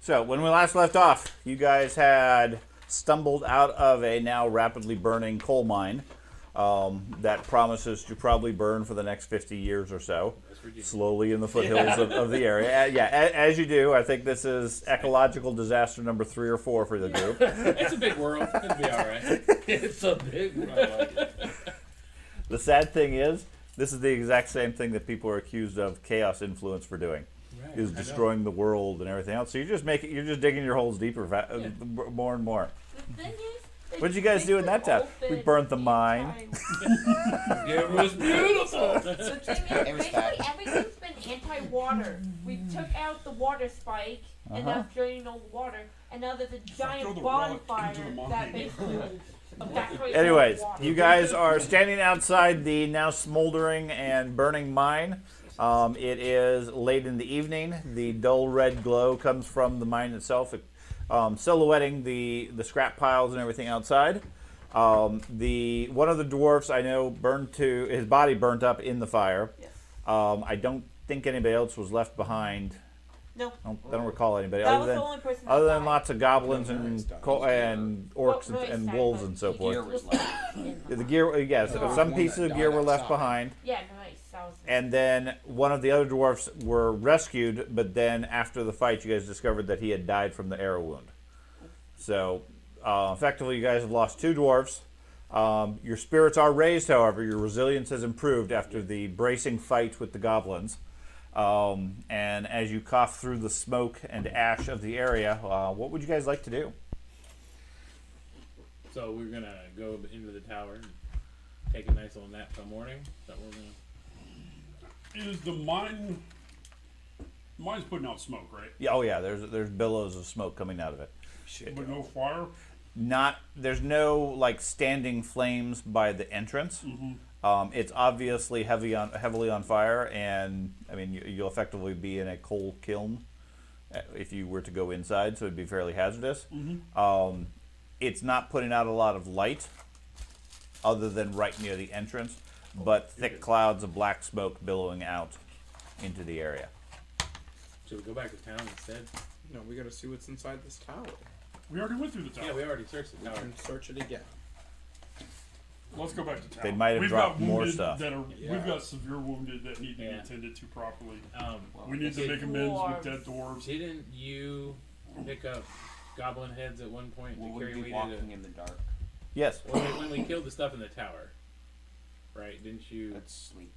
So, when we last left off, you guys had stumbled out of a now rapidly burning coal mine that promises to probably burn for the next 50 years or so, slowly in the foothills of the area. As you do. I think this is ecological disaster number 3 or 4 for the group. It's a big world. It'll be all right. It's a big one. I like it. The sad thing is, this is the exact same thing that people are accused of chaos influence for doing. Right, Is destroying the world and everything else. So you're just digging your holes deeper, more and more. The thing is, What did you guys do in that time? We burnt the mine. It was beautiful. The thing is, basically everything's been anti-water. We took out the water spike, and now it's draining all the water, and now there's a giant bonfire that basically evacuates Anyways, all the water. you guys are standing outside the now smoldering and burning mine. It is late in the evening. The dull red glow comes from the mine itself, silhouetting the scrap piles and everything outside. One of the dwarfs I know his body burnt up in the fire. Yes. I don't think anybody else was left behind. No. I don't recall anybody That other was than the only person that other than died. lots of goblins and orcs Well, and nice, wolves but and so the forth. gear was left in the The gear, yes, Yeah. some pieces of gear were left behind. Yeah, nice. That was And then one of the other dwarfs were rescued, but then after the fight, you guys discovered that he had died from the arrow wound. So, effectively, you guys have lost 2 dwarfs. Your spirits are raised, however. Your resilience has improved after the bracing fight with the goblins. And as you cough through the smoke and ash of the area, what would you guys like to do? So we're gonna go into the tower and take a nice little nap till morning. Is that what we're gonna? Is the mine's putting out smoke, right? Yeah, oh yeah, there's billows of smoke coming out of it. But no fire? There's no like standing flames by the entrance. It's obviously heavily on fire, and I mean you'll effectively be in a coal kiln if you were to go inside, so it'd be fairly hazardous. It's not putting out a lot of light, other than right near the entrance, but thick clouds of black smoke billowing out into the area. Should we go back to town instead? No, we gotta see what's inside this tower. We already went through the tower. Yeah, we already searched the We tower. can search it again. Let's go back to town. They might have We've dropped got more wounded stuff. We've got severe wounded that need to be Yeah. attended to properly. We We need to did- make amends with dead dwarves. Didn't you pick up goblin heads at one point We to wouldn't carry be me walking to? in the dark. Yes. When we killed the stuff in the tower, right? Didn't you? Let's sleep.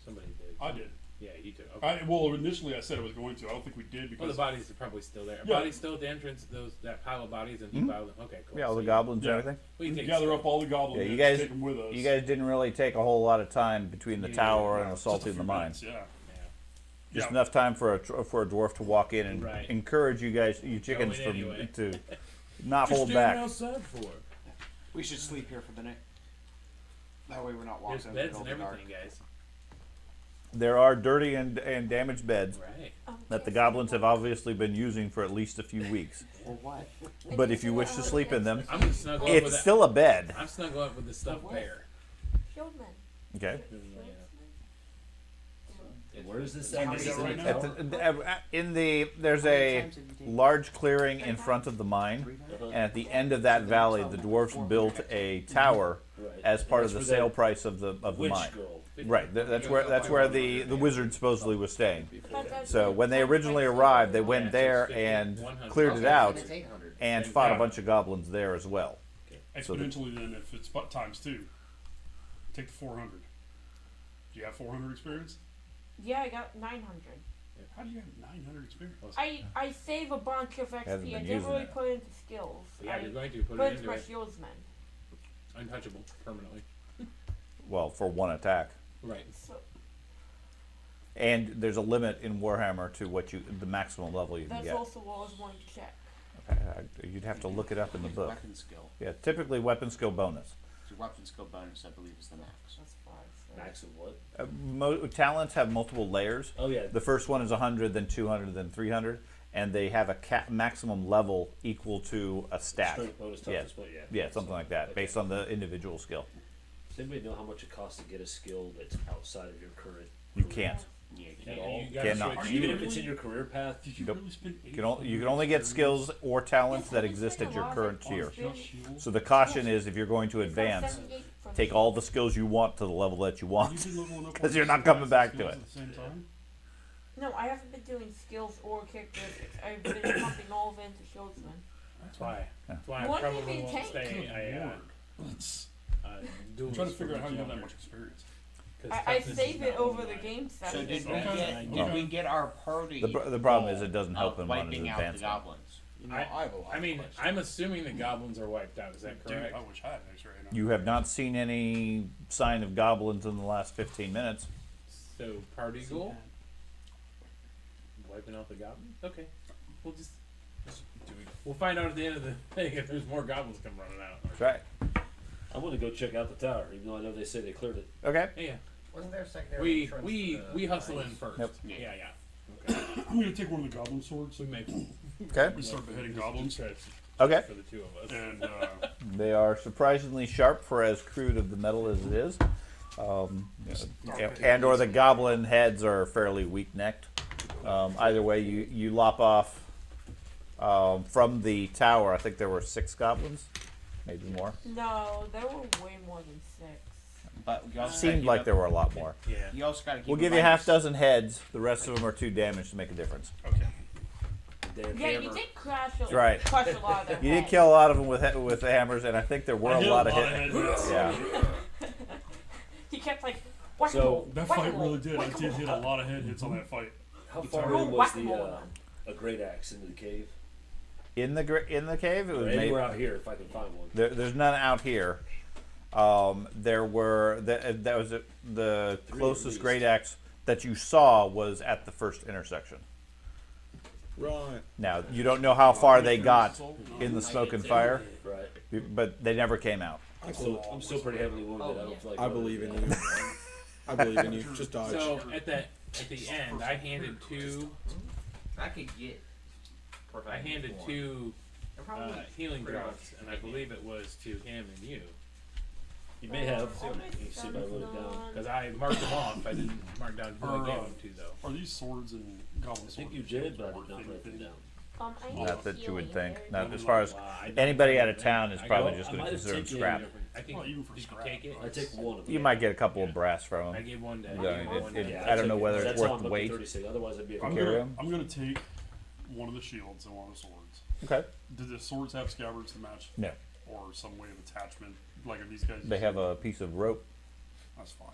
Somebody did. I did. Yeah, you took. Okay. Well, initially I said I was going to. I don't think we did Well, because the bodies are probably still there. Yeah. Bodies still at the entrance. That pile of bodies, and you piled them. Okay, cool. Yeah, all So the you- goblins Yeah. and everything. We can we take gather stuff. up all the goblins Yeah, you and guys- take them with us. You guys didn't really take a whole lot of time between the Yeah, tower No, and just assaulting a few the mine. minutes, Yeah. Yeah. Just Yeah. enough time for a dwarf to walk in and Right. encourage you chickens Go in anyway. to not Just hold standing back. outside for. We should sleep here for the night. That way we're not There's walking in the beds middle and of the dark. everything, guys. There are dirty and damaged beds Right. that the goblins have obviously been using for at least a few weeks. Or what? But if you wish to sleep in them, I'm gonna snuggle up with it's that. still a bed. I'm snuggle up with the stuffed bear. Shieldman. Okay. Where is this Can at? we do that right now? There's a large clearing in front of the mine, and at the end of that valley, the dwarfs built a tower as part of the sale price of the Witch mine. girl. Right, that's where the wizard supposedly was staying. So when they originally arrived, they went there and cleared it out and fought a bunch of goblins there as well. So the- Exponentially then, if it's times 2. Take the 400. Do you have 400 experience? Yeah, I got 900. How do you have 900 experience? I save a bunch of XP. I Hasn't been didn't using really it. put into skills. Yeah, I you're going to put put it into into my it. shieldsman. Untouchable permanently. Well, for one attack. Right. So And there's a limit in Warhammer to the maximum level you can that's get. also what I was wanting to check. You'd have to look it up in the book. Weapon skill. Yeah, typically weapon skill bonus. Your weapon skill bonus, I believe, is the max. That's fine. So. Max of what? Talents have multiple layers. Oh yeah. The first one is 100, then 200, then 300, and they have a maximum level equal to a stat. Strength bonus, Yeah. toughness, but yeah. Yeah, something like that, based on the individual skill. Does anybody know how much it costs to get a skill that's outside of your current? You can't. Yeah, You at all. gotta Cannot. switch. Are you Even if really- it's in your career path, Did you Nope. really spend You can only get skills or talents that exist at your current tier. So the caution is, if you're going to advance, take all the skills you want to the level that you want. Because you're not coming back to it. At the same time? No, I haven't been doing skills or characteristics. I've been pumping all of it into Swordsman. That's why. That's why I What do you probably mean won't tank? stay Lord. I'm trying to figure out how you have that much experience. I save it over the game So session. did we Okay. get Okay. did we get our party? The problem is it doesn't help of him on his wiping out the advancement. goblins. You know, I have a lot. I mean, I'm assuming the goblins are wiped out. Is that Dude, correct? I wish I had an X-ray. You have not seen any sign of goblins in the last 15 minutes. So party goal, wiping out the goblins. Okay, we'll just we'll find out at the end of the thing if there's more goblins come running out. That's right. I'm gonna go check out the tower, even though I know they say they cleared it. Okay. Yeah, Wasn't there a secondary we entrance we to the we hustle in mines? first. Yep. Yeah. I'm gonna take one of the goblin swords. We make Okay. We start beheading goblins, Okay. for the two of us. and They are surprisingly sharp for as crude of the metal as it is. And or the goblin heads are fairly weak-necked. Either way, you lop off from the tower. I think there were 6 goblins, maybe more. No, there were way more than 6. But you also Seemed like there were a lot more. Yeah. You also got to keep. We'll in give you a mind- half dozen heads. The rest of them are too damaged to make a difference. okay. Damn Yeah, hammer. you did crush a, Right. crush a lot of their You did heads. kill a lot of them with hammers, and I think there were I a hit lot of head hits. hits. Yeah. He kept like, whack So, That fight really did. I did hit a lot of head hits on that fight. How You far tell in me. was Whack-a-mole. a great axe into the cave? In the cave, it Or was made. anywhere out here, if I can find one. There's none out here. There were that was the closest least. great axe that you saw was at the first intersection. Right. Now you don't know how far they got in the smoke and fire, Right. but they never came out. I'm still pretty heavily wounded. I don't feel like I believe in you. I believe in you. Just dodge. So at the end, I handed two. I could get. I handed one. two They're probably healing pretty drops, much and I believe it was to him and you. You may have. Oh, You see if I wrote it down. Because I marked them off. I didn't mark down who I gave them to, though. Are these swords and goblin I swords? think you did, but I did not write them down. I Not that you would healing think. very Not much. as far as anybody out of town is probably just I going to might have consider them taken- scrap. I think. Well, even for did scrap. you take it? I take one of them. You might get a couple of brass from I them. gave one to. Yeah, I gave one to- I don't know whether it's that's worth how I'm the up to weight. 36. Otherwise, I'd be a I'm Carry gonna, 'em? I'm gonna take one of the shields and one of the swords. Okay. Do the swords have scabbards to match? No, Or some way of attachment? Like, are these guys? they have a piece of rope. That's fine.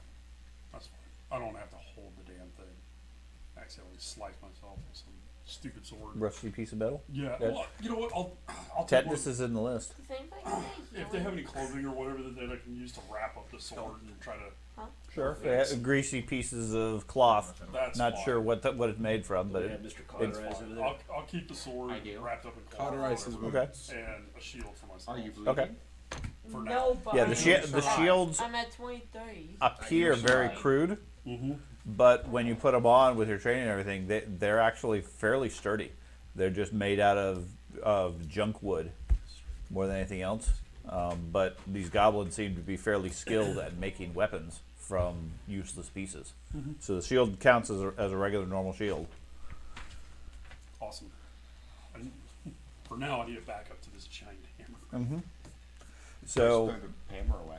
That's fine. I don't have to hold the damn thing. Accidentally slice myself with some stupid sword. Rusty piece of metal. Yeah. That's- Well, you know what? I'll take one. Tetanus is in the list. Same thing as If they have any clothing or whatever that I can use to wrap up the sword and try to. Sure. Greasy pieces of cloth. That's Not fine. sure what it's made from, but We have it, Mr. It's Cauterize over fine. there. I'll keep the sword I do. wrapped up in cloth. Cauterize his or whatever, wounds. and a shield for myself. Are you bleeding? okay. For now. No, but Yeah, I'm the shields I'm at 23. appear very crude, Mm-hmm. but when you put them on with your training and everything, they're actually fairly sturdy. They're just made out of junk wood more than anything else. But these goblins seem to be fairly skilled at making weapons from useless pieces. So the shield counts as a regular normal shield. Awesome. And for now, I need a backup to this giant hammer. So Throw the hammer away.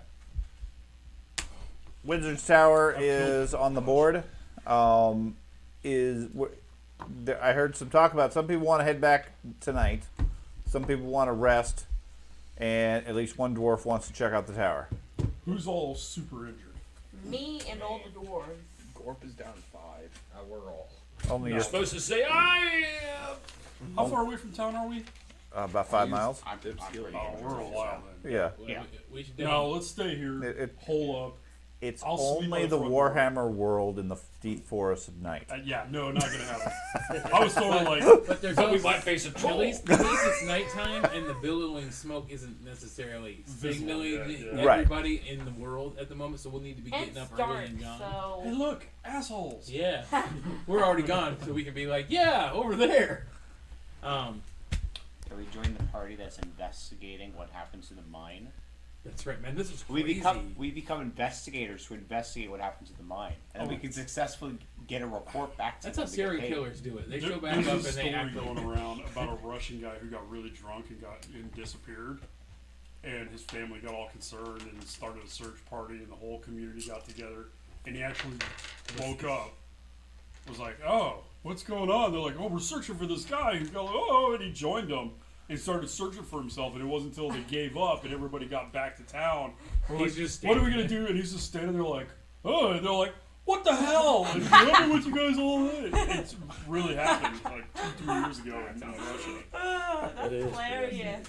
Wizard's Tower is on the board. I heard some talk about some people want to head back tonight. Some people want to rest, and at least one dwarf wants to check out the tower. Who's all super injured? Me and all the dwarves. Gorp is down 5. We're all. Only You're just supposed to say, I am. How far away from town are we? about 5 miles. I'm pretty Oh, we're a while then. Yeah, Yeah. We should No, definitely- let's stay here. It- Hole up. it's I'll sleep only on the the front door. Warhammer world in the deep forest at night. Yeah, no, not gonna happen. I was throwing like. But there's We also, might face a at troll. least it's nighttime, and the billowing smoke isn't necessarily Visible, signaling yeah. Right. everybody in the world at the moment. So we'll need to be And getting up start, early and gone. Hey, so. look, assholes. Yeah, we're already gone, so we can be like, yeah, over there. Can we join the party that's investigating what happens to the mine? That's right, man. This is We crazy. become investigators who investigate what happens to the mine, and then we can successfully get a report back to That's them. how to get serial paid. killers do it. They There- show back up and There's a they story act going like around about a Russian guy who got really drunk and disappeared, and his family got all concerned and started a search party, and the whole community got together, and he actually woke up, was like, "Oh, what's going on?" They're like, "Oh, we're searching for this guy." He's going, "Oh," and he joined them and started searching for himself, and it wasn't until they gave up and everybody got back to town. We're He's like, just "What are we standing gonna do?" And he's just standing there like, "Oh," and they're like, "What the hell?" And remember what you guys all did? It's really happened like 2-3 years ago in Russia. Oh, that's is hilarious.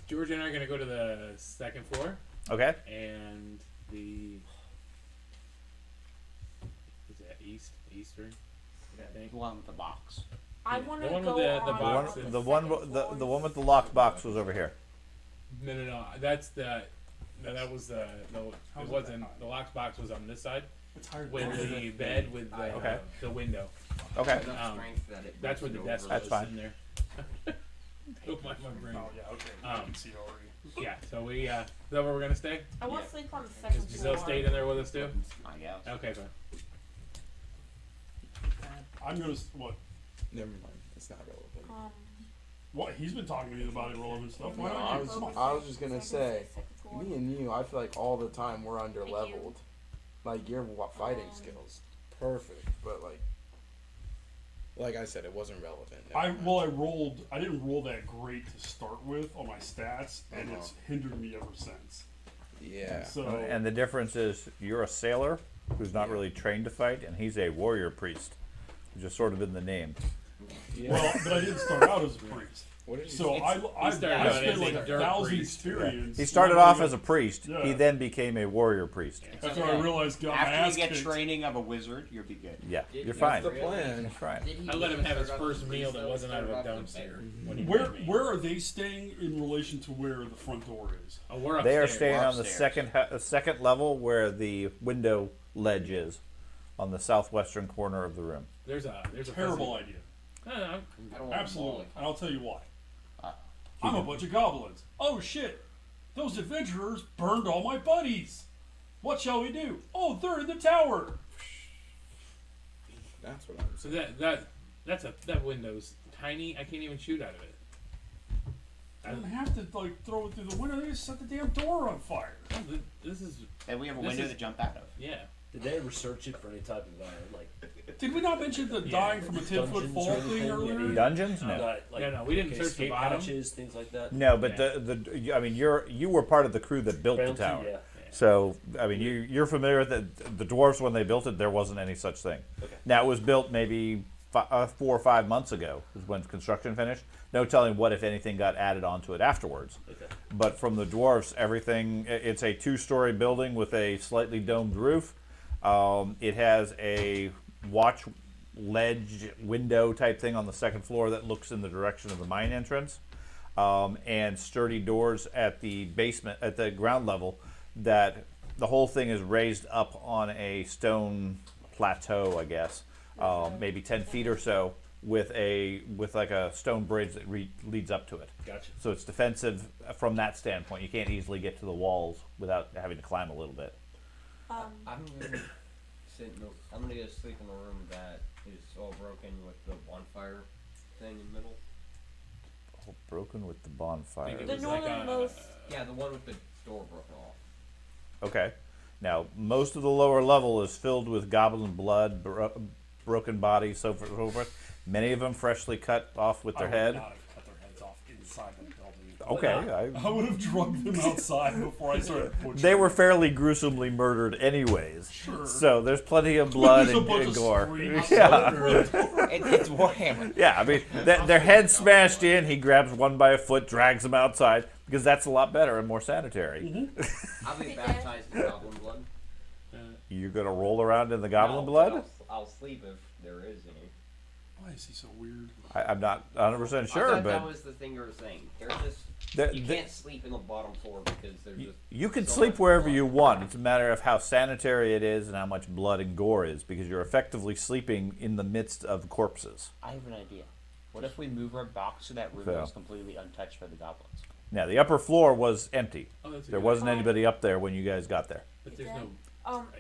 George and I are gonna go to the second floor Okay. and the is that eastern? I think. The one with the box. I want to The one go with the on box the and- The one with the locked box was over here. No. That's the. No, that was the. No, How's it it wasn't. that high? The lock box was on this side It's higher than with the bed with the Okay. the window. Okay. Enough strength that it That's where the makes desk it That's was fine. in there. Don't mind my brain. Oh yeah, okay. I Um, can see already. Yeah, so we is that where we're gonna stay? I want to sleep on the second Is Giselle floor. staying in there with us too? I guess. Okay, fine. I'm gonna what? Never mind. It's not relevant. What? He's been talking to me about irrelevant stuff. Why No, not I you? was, Come on. I was just gonna say, Second floor. me and you, I feel like all the time we're under Thank you. leveled. Like your fighting skills, perfect, but like I said, it wasn't relevant. Never mind. I didn't roll that great to start with on my stats, and it's hindered me ever since. Yeah. So And the difference is you're a sailor who's not really trained to fight, and he's a warrior priest, which is sort of in the name. well, but I didn't start out as a priest. What did you So say? I started out spent as like a 1,000 priest. experience. He started leveling off up as a priest. He Yeah. then became a warrior priest. After I realized, got my After ass you get kicked. training of a wizard, you'll be good. Yeah, Did- you're that's fine. the plan. That's right. Did he I let him really have his start off first the meal priest, that though? wasn't out of a Started off the dumpster. beggar? When he Where met me. where are they staying in relation to where the front door is? Oh, we're They are upstairs. staying We're on the upstairs. second level where the window ledge is, on the southwestern corner of the room. There's a Terrible fuzzy- idea. No, no, I don't want Absolutely. And I'll tell you why. Uh, I'm a bunch of goblins. Oh shit! Those adventurers burned all my buddies. What shall we do? Oh, they're in the tower. That's what I'm So saying. that window's tiny. I can't even shoot out of it. I don't have to like throw it through the window. They just set the damn door on fire. This is And we have a This window is- to jump out of. yeah. Did they ever search it for any type of like Did we not mention the dying from a 10-foot dungeons fall or thing anything? earlier? Dungeons? No. No, we didn't search the escape bottom. hatches, things like that. No, but Yeah. I mean, you were part of the crew that built the Ground key, tower. yeah. So, I mean, you're familiar with the dwarves when they built it. There wasn't any such thing. Okay. Now it was built maybe 4 or 5 months ago is when construction finished. No telling what, if anything, got added onto it afterwards. Okay. But from the dwarves, everything. It's a 2-story building with a slightly domed roof. It has a watch ledge window type thing on the second floor that looks in the direction of the mine entrance, and sturdy doors at the basement, at the ground level. That the whole thing is raised up on a stone plateau, I guess, maybe 10 feet or so, with like a stone bridge that leads up to it. Gotcha. So it's defensive from that standpoint. You can't easily get to the walls without having to climb a little bit. I'm gonna I'm gonna go sleep in the room that is all broken with the bonfire thing in the middle. Oh, broken with the bonfire. It The was like a- northernmost. Yeah, the one with the door broken off. Okay. Now, most of the lower level is filled with goblin blood, broken bodies, so forth, so forth. Many of them freshly cut off with their I head. would not have cut their heads off inside the building. Okay. I would have drugged them outside before I started butchering. They were fairly gruesomely murdered anyways. Sure. So there's plenty of blood There's a and, bunch and of gore. screams. Yeah. It's Warhammer. Yeah, I mean, their head smashed in, he grabs one by a foot, drags them outside, because that's a lot better and more sanitary. I'll be baptized in goblin blood. You're going to roll around in the goblin No, blood? I'll sleep if there is any. Why is he so weird? I'm not 100% I sure, thought but that was the thing you were saying. There's just you can't sleep in the bottom floor because there's just you can so sleep much wherever blood. you want. It's a matter of how sanitary it is and how much blood and gore is, because you're effectively sleeping in the midst of corpses. I have an idea. What if we move our box so that room So. is completely untouched by the goblins? Now, the upper floor was empty. Oh, that's a There good wasn't idea. anybody up there when you guys got there. But there's no.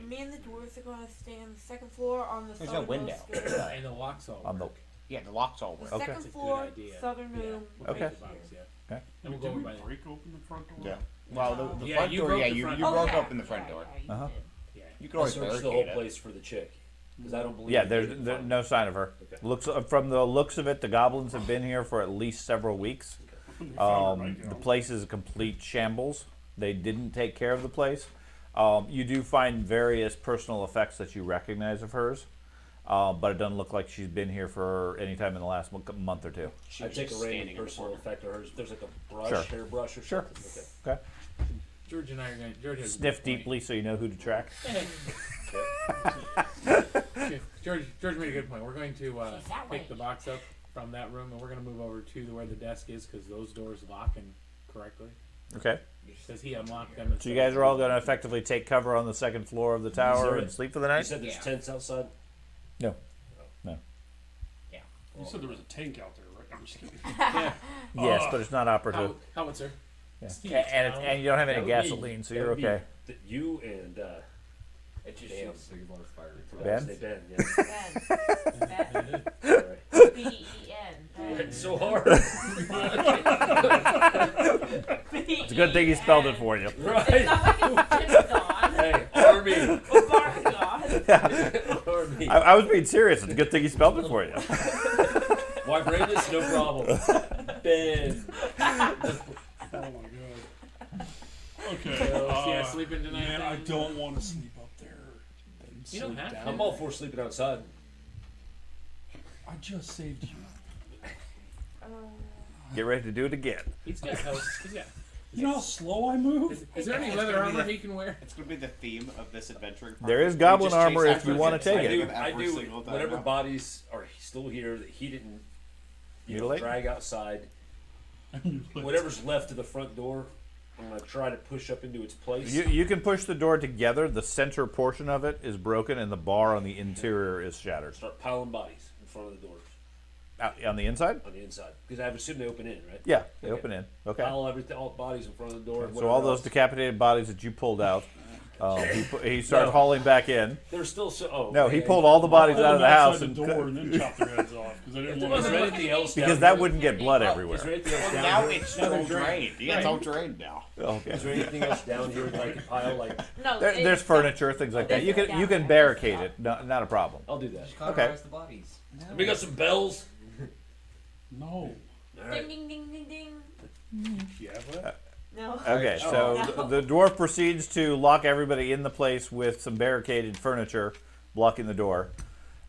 Me and the dwarves are gonna stay on the second floor on the There's no window. And the locks all On the- work. Yeah, the locks all The work. Okay. second That's a good floor, idea. southern Yeah. room. We'll Okay. take the box, yeah. Okay. And we'll Did go we by there. break open the front door? Yeah. Well, the Yeah, front you door, broke yeah, the you front broke yeah. open the front door. Yeah, Uh-huh. Yeah. You can I'll always search the barricade whole it. place for the chick. Because I don't believe Yeah, we there's did there, find no sign of her. Okay. Looks from the looks of it, the goblins have been here for at least several weeks. We found her nightgown. The place is a complete shambles. They didn't take care of the place. You do find various personal effects that you recognize of hers, but it doesn't look like she's been here for any time in the last month or two. I take a random personal effect of hers. There's like a brush, Sure. hairbrush or Sure. something. Okay. Okay. George and I are going. George has a Sniff good point. deeply so you know who to track. George made a good point. We're going to She's that way. pick the box up from that room, and we're going to move over to where the desk is because those doors lock correctly. Okay. Says he unlocked them. So you guys are all going to effectively take cover on the second floor of the tower and sleep for the You night? said there's Yeah. tents outside? No. No. You said there was a tank out there, right? I'm just kidding. Yeah. Yes, but it's not operative. Howitzer. Yeah. Steve, And you don't have any That would be- gasoline, so that you're would be okay. You and It just Damn. shoots signal fire. Ben? Say Ben, yeah. Ben. Right. B-E-N. It's so hard. It's a good thing he spelled it for you. It's Right. not like it's just on. Hey, army. Or Borgar. Army. I was being serious. It's a good thing he spelled it for you. Why bring this? No problem. Ben. Oh my god. Okay. Yeah, sleeping tonight. Man, I don't want to sleep up there. You don't have to. I'm all for sleeping outside. I just saved you. Get ready to do it again. He's got house. He's got. You know how slow I move? Is there any leather armor he can wear? It's going to be the theme of this adventuring party. There is We goblin just chase armor if after you want to things. take I it. do. I Every do. single time Whatever now. bodies are still here that he didn't, Mutilate? drag outside. Whatever's left of the front door, I'm gonna try to push up into its place. You can push the door together. The center portion of it is broken, and the bar on the interior is shattered. Start piling bodies in front of the doors Out, on the inside? on the inside, because I assume they open in, right? Yeah, they Okay. open in. Okay. Pile everything, all bodies in front of the door. and So all whatever those else. decapitated bodies that you pulled out, he started hauling back in. They're still so. Oh, No, he okay. pulled all the bodies Pull out of them the house outside and the door and then chop their heads off because I If didn't there want wasn't to. anything else down because that here, wouldn't get blood Is everywhere. there anything else down Now here? it's all drained. Yeah, it's all drained now. Okay. Is there anything else down here that I can pile? Like, No, There's furniture, things like that. You can barricade it. Not a problem. I'll do that. Okay. The bodies. We got some bells. No. All Ding right. ding ding ding ding. Yeah, what? No. Okay, so the dwarf proceeds to lock everybody in the place with some barricaded furniture blocking the door.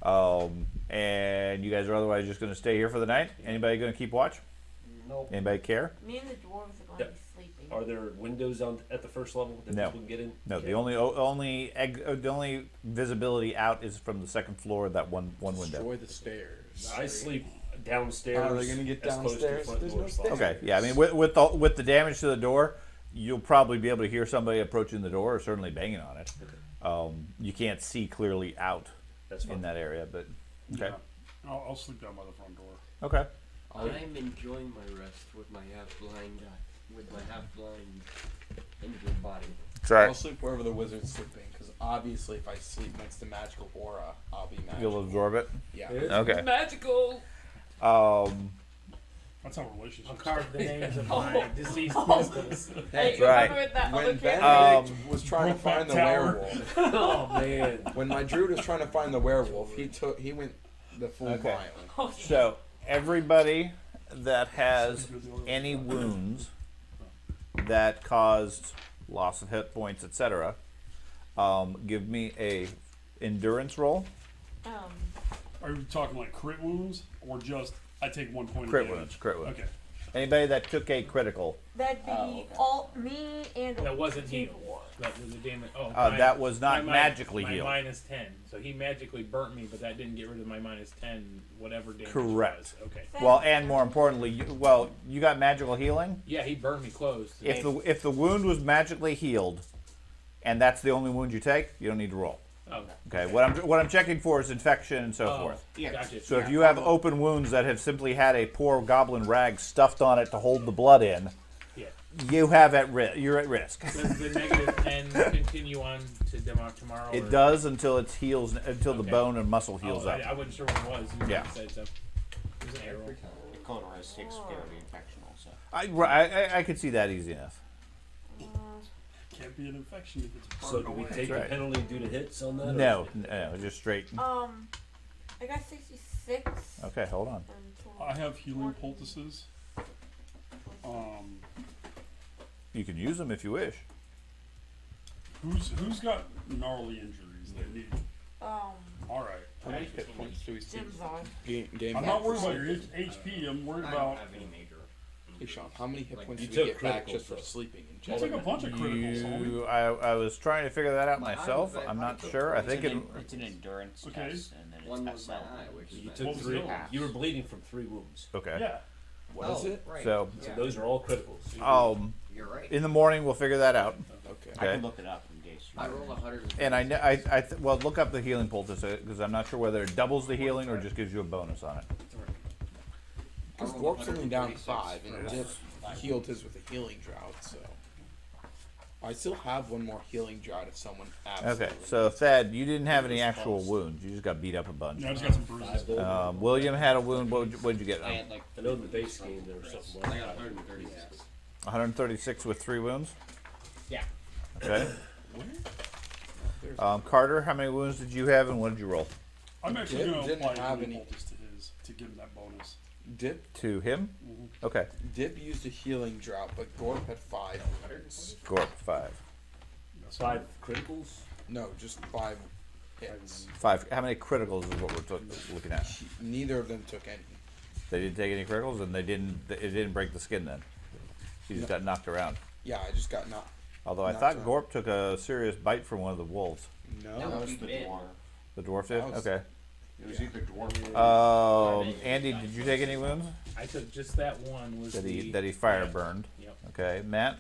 And you guys are otherwise just going to stay here for the night? Anybody going to keep watch? Nope. Anybody care? Me and the dwarves are going to be sleeping. Are there windows at the first level that No. people can get in? No, Okay. the only visibility out is from the second floor, that one window. Destroy the stairs. I sleep downstairs. How are they gonna get as close to the downstairs? front There's door no as possible. Okay, yeah, I mean, with the damage to the door, you'll probably be able to hear somebody approaching the door or certainly banging on it. You can't see clearly out That's fine. in that area, but okay, Yeah. I'll sleep down by the front door. okay. I'm enjoying my rest with my half-blind injured body. I'll sleep wherever the wizard's sleeping, because obviously if I sleep next to magical aura, I'll be magical. You'll absorb it. Yeah. It's Okay. magical. That's how relationships. I'll carve the names of my deceased pistols. Hey, Right. remember that When other Benedict character? was trying to Brokeback find the Tower. werewolf, Oh man. when my druid was trying to find the werewolf, he went the full Okay. violent. Oh, So everybody that has any wounds that caused loss of hit points, etc., give me a endurance roll. Are you talking like crit wounds or just I take 1 point Crit of damage? wounds. Crit wounds. Okay. Anybody that took a critical. That'd be okay. all me and That wasn't Team healed. War. That was a damage. Oh, That was not my magically my healed. minus 10. So he magically burnt me, but that didn't get rid of my minus 10, whatever damage Correct. was. Okay. Well, and more importantly, you got magical healing. Yeah, he burned me closed. If the wound was magically healed, and that's the only wound you take, you don't need to roll. Oh, Okay. What I'm checking for is infection and so oh, forth. Yeah. Gotcha. So if you have open wounds that have simply had a poor goblin rag stuffed on it to hold the blood in, Yeah. You have you're at risk. Does the negative 10 continue on to tomorrow? It or? does until it heals, until the bone and muscle heals up. I wasn't sure what it was. You Yeah. said so. It was an arrow. The cauterize takes care of the infection also. I could see that easy enough. Can't be an infection if it's burned So do we away. take Right. a penalty due to hits on that? No, just straight. I got 66. Okay, hold on. And I have healing poultices. You can use them if you wish. Who's got gnarly injuries that need? All right. How many hit points do we see? Jim's on. Game I'm not worried about your HP. I'm worried I don't about. have any major. Hey Sean, how many hit Like, points you do we took get back criticals, just for though. sleeping in I'll general? take a bunch of criticals, homie. I was trying to figure that out myself. I I'm not took sure. I one. think It's an endurance Okay. test, and then it's One was my SL. eye, which You is took What was 3. the other? You were bleeding from 3 wounds. okay. Yeah. Was it? Right. So, So those are all criticals. You're right. in the morning we'll figure that out. Okay. I Okay. can look it up in case. I rolled 100. And well, look up the healing poultice because I'm not sure whether it doubles the healing or just gives you a bonus on it. Because Gorp's only down 5, and Dip healed his with a healing drought, so. I still have one more healing drought if someone absolutely. Okay, so Thad, you didn't have any actual wounds. You just got beat up a bunch. Yeah, I just got some bruises. 5 gold. William had a wound. What'd you get? I had like. I know in the base game there was something like I got that. 136. 136 with 3 wounds. Yeah. Okay. There's- Carter, how many wounds did you have, and what did you roll? I'm actually Dip going to didn't apply have healing any- poultice to his to give him that bonus. Dip To him. Okay. Dip used a healing drought, but Gorp had 5 wounds. Gorp 5. 5 criticals. No, just 5 hits. 5. How many criticals is what we're looking at? Neither of them took any. They didn't take any criticals, and it didn't break the skin then. He just got knocked around. Yeah, I just got knocked. Although I Knocked thought around. Gorp took a serious bite from one of the wolves. No. That That was was the big. dwarf. The dwarf did. That was- Okay. It was either dwarf. Andy, did you take any wounds I took just that one. Was that he the fire burned? Yep. Okay, Matt.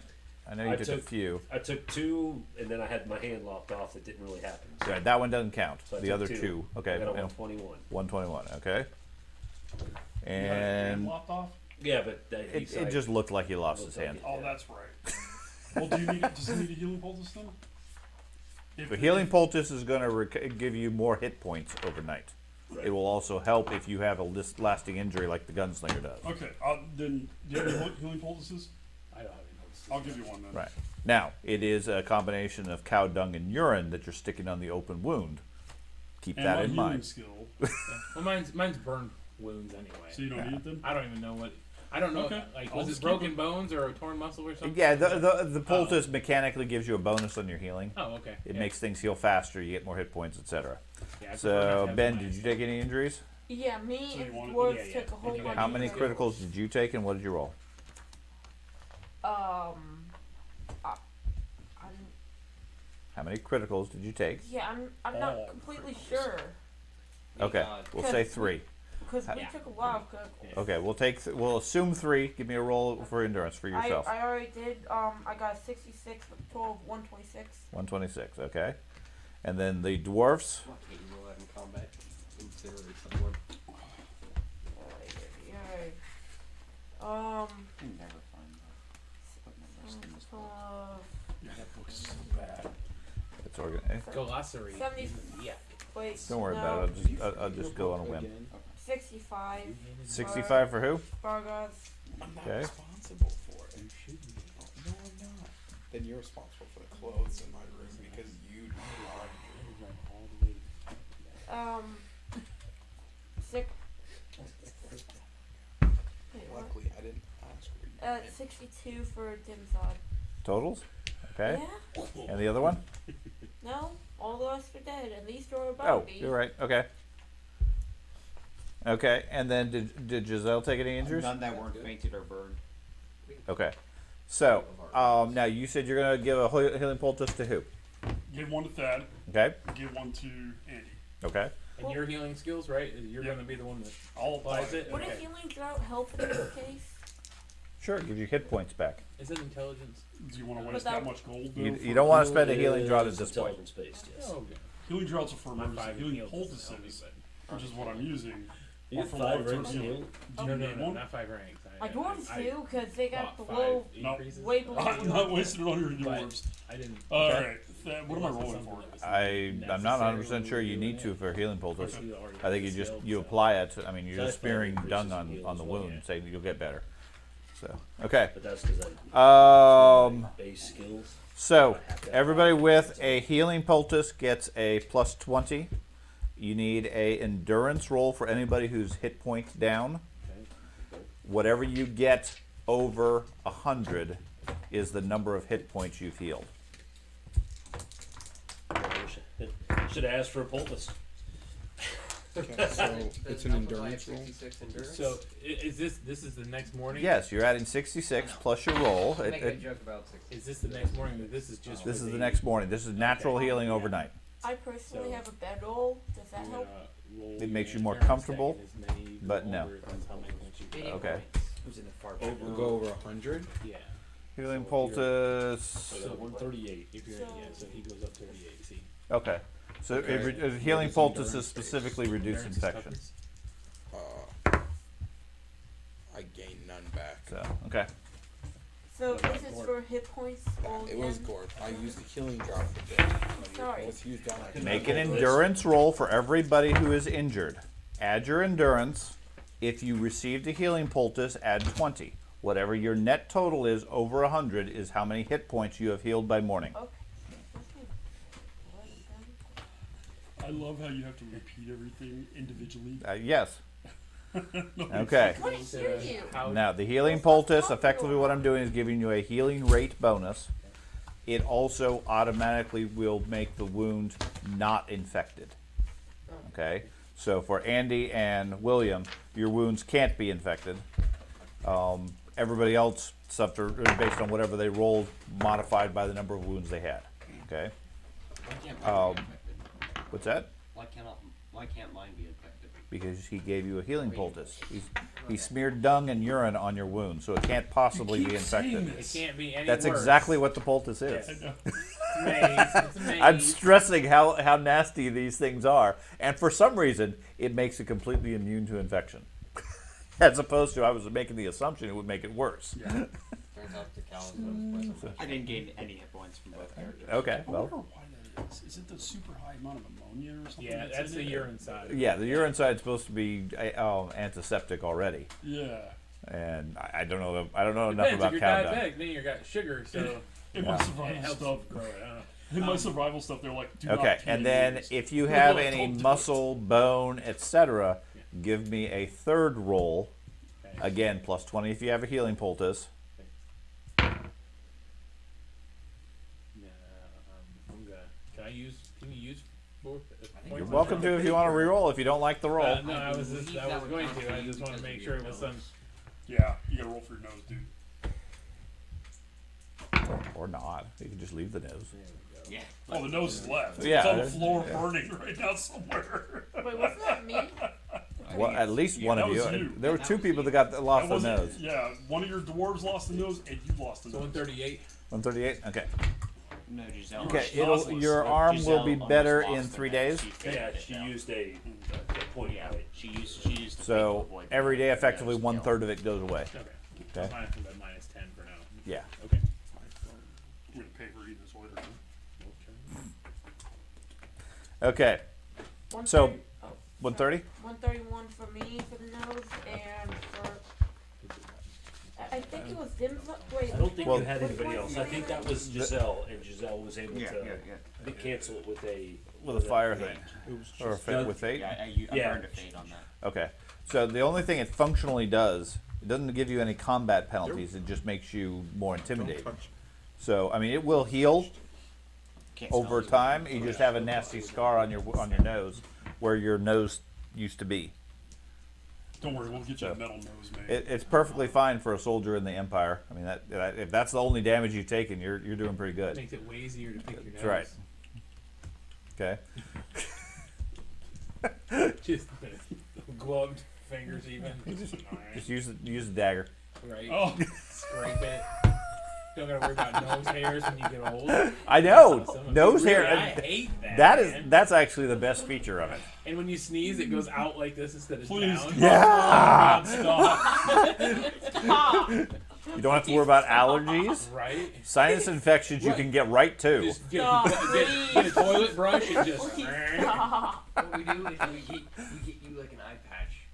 I know you I took a took- few. I took 2, and then I had my hand lopped off. That didn't really happen. So Right, that one doesn't count. So I The took other 2. two. Okay. I got a and 121. 121. Okay. You had a hand And lopped off? Yeah, but it just looked like he lost his hand. Oh, that's right. Well, does he need a healing poultice then? The healing poultice is going to give you more hit points overnight. It will also help if you have a lasting injury like the gunslinger does. Okay, then do you have any healing poultices? I don't have any notes. I'll give you one then. Right. Now, it is a combination of cow dung and urine that you're sticking on the open wound. Keep And that my in healing mind. skill. Well, mine's burned wounds anyway. So you don't need them? I don't even know what. I don't know. Okay. Like, I'll was it just keep broken it. bones or a torn muscle or something? Yeah, the poultice mechanically gives you a bonus on your healing. Oh, okay. It Yeah. makes things heal faster. You get more hit points, etc. Yeah, I prefer not to So, have Ben, mine. did you take any injuries? Yeah, me So you and wanted- Dwarves yeah, yeah. took a whole And you bunch got How of many criticals. criticals did you take, and what did you roll? I'm, How many criticals did you take? yeah, I'm not All completely criticals. sure Okay, God. we'll say 3. because we Yeah. took a lot of criticals. Okay, we'll assume 3. Give me a roll for endurance for yourself. I already did. I got 66 with a total of 126. 126. Okay, and then the dwarfs. Why can't you roll that in combat? Consider it someone. You can never find the equipment list in this book. Yeah, that book is so bad. It's organized. Glossary. 70. Yeah. Wait. Don't worry no, about it. I'll just go on a whim. 65. 65 for who? Bargas. I'm not Okay. responsible for it. No, I'm not. Then you're responsible for the clothes in my room because you are. 6. Wait, what? Luckily, I didn't ask where you went. 62 for Dimsod. Totals? Okay. Yeah? And the other one? No? All the rest are dead, and these two are Oh, above me. you're right. Okay. Okay, and then did Giselle take any injuries? None that weren't fainted or burned. Okay. So, now you said you're going to give a healing poultice to who? Give one to Thad. Okay. Give one to Andy. Okay. And your healing skills, right? You're Yep. going to be the one that I'll apply applies it. Would a Okay. healing drought help in this case? Sure, give you hit points back. Is it intelligence? Do you want to But waste that- that much gold? Though, You for- don't want to spend a healing drought at Is this point. intelligence based, yes. Oh, okay. Healing droughts are for My emergency. 5 Healing heal doesn't help me, poultices, but which is what I'm using, You Or get for 5 long-term ranks healing. healed. Do you No, need one? not 5 ranks. My dwarves do, because they got bought below, 5 No. increases. way below. I'm not wasting it on your But dwarves. I didn't. Alright, what am I rolling for? I'm not 100% sure you need to for healing poultice. I think you apply it. I mean, you're just smearing dung on the wound, saying you'll get better. So okay. But that's because base skills. So everybody with a healing poultice gets a plus 20. You need a endurance roll for anybody who's hit point down. Whatever you get over 100 is the number of hit points you've healed. Should have asked for a poultice. Okay, so it's an endurance roll. 66 endurance. So is this is the next morning? Yes, you're adding 66 plus your roll. I make a joke about 60. Is this the next morning? Or this is just. This for is the next morning. This is natural Okay. healing overnight. I personally So- have a bedroll. Does that help? It makes you more comfortable, but no. Okay. Who's in the far We'll go over 100. Yeah. Healing So poultice. So 138. If you're so he goes up 38. See. Okay. So healing poultice is specifically reduce Endurance is infection. toughness. I gain none back. So okay. So this is for hit points all It was again? Gord. I used the healing drop for that. Sorry. Let's use that. Make an endurance roll for everybody who is injured. Add your endurance. If you received a healing poultice, add 20. Whatever your net total is over 100 is how many hit points you have healed by morning. Okay. I love how you have to repeat everything individually. Yes. Okay. What hear you? Now, the healing poultice, effectively what I'm doing is giving you a healing rate bonus. It also automatically will make the wound not infected. Okay? So for Andy and William, your wounds can't be infected. Everybody else, stuff based on whatever they rolled, modified by the number of wounds they had. Okay? Why can't mine be infected? What's that? Why can't mine be infected? Because he gave you a healing poultice. He smeared dung and urine on your wound, so it can't possibly be infected. It can't be any That's worse. exactly what the poultice is. It's maze. It's maze. I'm stressing how nasty these things are, and for some reason, it makes it completely immune to infection. As opposed to, I was making the assumption it would make it worse. Turns out the cows was I didn't gain any hit points from both characters. Okay, I well, wonder why that is. Is it the super high amount of ammonia or something? Yeah, that's in the it? urine side. yeah, the urine side's supposed to be antiseptic already, Yeah. and I don't know. I don't know enough Depends. about If cow you're dung. diabetic, then you got sugar, so In my it survival helps stuff, you grow it. I don't know. in my survival stuff, they're like, do Okay, not pee and in then these. if you have Don't any do it. muscle, bone, etc., give me a third roll. Okay. Again, plus 20 if you have a healing poultice. Yeah, I'm gonna. Can you use? You're welcome to if you want to re-roll. If you don't like the roll, No, I was going to. I just wanted to make sure it was some. Yeah, you gotta roll for your nose, dude. or not, you can just leave the nose. Yeah. Oh, the nose is left. Yeah. It's on the floor burning right now somewhere. Wait, wasn't that me? Well, at least one that of you. was you. There were two people that lost That their wasn't- nose. Yeah, one of your dwarves lost the nose, and you lost the So nose. 138. 138. Okay. No, Giselle. Okay. Lossless. Your arm will be Giselle better almost in lost 3 the head. days. She faked Yeah, it, she yeah. used a point. Yeah, she used the fake to So avoid every day, the effectively, nose 1/3 of it goes away. Okay. Okay. Minus 10 for now. Yeah. Okay. I'm gonna pay for eating this later. Okay. So 130 oh, 130. 131 for me for the nose, and for I think it was Dim's. Wait, I don't think Well- you had anybody else. I think that was Giselle, and Giselle was able to cancel it with a fire thing, or with fate. Yeah, I Yeah. burned a fade on that. Okay. So the only thing it functionally does, it doesn't give you any combat penalties. It just makes you more intimidated. So I mean, it will heal Can't over smell it. time. You just have a nasty scar on your nose where your nose used to be. Don't worry, we'll get you So, a metal nose, man. It's perfectly fine for a soldier in the Empire. I mean, that if that's the only damage you've taken, you're doing pretty good. Makes it way easier to pick your nose. That's right. Okay. Just gloved fingers, even. Just use the dagger. Right. Oh, Scrape it. Don't gotta worry about nose hairs when you get old. I know. That's awesome. Nose Really, hair. I hate that. Man. That's actually the best feature of it. And when you sneeze, it goes out like this instead of Please. down. Yeah. Stop. You don't have to worry about allergies. Right? Sinus infections you can get right too. Just get a toilet brush and just. What we do is we get you like an eye patch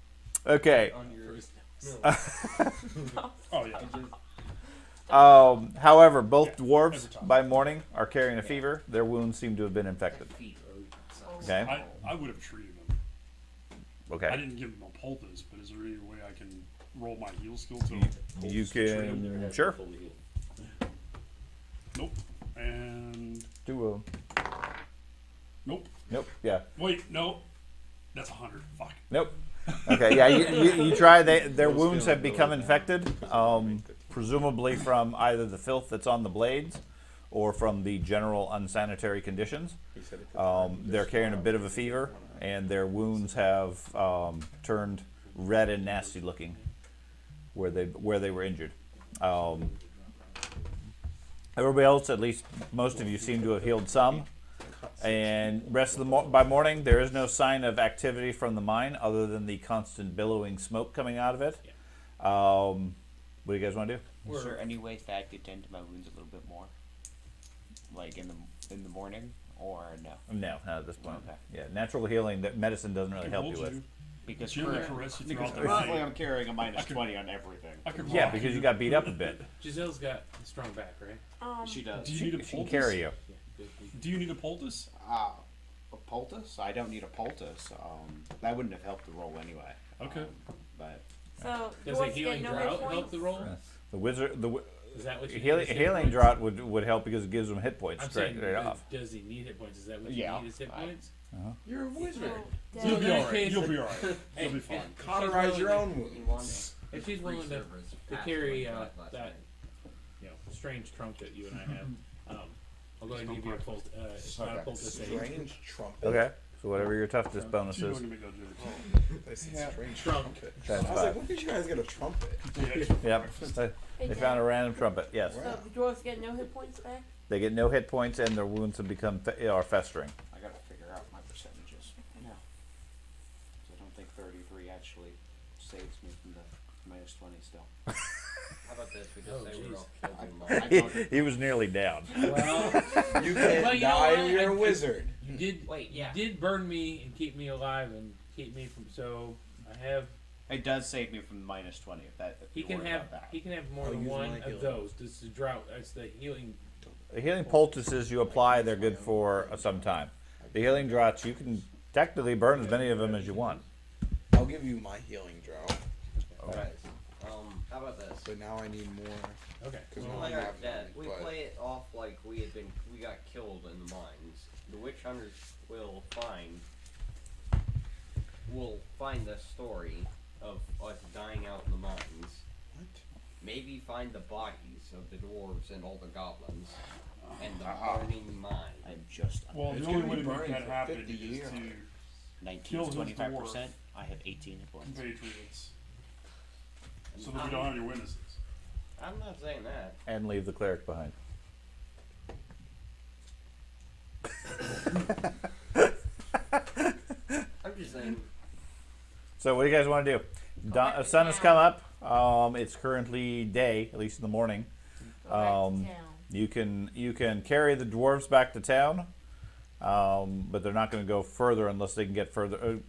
Okay. on your. Oh yeah. However, both dwarves by morning are carrying a fever. Their wounds seem to have been infected. Okay. I would have treated him. I Okay. didn't give him a poultice, but is there any way I can roll my heal skill to You can sure Nope. And do nope. nope. Yeah. Wait, no. That's 100. Fuck. Nope. Okay. Yeah. You try. Their wounds have become infected. Presumably from either the filth that's on the blades or from the general unsanitary conditions. They're carrying a bit of a fever, and their wounds have turned red and nasty looking where they were injured. Everybody else, at least most of you, seem to have healed some. And rest of by morning, there is no sign of activity from the mine other than the constant billowing smoke coming out of it. What do you guys want to do? Is there any way that I could tend to my wounds a little bit more? Like in the morning, or no? No, not at this point. Okay. Yeah, natural healing that medicine doesn't really help you with. Because Gently caress you throughout the Currently, night. I'm carrying a -20 on everything. I could Yeah, rock because you. you got beat up a bit. Giselle's got a strong back, right? She does. Do you need a She can poultice? carry you. Do you need a poultice? A poultice? I don't need a poultice. That wouldn't have helped the roll anyway. Okay. But So Does a dwarves get healing no drought hit help points? the roll? The wizard, Is that what you healing, need? is hit healing points? drought would help because it gives them hit points I'm straight saying, off. does he need hit points? Is that what you Yeah. need? Is hit points? You're a wizard. So, You'll be that alright. case- You'll be alright. You'll be fine. Cauterize your own wounds. If she's willing to carry that strange trunk that you and I have, I'll go ahead and give you a not a poultice save. Strange trumpet. Okay, so whatever your toughness bonus Do you is, want to make that joke? They said strange Trump. trumpet. that's I was like, fine. when did you guys get a trumpet? Yep, they found a random trumpet. Yes, So the dwarves get no hit points back? they get no hit points and their wounds have become are festering. I gotta figure out my percentages. No. So I don't think 33 actually saves me from the -20 still. How about this? We just Oh, say we're all I, killed in the I mine. don't, He was nearly down. Well, You can't Well, you know die what? when you're a I- wizard. you did. Wait, yeah. You did burn me and keep me alive and keep me from. So I have. it does save me from the -20 if that. If He you're can worried have. about that. He can have more I'll than use one my of healing. those. This is the drought. That's the healing. The healing poultices you apply, they're good for some time. The healing draughts, you can technically burn as many of them as you want. I'll give you my healing drought, Alright. How about this? but now I need more Okay. because We now I play, have none. we But play it off like we got killed in the mines. The witch hunters will find the story of us dying out in the mines. what? Maybe find the bodies of the dwarves and all the goblins and the burning mine. I'm just Well, It's the only gonna way be to make burning that for happen 50 is years. to 19 Kill to his 25%. I have 18 hit points. compatriots, so that we don't have any witnesses. I'm not saying that. And leave the cleric behind. I'm just saying. So what do you guys want to do? back to Sun has town. come up. It's currently day, at least in the morning. Go back to Um, town. You can carry the dwarves back to town, but they're not going to go further unless they can get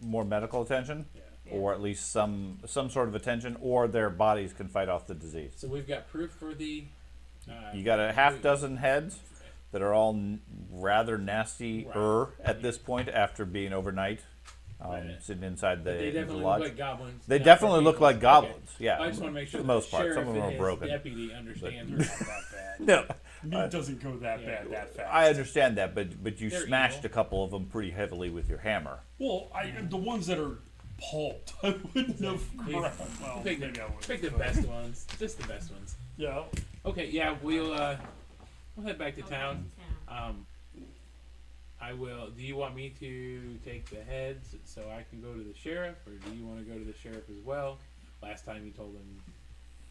more medical attention, Yeah. or at least some sort of attention, or their bodies can fight off the disease. So we've got proof for the. You got a half dozen heads that are all rather nasty at this point after being overnight Right. sitting inside They the definitely lodge. look like goblins. They not definitely for look people. like goblins. Okay. Yeah, I just want to make sure for the that most part. sheriff Some of them and are his broken. deputy understand. They're not that bad. No, Meat doesn't go that Yeah. bad that fast. I understand that, but you They're smashed evil. a couple of them pretty heavily with your hammer. Well, the ones that are pulped, I wouldn't have You grabbed. Well, pick maybe I would. pick the best ones. Just the best ones. Yeah. Okay, yeah, we'll head back to Go back town. to town. I will. Do you want me to take the heads so I can go to the sheriff, or do you want to go to the sheriff as well? Last time you told him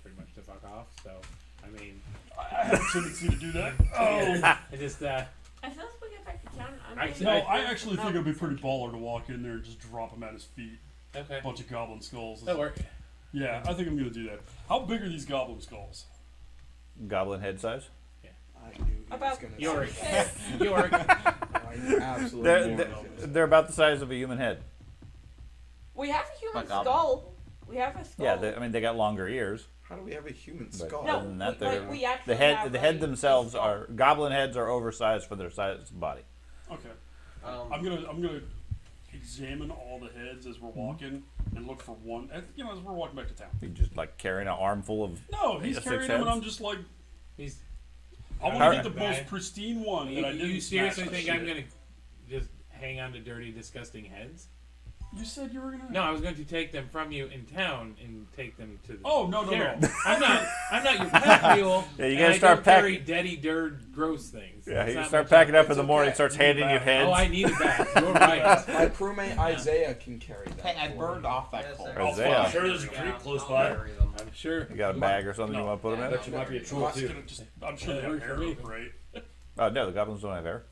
pretty much to fuck off, so I mean, I have a tendency to do that. I just I feel like we get back to town. I actually think it'd be pretty baller to walk in there and just drop him at his feet. okay. A bunch of goblin skulls. That'll work. Yeah, I think I'm gonna do that. How big are these goblin skulls? Goblin head size. I knew he was About gonna Yorick. say Yorick. that. I absolutely They're, knew they're, that. they're about the size of a human head. We have a human Like goblin. skull. We have a skull. Yeah, I mean they got longer ears. How do we have a human But skull? No, other than that, we- like, they're- we actually the have head a themselves skull. are goblin heads are oversized for their size of body. Okay. Um, I'm gonna examine all the heads as we're walking and look for one. As we're walking back to town. You just like carrying an armful of. No, he's Six carrying them, and heads? I'm just like, He's. I want to get the Guy. most pristine one that I didn't. You seriously smash think to I'm shit. gonna just hang on to dirty, disgusting heads? You said you were gonna. No, I was going to take them from you in town and take them to the. Oh no. I'm not your pack mule. Yeah, you and gotta I start don't carry packing- daddy dirt gross things. Yeah, That's you not start my packing job. up in the morning, okay. starts handing you heads. Oh, I needed that. You're right. My crewmate Isaiah can carry that. Hey, I for burned me. off that Yes, coal. I- Isaiah. I'm sure there's a creek close by. I'm sure. You got a bag or something you want to put them I in? bet you might be a troll I'm, too. I'm sure they have hair, right? Oh no, the goblins don't have hair.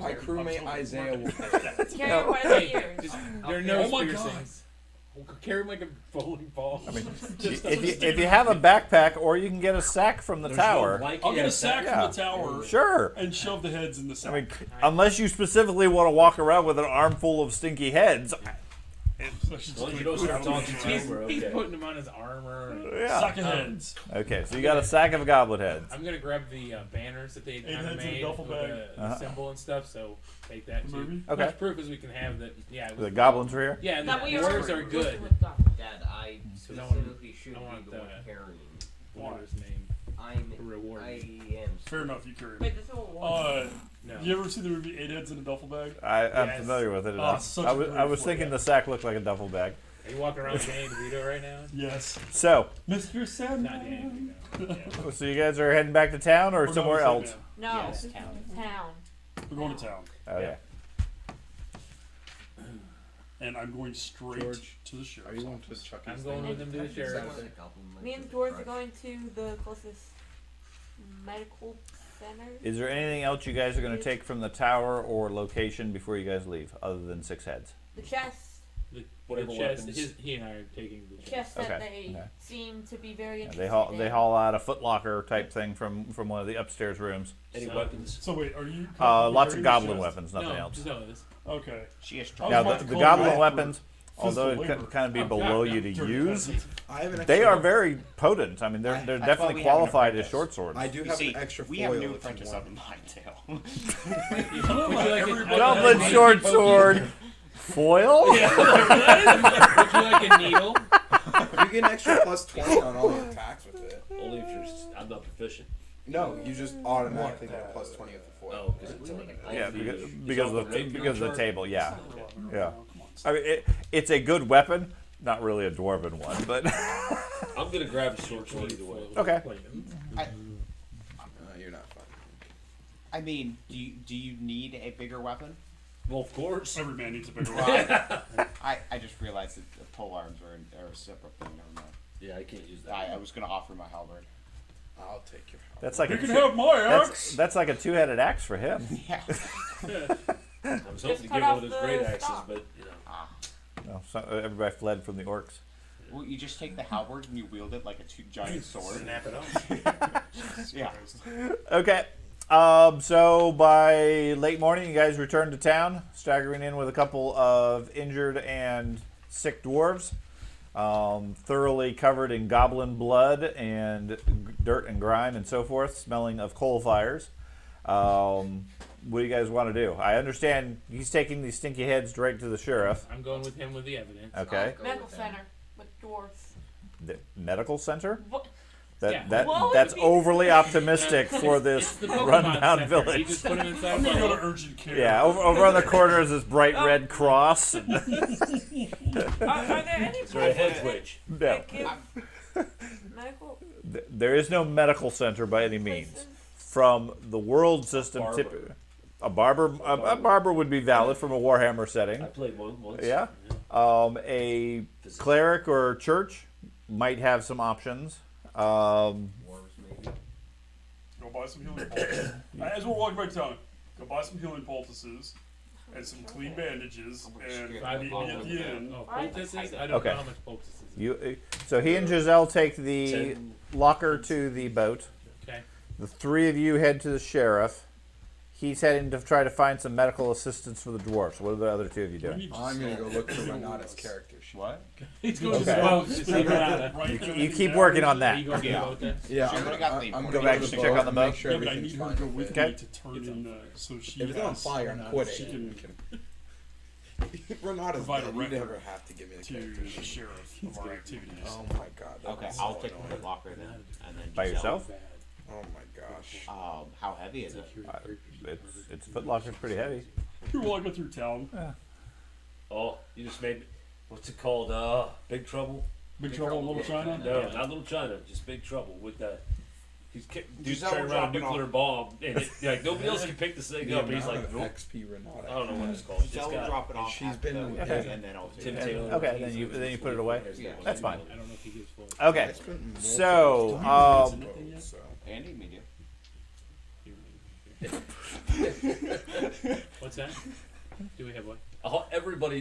My crewmate I'm Isaiah will carry that. Carry it by the ears. Just, there are no Oh my piercings. Carry them like a bowling ball. I mean, if you have a backpack, or you can get a sack from the tower. I'll get a sack Yeah. from the tower Sure. and shove the heads in the sack. I mean, unless you specifically want to walk around with an armful of stinky heads. That's just Well, you like- don't start talking to He's, him, we're he's okay. putting them on his armor. Yeah. Sack of heads. Okay, so you got a sack of goblin heads. I'm gonna grab the banners that they Eight kind of heads in a made duffel with bag. the Uh-huh. symbol and stuff. So take that too. Maybe. Okay. Much proof as we can have that. Yeah, The goblins are here. Yeah, That the we dwarves are are good. working with goblins. Dad, I So I want- specifically should I want be the one the- carrying. Dwarves name I'm. reward. I me. am. Fair enough, you carry Wait, it. this is what one. No. You ever see the movie Eight Heads in a Duffel Bag? I'm Yes. familiar with it. Oh, enough. such I a was, great I was flick. thinking the sack looked like a duffel bag. Are you walking around Danny DeVito right now? Yes. So, Mr. Not Sandman. Danny DeVito. Yeah. so you guys are heading back to town or We're somewhere going to else? No, Yes, town. town. We're going to town. Okay. And I'm going straight George, to the Are sheriff's you office. going to Chucky's I'm going thing? with them to the sheriff. Me and George are going to the closest medical center. Is there anything else you guys are going to take from the tower or location before you guys leave, other than 6 heads? The chest. Whatever the chest. weapons. He and I are taking the chest. Chest that Okay, they okay. seem to be very Yeah, interested in. they haul out a footlocker type thing from one of the upstairs rooms. Any So- weapons? So wait, are you? Lots of carrying the goblin chest? weapons, nothing no, else. just know this. Okay. She is I was strong. Now about the to call goblin you out weapons, for although physical it labor. kind of be Oh, below yeah, you to Dirty use, peasant. I have an extra they are very potent. I mean, they're I definitely thought we had an qualified as apprentice. short swords. I do You have see, an extra we foil have a new if you apprentice want. up in mine too. Would you like Everybody- Goblin a short poke sword foil. Would you like a needle? You get an extra plus 20 on all your attacks with it. Only if you're. I'm not proficient. No, you just automatically get a plus 20 with the foil. Oh, because it's like. Yeah, it's because off of the rapier because of the chart. table. Yeah, yeah. Come on. I mean, it's a good weapon, not really a dwarven one, but I'm gonna grab a short sword either way. okay. You're not fun. I mean, do you need a bigger weapon? Well, of course. Every man needs a bigger weapon. I just realized that the pole arms are a separate thing. Never mind. Yeah, I can't use that. I was gonna offer my halberd. I'll take your help. That's like You a can have my axe. that's like a 2-headed axe for him. Yeah. I was hoping to cut get off one of those the great axes, stock. but you know. No, so everybody fled from the orcs. Well, you just take the halberd and you wield it like a giant sword. Snap it off. Yeah. Okay. So by late morning, you guys return to town, staggering in with a couple of injured and sick dwarves, thoroughly covered in goblin blood and dirt and grime and so forth, smelling of coal fires. What do you guys want to do? I understand he's taking these stinky heads direct to the sheriff. I'm going with him with the evidence. Okay. Medical center with dwarves. The medical center? What? That Yeah. that What would that's be- overly optistic for It's this the Pokemon rundown center. You village. just put him inside I'm the gonna go to hole. urgent care. Yeah, over on the corner is this bright red cross. Are there any Is there a head places twitch? No, that give medical there is no medical center by any means. places? From the world system, barber. a barber would be valid from a Warhammer setting. I played one once. Yeah. A cleric or church might have some options. Dwarves, maybe. Go buy some healing poultices. As we're walking by town, go buy some healing poultices and some clean bandages, and meet me at the end. Oh, poultices? I don't Okay. know how much poultices. So he and Giselle take the locker to the boat. Okay. The three of you head to the sheriff. He's heading to try to find some medical assistance for the dwarfs. What are the other two of you doing? I'm gonna go look for Renata's character sheet. What? He's going to Okay. the boat to see Renata. You keep working on Are that. you going to the boat then? Yeah, She already got the I'm important going back to to the check boat on the and make boat. sure Yeah, but I everything's need her to fine go with with it. Okay. me to turn in, so she If it's on has, fire, I'm quitting. she can Renata's provide dead. a You record never have to give me the to character the sheet. sheriff of our activities. Oh my god. that Okay, was I'll so take annoying. the locker then, and then By Giselle. yourself? Oh my gosh. How heavy is it? It's Foot Locker's pretty heavy. You're walking through town. Oh, you just made me. What's it called? Big Trouble? Big Trouble in Little China? No, not Little China. Just Big Trouble with that. He's dude's Giselle carrying around a dropping nuclear bomb, and like nobody else can pick this thing The up. And he's amount like, of nope. XP Renata. I don't know what it's called. It's Giselle will got drop it off She's after been- the Okay. and then I'll take Tim it. Taylor. Okay, then you put it away. Yeah. That's fine. I don't know if he gives full. Okay. I spent multiple So, times on the boat, so. Andy, medium. What's that? Do we have what?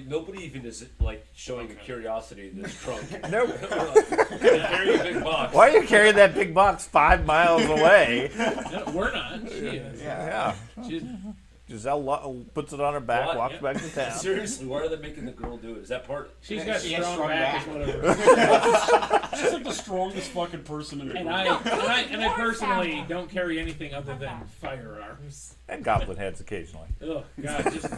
Nobody even is like showing a curiosity in this trunk. Nope. Very big box. Why are you carrying that big box 5 miles away? No, we're not. She is. Yeah. She's, Giselle puts it on her back, What? walks back to town. Seriously, why are they making the girl do it? Is that part? she's got She has strong strong back, back. or whatever. She's like the strongest fucking person in the And group. I personally don't carry anything other than firearms. And goblin heads occasionally. Oh God, just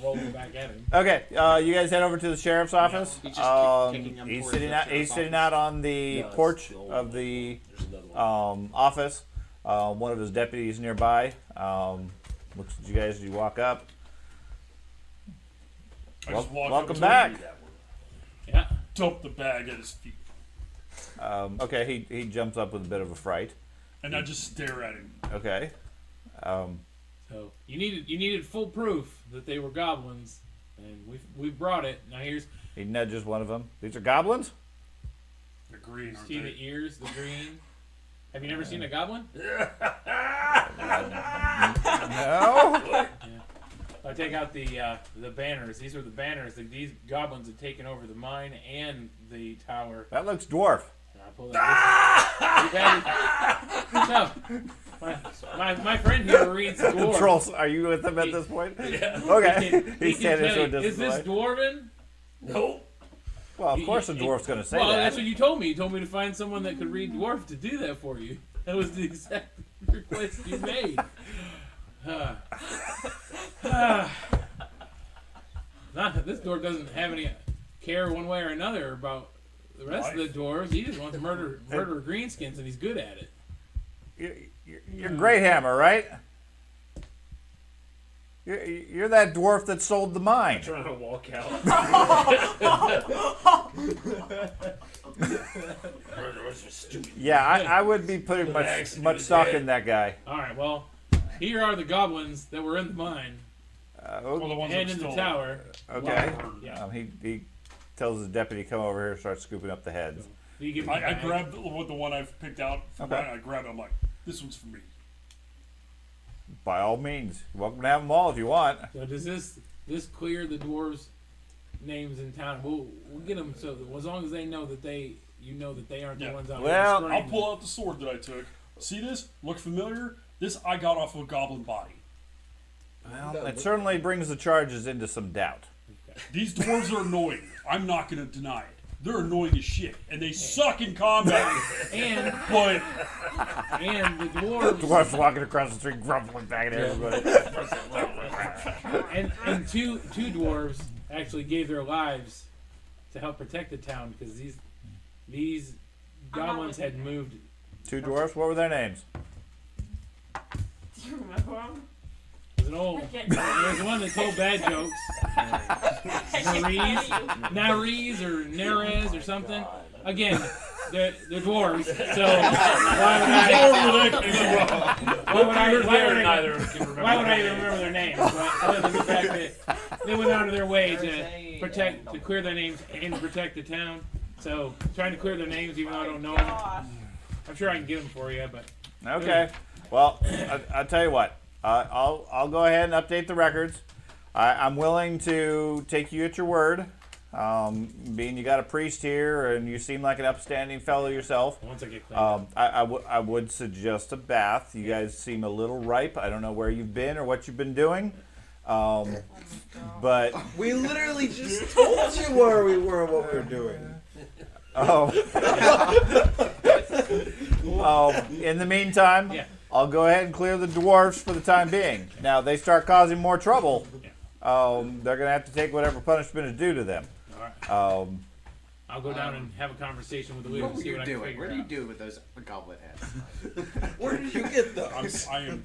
roll them back at him. Okay, you guys head over to the sheriff's office. He's just kicking them He's towards sitting the out. He's sheriff's sitting office. out on the No, it's porch the old of one. the There's another one. office. One of his deputies nearby looks at you guys as you walk up. I just walk up Welcome to back. him, Yeah. dump the bag at his feet, Okay, he jumps up with a bit of a fright. and I just stare at him. Okay. So you needed full proof that they were goblins, and we brought it. Now here's He nudges one of them. These are goblins? They're green, aren't see they? the ears, the green. Have you never seen a goblin? No. I take out the banners. These are the banners that these goblins had taken over the mine and the tower. That looks dwarf. And I pull that. No, my friend here reads dwarf. Trolls, are you with him at this point? Yeah. Okay. He He's can standing tell to a you, distance is this away. dwarven? No. Well, of course a dwarf's going to say well, that. that's what you told me. You told me to find someone that could read dwarf to do that for you. That was the exact request you made. This dwarf doesn't have any care one way or another about the rest of the dwarves. He just wants to murder greenskins, and he's good at it. You're Greyhammer, right? You're that dwarf that sold the mine. Trying to walk out. Yeah, I would be putting much stock in that guy. All right, well, here are the goblins that were in the mine Well, the ones and that in the stole. tower. Okay. Yeah. He tells his deputy to come over here and start scooping up the heads. Do you give me I the bag? grabbed the one I've picked out. From Okay. mine, I grabbed it. I'm like, this one's for me. By all means, you're welcome to have them all if you want. So does this clear the dwarves' names in town? We'll get them so that as long as they know that they aren't Yeah. the ones out Well, there. I'll pull out the sword that I took. See this? Look familiar? This I got off of a goblin body. Well, it certainly brings the charges into some doubt. These dwarves are annoying. I'm not going to deny it. They're annoying as shit, and they suck in combat. And But the dwarves Dwarf's walking across the street, grumbling back at everybody. and two dwarves actually gave their lives to help protect the town because these goblins had moved. Two dwarfs. What were their names? Do you remember him? There's an old. There's one that told bad jokes. Nariz or Nerez or something. Again, they're dwarves. So why would I even remember their names? But other than the fact that they went out of their way to clear their names and to protect the town. So trying to clear their names even though I don't know them. I'm sure I can get them for you, but Okay. Well, I'll tell you what. I'll go ahead and update the records. I'm willing to take you at your word. Being you got a priest here and you seem like an upstanding fellow yourself. Once I get cleaned up. I would suggest a bath. You guys seem a little ripe. I don't know where you've been or what you've been doing. But We literally just told you where we were and what we were doing. In the meantime, I'll go ahead and clear the dwarves for the time being. Now, they start causing more trouble. They're going to have to take whatever punishment is due to them. All right. I'll go down and have a conversation with the leader What and were see you what I can doing? figure What out. do you do with those goblet heads? Where did you get those? I am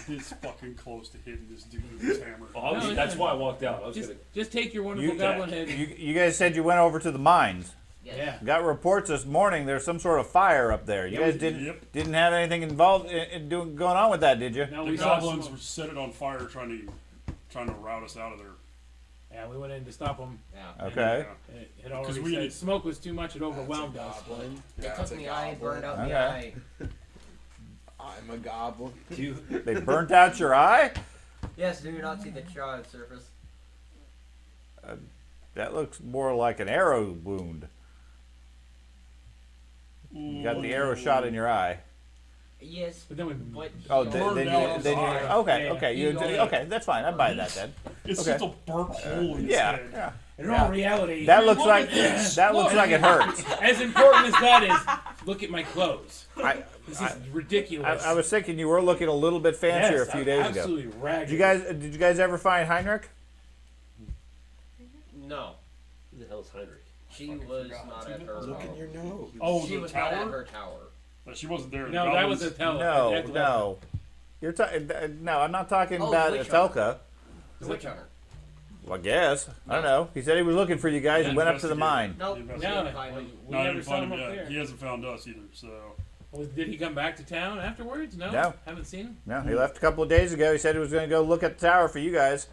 this fucking close to hitting this dude with his hammer. Oh, that's why I walked out. I was Just take your wonderful goblin head. You guys said you went over to the mines. Yeah. Got reports this morning there's some sort of fire up there. You guys didn't have anything involved in going on with that, did you? No, The we saw goblins smoke. were set it on fire trying to rout us out of there. Yeah, we went in to stop them. Yeah. Okay. And it had already we said did- smoke was too much. It overwhelmed us. They took in the eye, burned out the Okay. eye. I'm a goblin. They burnt out your eye? Yes, do you not see the charred surface? That looks more like an arrow wound. You got the arrow shot in your eye. Yes, But then we. but Oh, he then also- you okay, Yeah. okay, You don't- okay. That's fine. I buy that then. It's Okay. just a burnt hole in his Yeah, head. yeah. In all reality, That looks like this. that looks like it hurts. As important as that is, look at my clothes. I This is ridiculous. I was thinking you were looking a little bit fancier a few days ago. Absolutely ragged. Did you guys ever find Heinrich? No, Who the hell is Heinrich? she was not at her. Look in your nose. Oh, She the was not at tower? her tower. But she wasn't there. No, The that was goblins- a tele. No, That's what- no. You're talking. No, I'm not talking Oh, about the witch Atelka. The witch hunter. Well, I guess. I don't know. He said he was looking for you guys and went up to the mine. Nope. The No, investigator. we No, I never didn't saw find him him up yet. there. He hasn't found us either, so. Did he come back to town afterwards? No. No. Haven't seen him. No, he left a couple of days ago. He said he was going to go look at the tower for you guys.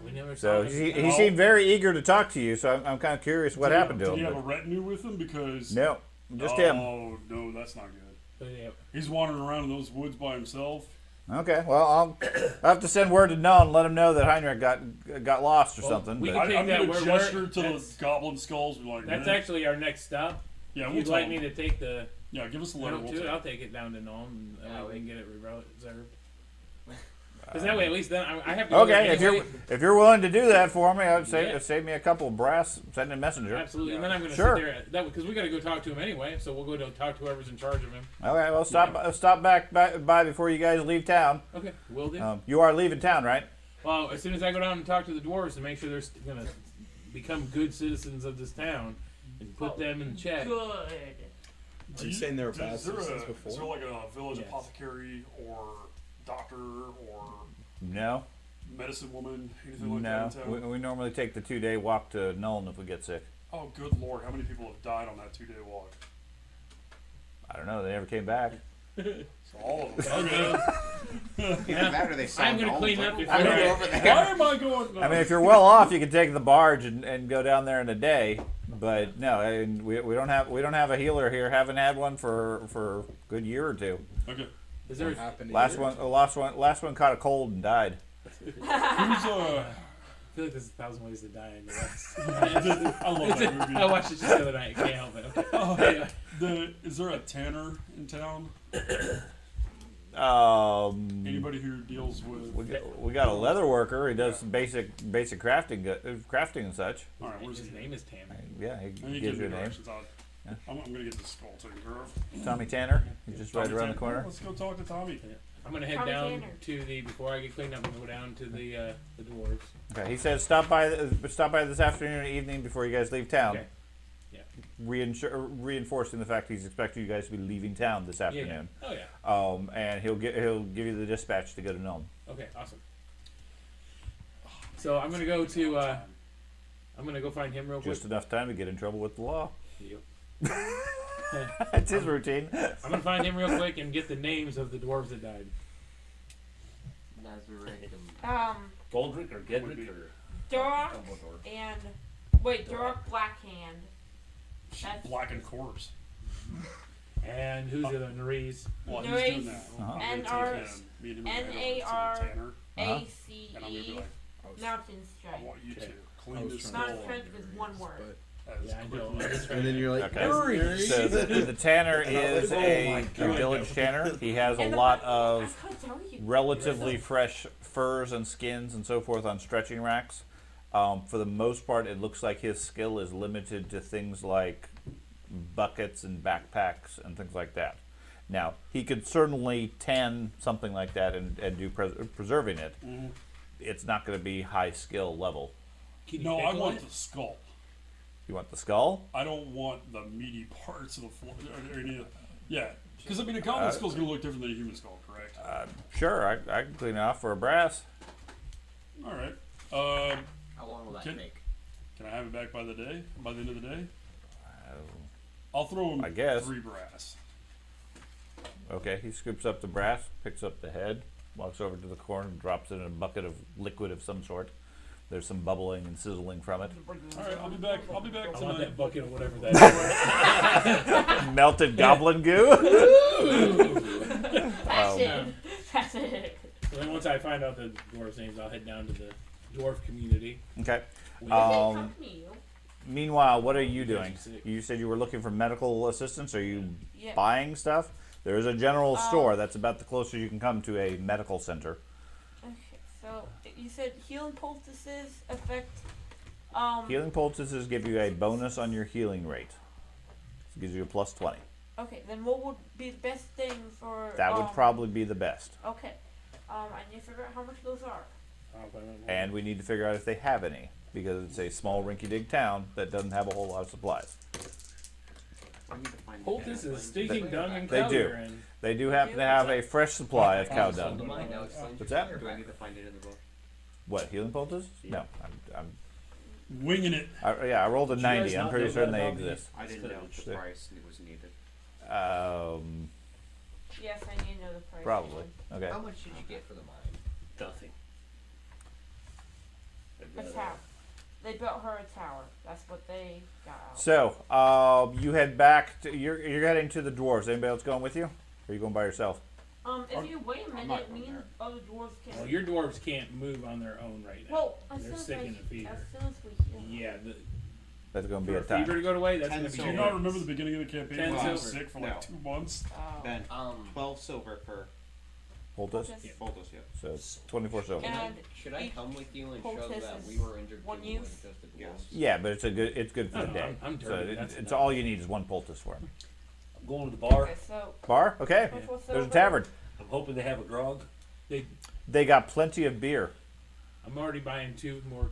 We never saw So him. he seemed very eager to talk to you. So I'm kind of curious what happened to Did he have a him. retinue with him? Because. No, just him. Oh, no, that's not good. But, yeah. He's wandering around in those woods by himself. Okay, well I'll have to send word to Null and let him know that Heinrich got lost or Well, something. we but- can take I'm that going to word- gesture to the that's- goblin skulls. We're like, That's "Man." actually our next stop. Yeah, If we'll you'd tell like him. me to take the Yeah, give us a letter. note We'll to it, take I'll take it down to Nome and Yeah, we we- can get it reserved. Because that way, at least then I have to. Go Okay, there anyway. if you're willing to do that for me, I'd say Yeah. save me a couple of brass. Send a messenger. Absolutely, and then I'm going to Sure. sit there that because we got to go talk to him anyway. So we'll go to talk to whoever's in charge of him. Okay, well stop back by before you guys leave town. Okay, will do. You are leaving town, right? Well, as soon as I go down and talk to the dwarves and make sure they're going to become good citizens of this town and put them in check. Good. Are you saying they were Is bad there citizens Is before? there like a village Yes. apothecary or doctor or No, medicine woman, anything like that in no. town? We normally take the 2-day walk to Nuln if we get sick. Oh, good lord, how many people have died on that 2-day walk? I don't know. They never came back. So all of them. Either that or they sound I'm going to old, clean like, up before I'm gonna I go over there. Why am I going? I mean, if you're well off, you can take the barge and go down there in a day. But no, and we don't have a healer here. Haven't had one for a good year or two. Okay. Is there? Last one caught a cold and died. Who's I feel like there's 1,000 ways to die in the West. I love that movie. I watched it just the other night. I can't help it. Okay. Anyway. Is there a tanner in town? Anybody who deals with? We got a leather worker. He does basic crafting and such. All right, where's His his name is Tanner. Yeah, he He gives gives you me a name. directions on it. I'm gonna get this skull taken care of. Tommy Tanner. He's just right Tommy around the Tanner. corner. Let's go talk to Tommy. I'm gonna head Tommy down Tanner. to the before I get cleaned up. I'm gonna go down to the dwarves. Okay, he says stop by this afternoon or evening before you guys leave town. Okay. Yeah. Reinforcing the fact he's expecting you guys to be leaving town this afternoon. Oh yeah. And he'll give you the dispatch to go to Nome. Okay. Awesome. So I'm gonna go to. I'm gonna go find him real quick. Just enough time to get in trouble with the law. Yep. That's his routine. I'm gonna find him real quick and get the names of the dwarves that died. Nazareth. Goldrick or Gedrick or Dark Dumbledore. and Dark Blackhand. She That's- blackened corpse. And who's the other? Nerys. Well, he's Nerys, doing that. I'm gonna take NR him. Me and him are gonna head over to the tanner, ACE and I'm gonna be like, Mountain I Strike. want you to Okay. clean this skull Mountain up Strike is one word. as Yeah, I know. quickly And then you're like, Okay. So the tanner is a village tanner. He has a And the lot fun- of I can't tell you. relatively fresh furs and skins and so forth on stretching racks. For the most part, it looks like his skill is limited to things like buckets and backpacks and things like that. Now, he could certainly tan something like that and do preserving it. Mhm. It's not going to be high skill level. No, I want the skull. You want the skull? I don't want the meaty parts of the floor. Or any of, yeah, because I mean, a goblin skull's gonna look different than a human skull, correct? Sure, I can clean it off for a brass. All right. How long will that Can- take? Can I have it back by the day? By the end of the day? I'll throw him I guess. 3 brass. Okay, he scoops up the brass, picks up the head, walks over to the corner, and drops it in a bucket of liquid of some sort. There's some bubbling and sizzling from it. All right, I'll be back. I'll be back I want tonight. that bucket of whatever that is. Melted goblin goo? That's it. That's it. So then once I find out the dwarves' names, I'll head down to the dwarf community. Okay. They come to you. Meanwhile, what are you doing? Sick. You said you were looking for medical assistance. Are you Yeah. buying stuff? There is a general store that's about the closest you can come to a medical center. Okay, so you said healing poultices affect. Healing poultices give you a bonus on your healing rate. It gives you a plus 20. Okay, then what would be the best thing for? That would probably be the best. Okay. I need to figure out how much those are. And we need to figure out if they have any, because it's a small rinky-dink town that doesn't have a whole lot of supplies. I need to find the Poultice banner. is stinking dung and They cow do. urine. They do happen to have a fresh supply of cow dung. Mine now explains What's your that? fire Do I back. need to find it in the book? What, healing poultices? No. Winging it. I rolled a Did you guys 90. I'm not pretty know certain that they about me? exist. I didn't know the Sure. price was needed. Yes, I need to know the price. Probably. Okay. How much did you get for the mine? Nothing. A tower. They built her a tower. That's what they got out. So, you head back. You're heading to the dwarves. Anybody else going with you? Or are you going by yourself? If you wait a not minute, going me and there. other dwarves can. Well, your dwarves can't move on their own right now. Well, as They're soon as, sick I, in a fever. as soon as we heal. Yeah, That's going to be for a a fever time. to go away, that's Ten going to be Do you silver. not remember the beginning of the campaign when I was silver. sick for No. like 2 months? Ben, Um, 12 silver per Poultice? Poultice. poultice, yeah. So it's 24 silver. And should I each come with you and show poultice that is we were injured one too, use? and just the Yes. dwarves? Yeah, but it's good for the No, day. I'm So dirty, that's it's enough. all you need is one poultice for him. I'm going to the bar. okay, so Bar? Okay. 24 There's a silver. tavern. I'm hoping they have a grog. They got plenty of beer. I'm already buying 2 more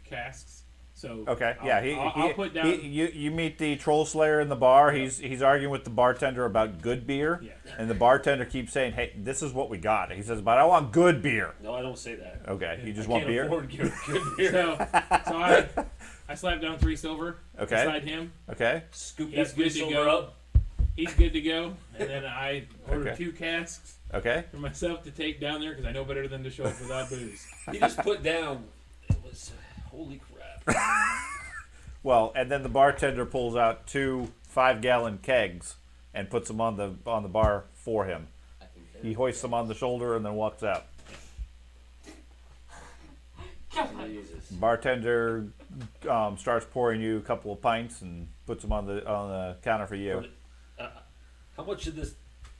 casks. So Okay. I'll, Yeah. I'll put down. You meet the troll slayer in the bar. He's arguing with the bartender about good beer, Yeah. and the bartender keeps saying, "Hey, this is what we got." He says, "But I want good beer." No, I don't say that. Okay. You just I want can't beer. afford good beer. So I slapped down 3 silver Okay. beside him. Okay. Scoop He's that good to silver go. up. He's good to go. And then I ordered Okay. 2 casks Okay. for myself to take down there because I know better than to show up without booze. He just put down. It was holy crap. Well, and then the bartender pulls out 2 5-gallon kegs and puts them on the bar for him. I think He hoists them on the shoulder and then walks out. Jesus. Bartender starts pouring you a couple of pints and puts them on the counter for you. How much of this?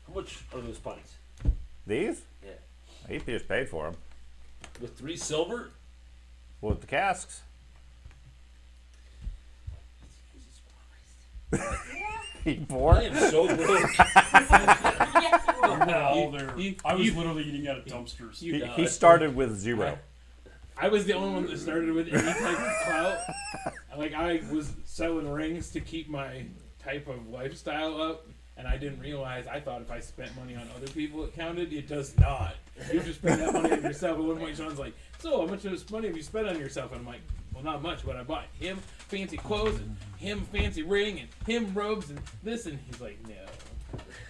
How much are those pints? These? Yeah. He just paid for them. With 3 silver? With the casks. He I poured. am so broke. Yes, you will. We were all there. I was you- literally eating out of dumpsters. He started with 0. I was the only one that started with any type of clout. Like I was selling rings to keep my type of lifestyle up, and I didn't realize. I thought if I spent money on other people, it counted. It does not. You just spend that money on yourself. At one point, Sean's like, "So, how much of this money have you spent on yourself?" And I'm like, "Well, not much, but I bought him fancy clothes and him fancy ring and him robes and this." And he's like, "No."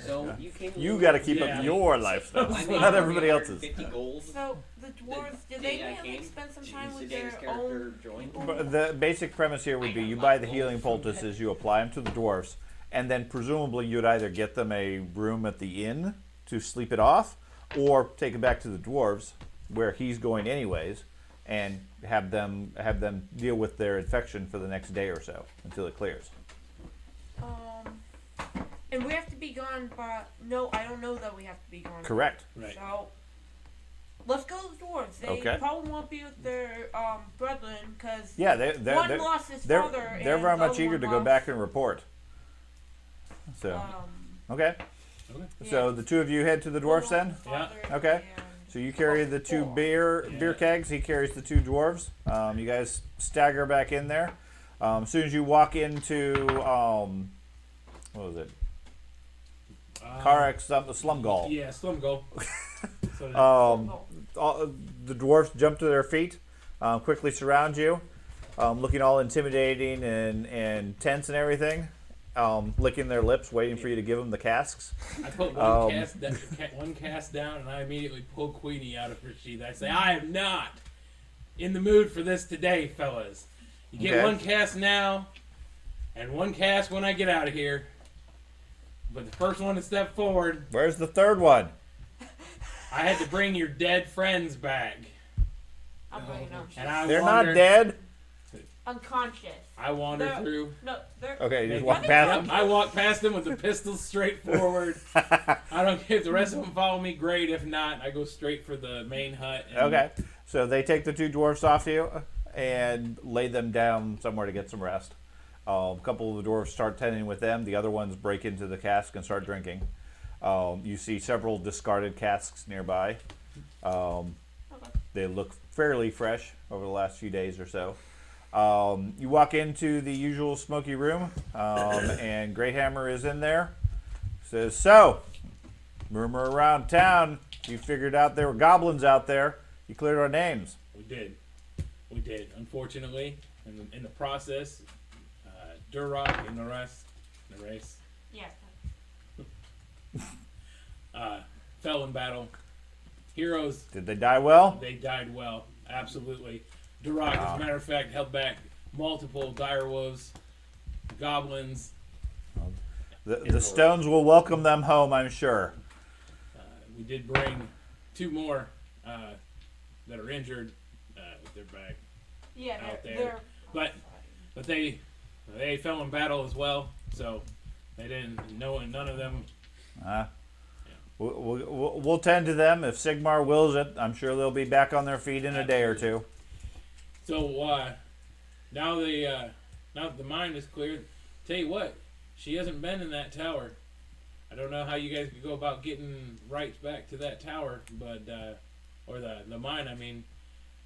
So you came. You got to keep Yeah. up your lifestyle, I made not everybody else's. 50 gold. So the dwarves, did they mainly spend some time with their own? joined. But the basic premise here would be you buy the healing poultices, you apply them to the dwarves, and then presumably you'd either get them a room at the inn to sleep it off, or take it back to the dwarves, where he's going anyways, and have them deal with their infection for the next day or so until it clears. And we have to be gone by. No, I don't know that we have to be gone. Correct. Right. So let's go to the dwarves. They Okay. probably won't be with their brethren because Yeah, one lost his they're father. they're and very the much other eager one to go lost, back and report. So okay, so yeah, the two of you head to the dwarves one then. lost his father Okay. and- So you carry the two beer Yeah. kegs. He carries the two dwarves. You guys stagger back in there. As soon as you walk into what was it? Karak Slumgall. Yeah, Slumgall. So The dwarves jump to their feet, quickly surround you, looking all intimidating and tense and everything, licking their lips, waiting for you to give them the casks. I put one cast down, and I immediately pull Queenie out of her sheath. I say, I am not in the mood for this today, fellas. You get Okay. one cast now, and one cast when I get out of here. But the first one to step forward, Where's the third one? I had to bring your dead friends back. I'm bringing them. And I They're wander, not dead. Unconscious. I wander They're- through. No, they're. Okay, you just Maybe. walk past them. I walk past them with the pistols straight forward. I don't care if the rest of them follow me, great. If not, I go straight for the main hut. And Okay, so they take the two dwarfs off you and lay them down somewhere to get some rest. A couple of the dwarves start tending with them. The other ones break into the cask and start drinking. You see several discarded casks nearby. They look fairly fresh over the last few days or so. You walk into the usual smoky room, and Greyhammer is in there. Says, "So, rumor around town, you figured out there were goblins out there. You cleared our names." We did. Unfortunately, in the process, Duroc and the race, Yeah. fell in battle. Heroes, Did they die well? they died well. Absolutely. Duroc, as a matter of fact, held back multiple direwolves, goblins. The stones will welcome them home, I'm sure. We did bring two more that are injured with their back. Yeah, Out there. they're But they fell in battle as well, so they didn't know, and none of them. We'll tend to them. If Sigmar wills it, I'm sure they'll be back on their feet in a day or two. So now that the mine is cleared, tell you what, she hasn't been in that tower. I don't know how you guys could go about getting rights back to that tower, but or the mine, I mean,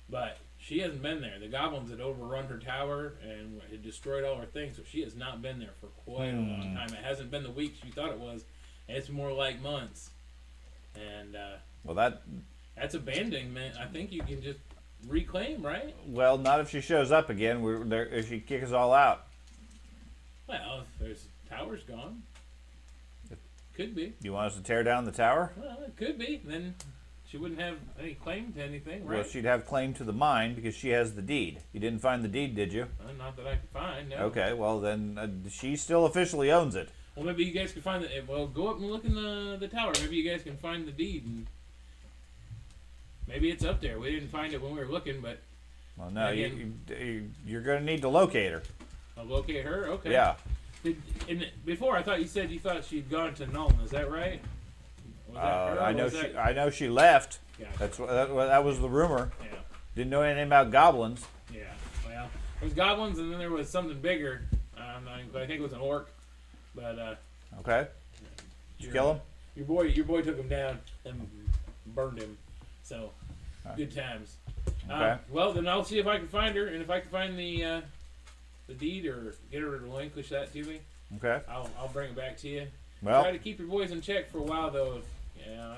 but she hasn't been there. The goblins had overrun her tower and had destroyed all her things, so she has not been there for quite a long time. It hasn't been the weeks you thought it was. It's more like months. And Well, that's abandonment. I think you can just reclaim, right? not if she shows up again. If she kicks us all out. Well, if there's tower's gone, could be. You want us to tear down the tower? Well, it could be. Then she wouldn't have any claim to anything, right? Well, she'd have claim to the mine because she has the deed. You didn't find the deed, did you? Not that I could find. No. Okay, well then she still officially owns it. Well, maybe you guys can find the. Well, go up and look in the tower. Maybe you guys can find the deed, and maybe it's up there. We didn't find it when we were looking, but Well, no, Again. you're going to need to locate her. I'll locate her. Okay. Yeah. Before I thought you said you thought she'd gone to Nuln. Is that right? Was that her, or I know was that- I know she left. Gotcha. That was the rumor. Yeah. Didn't know anything about goblins. Yeah. Well, there was goblins, and then there was something bigger. I think it was an orc, but Okay. Did you kill him? Your boy took him down and burned him. So good times. Okay. Well, then I'll see if I can find her, and if I can find the deed or get her to relinquish that to me, Okay. I'll bring it back to you. Well, Try to keep your boys in check for a while, though. Yeah.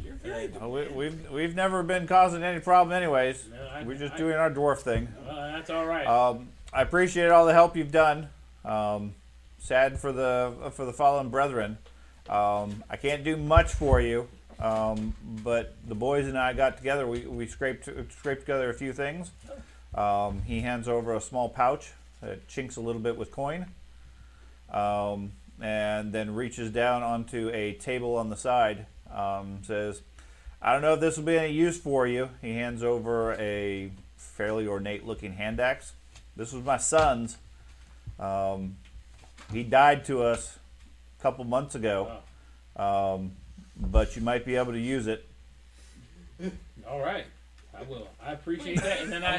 You're good. we've never been causing any problem, anyways. No, We're just doing our dwarf thing. That's all right. I appreciate all the help you've done. Sad for the fallen brethren. I can't do much for you, but the boys and I got together. We scraped together a few things. He hands over a small pouch that chinks a little bit with coin, and then reaches down onto a table on the side. Says, "I don't know if this will be any use for you." He hands over a fairly ornate-looking hand axe. "This was my son's. He died to us a couple months ago, but you might be able to use it." All right, I will. I appreciate that. And then I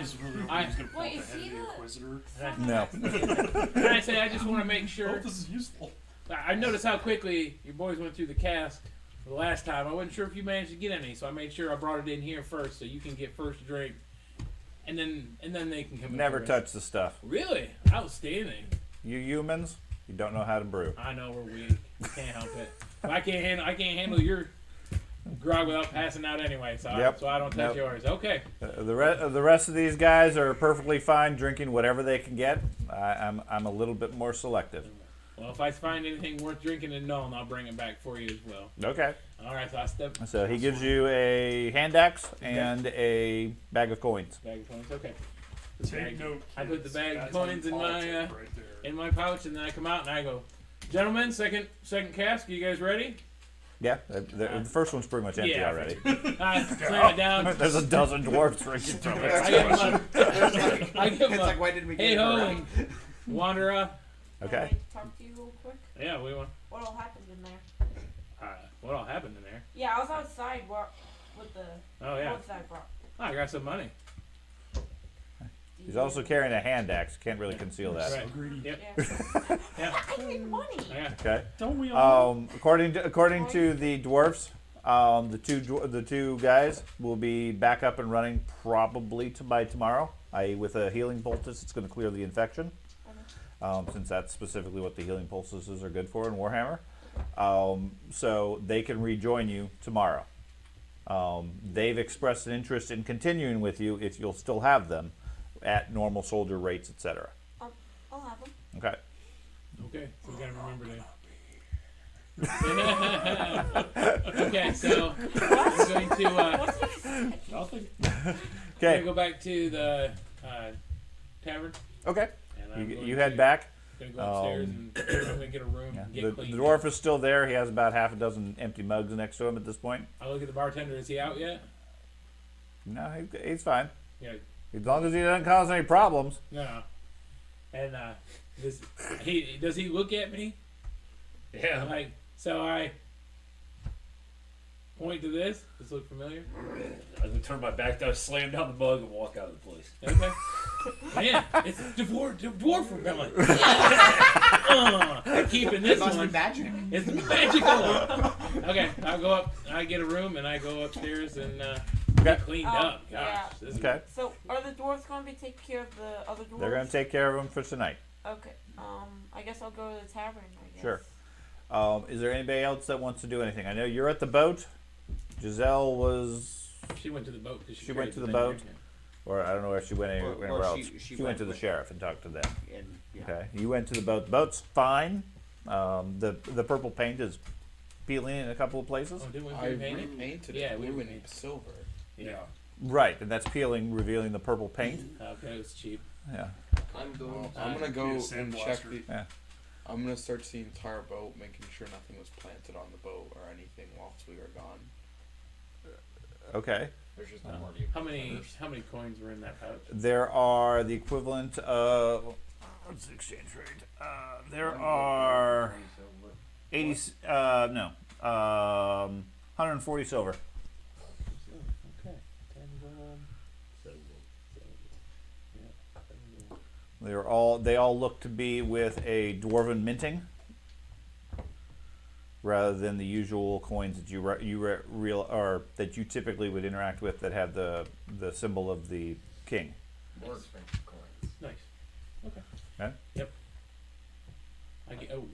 Wait, is he the Inquisitor. No. and I say I just want to make I sure. hope this is useful. I noticed how quickly your boys went through the cask the last time. I wasn't sure if you managed to get any, so I made sure I brought it in here first, so you can get first drink, and then they can come. Never in touch the stuff. Really outstanding. You humans, you don't know how to brew. I know we're weak. We can't help it. But I can't handle your grog without passing out anyway. So Yep. I don't touch Nope. yours. Okay. The rest of these guys are perfectly fine drinking whatever they can get. I'm a little bit more selective. Well, if I find anything worth drinking in Null, I'll bring it back for you as well. Okay. All right. So I step So he gives you a hand axe and a bag of coins. bag of coins. Okay. Take note. I put the kids. bag of That's coins in my politics right there. in my pouch, and then I come out and I go, "Gentlemen, second cask. You guys ready?" Yeah, the first one's pretty much empty Yeah. already. I slam it down. There's a dozen dwarves drinking from it. I give him It's a like, why didn't we get hey it ho already? and wander off. Okay. Can I talk to you real quick? Yeah, we want. What all happened in there? What all happened in there? Yeah, I was outside with the Oh yeah. boats that I brought. Oh, I got some money. He's also carrying a hand axe. Can't really conceal that. Right. Greedy. Yep. Yeah. Yeah. I need money. Yeah. Okay. Don't we all? According to the dwarfs, the two guys will be back up and running probably by tomorrow. I.e., with a healing poultice, it's going to clear the infection. Since that's specifically what the healing poultices are good for in Warhammer. So they can rejoin you tomorrow. They've expressed an interest in continuing with you if you'll still have them at normal soldier rates, etc. I'll have them. Okay. Okay. So we gotta remember that. Okay. So I'm going to Nothing. I'm Okay. gonna go back to the tavern. Okay. And I'm going You head to- back. Gonna go upstairs and I'm gonna get a room. Yeah. And get The cleaned. dwarf is still there. He has about half a dozen empty mugs next to him at this point. I look at the bartender. Is he out yet? No, he's fine. Yeah. As long as he doesn't cause any problems. No. And does he look at me? Yeah. Like, so I point to this. Does this look familiar? I would turn my back down, slam down the mug, and walk out of the place. Okay. Man, it's dwarf family. I'm keeping this It must be one. magic. It's magical. Okay, I'll go up. I get a room and I go upstairs and get cleaned up. Gosh, Yeah. this is- Okay. So, are the dwarves going to be taking care of the other dwarves? They're going to take care of him for tonight. Okay. I guess I'll go to the tavern. I guess. Sure. Is there anybody else that wants to do anything? I know you're at the boat. Giselle was, She went to the boat. 'Cause She went to the carried boat? thing. or I don't know where she went anywhere Well, else. she She went went to the with- sheriff and talked to them. And, yeah. Okay. You went to the boat. The boat's fine. The purple paint is peeling in a couple of places. Oh, didn't we I repaint it? repainted Yeah, it we blue repainted and silver. Yeah. Right, and that's peeling, revealing the purple paint. Okay, it was cheap. Yeah. I'm going Well, to. I'm gonna Be go a and check sandblaster. the. Yeah. I'm gonna search the entire boat, making sure nothing was planted on the boat or anything whilst we were gone. Okay. There's just no more to you. How many coins were in that pouch? There are the equivalent of what's the exchange rate? There are 80. 140 silver. Okay. 10 gold. They all look to be with a dwarven minting, rather than the usual coins that that you typically would interact with that have the symbol of the king. More expensive coins. Nice. Okay. Okay. Yep.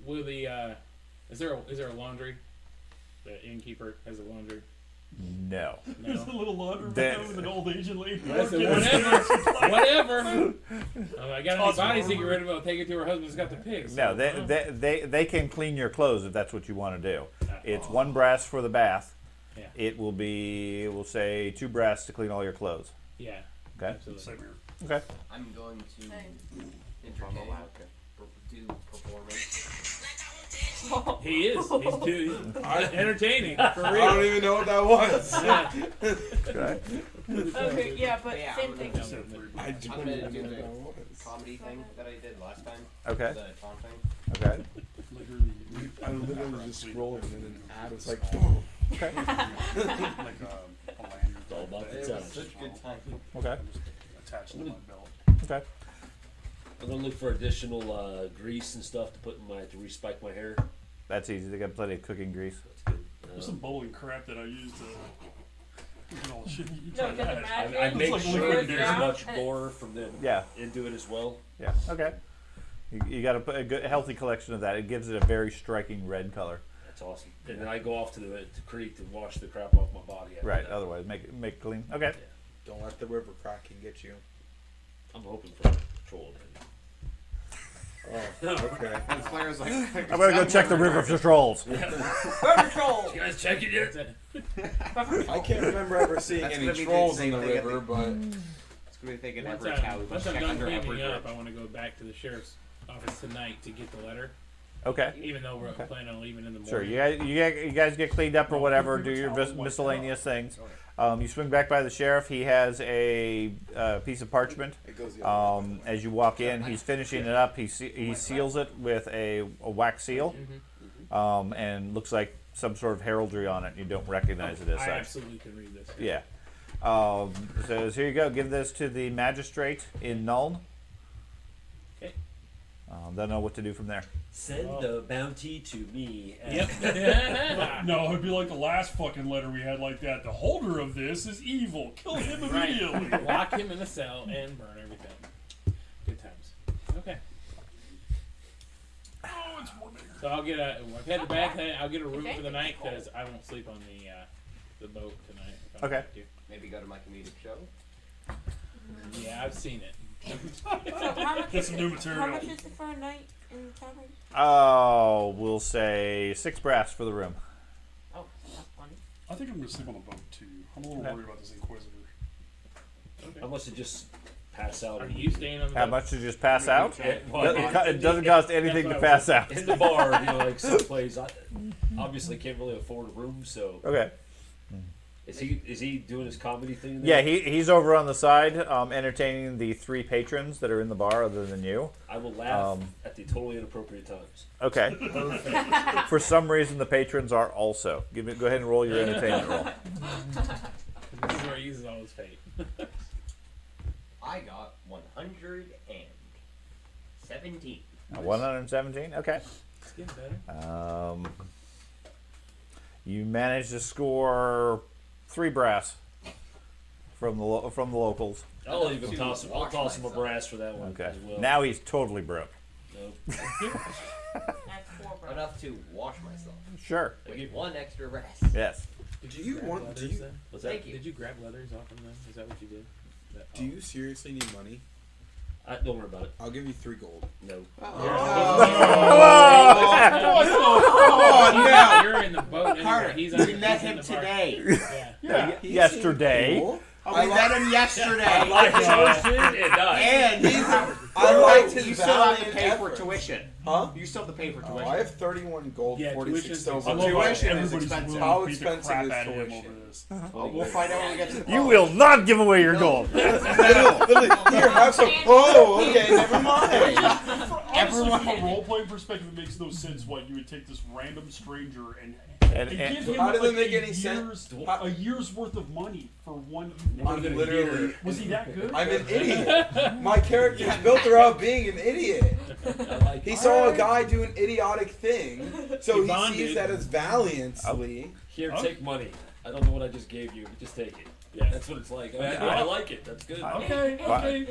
Will the is there a laundry? The innkeeper has a laundry. No. There's a No. little laundry That- with an old Asian lady. I said, working. whatever. I got any Toss bodies them to get over. rid of. I'll take it to her husband's got the pigs. No, So, they can clean your clothes if that's what you want to do. oh. It's 1 brass for the bath. Yeah. It will be, we'll say, 2 brass to clean all your clothes. Yeah. Okay. Absolutely. Same here. Okay. I'm going to Thanks. entertain, do performance. He is. He's entertaining. For I real. don't even know what that was. Yeah. Okay. Okay, yeah, but Yeah, same I'm thing. I I'm don't gonna even do know the what that was. comedy thing that I did last time. Okay. The taunt thing. Okay. Literally, I literally just scrolled and then an ad was like, Okay. like a lanyard. all about the It time. was such good time. Okay. Attached to my belt. Okay. I'm gonna look for additional grease and stuff to put in my to respike my hair. That's easy. They got plenty of cooking grease. That's good. There's some bubbling crap that I used to get all the shit. You No, try because that. imagine. I make like sure liquid there's down, much and- gore from them Yeah. into it as well. Yeah. Okay. You got a good, healthy collection of that. It gives it a very striking red color. That's awesome. And then I go off to the creek to wash the crap off my body. after Right. that. Otherwise, make it clean. Okay. don't let the river cracking get you. I'm hoping for a troll. Oh, okay. And Flair's like, I'm gonna go check the river for trolls. River troll. You guys check it yet? I can't remember ever seeing That's any gonna be the trolls in same the thing at river, the- but it's gonna be thinking Once every cow I'm check done under cleaning every up, grip. I want to go back to the sheriff's office tonight to get the letter. Okay. Even though we're planning on leaving in the morning. Sure. You guys get cleaned up or whatever. Do your miscellaneous things. You swing back by the sheriff. He has a piece of parchment. it goes the other way. As you walk in, he's finishing it up. He seals it with a wax seal, and looks like some sort of heraldry on it. You don't recognize it as I such. absolutely can read this. Yeah. So here you go. Give this to the magistrate in Nuln. Okay. They'll know what to do from there. Send the bounty to me. Yep. No, it'd be like the last fucking letter we had like that. The holder of this is evil. Kill him immediately. Right. Lock him in a cell and burn everything. Good times. Okay. Oh, it's warming. So I'll get I've headed back. I'll get a room for the night because I won't sleep on the boat tonight. If I Okay. have to. Maybe go to my comedic show. Yeah, I've seen it. So how much Get some new How material. much is it for a night in the tavern? Oh, we'll say 6 brass for the room. Oh, that's funny. I think I'm gonna sleep on the boat too. I'm a little Okay. worried about this Inquisitor. I must have just pass out. Are you staying on the How boat? much to just pass out? Well, It doesn't cost anything to pass out. in the bar, like someplace. I obviously can't really afford a room, so Okay. is he doing his comedy thing? Yeah, There? he's over on the side, entertaining the 3 patrons that are in the bar other than you. I will laugh at the totally inappropriate times. Okay. For some reason, the patrons are also. Go ahead and roll your entertainment roll. This is where he uses all his fate. I got 117. 117. Okay. It's getting better. You managed to score 3 brass from the locals. I'll even To toss him. I'll wash toss him a myself. brass for that one Okay. as well. Now he's totally broke. No. That's 4 bro. Enough to wash myself. Sure. I get 1 extra rest. Yes. Did Do you grab want- leathers do you- then? What's that? Thank you. Did you grab leathers off of them? Is that what you did? Do you seriously need money? Don't worry about it. I'll give you 3 gold. No. Oh, you're in the boat. Carter, He's we met him in the bar. today. Yeah. Yesterday. Cool. Oh, we met him yesterday. I toasted and died. And I liked his you still have to valiant pay for effort. tuition. Huh? You still have to pay for Oh, tuition. I have 31 gold, Yeah, 46 tuition's silver. I love how Tuition is everybody's expensive. willing How to beat the expensive crap is out of him tuition? over this. We'll find out when we get to the You will not give away your gold. Literally, here, have some. Oh, okay, never mind. Honestly, from a role-playing perspective, it makes no sense why you would take this random stranger and And- give and- him How did like it make a any sense? a year's worth of money for one. I'm literally. Was he that good? I'm an idiot. My character is built around being an idiot. He saw a guy do an idiotic thing, so He he bonded. sees that as valiantly. Here, Oh. take money. I don't know what I just gave you, but just take it. Yeah. That's what it's like. I like it. That's good. Okay, Fine. okay.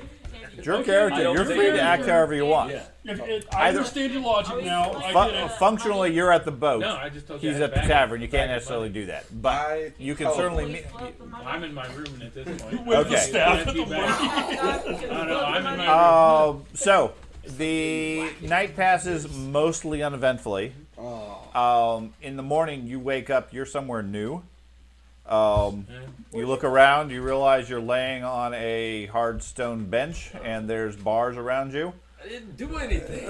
It's your I character. don't You're think free it to is. act however you want. Yeah. I Either- understand your logic now. I Fu- get it. functionally, you're at the boat. No, I just told you. He's I at had the a bag tavern. You of- can't bag of necessarily money. do that. But you can certainly. I'm in my room at this point. With Okay. the staff at the Empty bag. money. Oh, no, I'm in my room. So the night passes mostly uneventfully. In the morning, you wake up. You're somewhere new. You look around. You realize you're laying on a hard stone bench, and there's bars around you. I didn't do anything.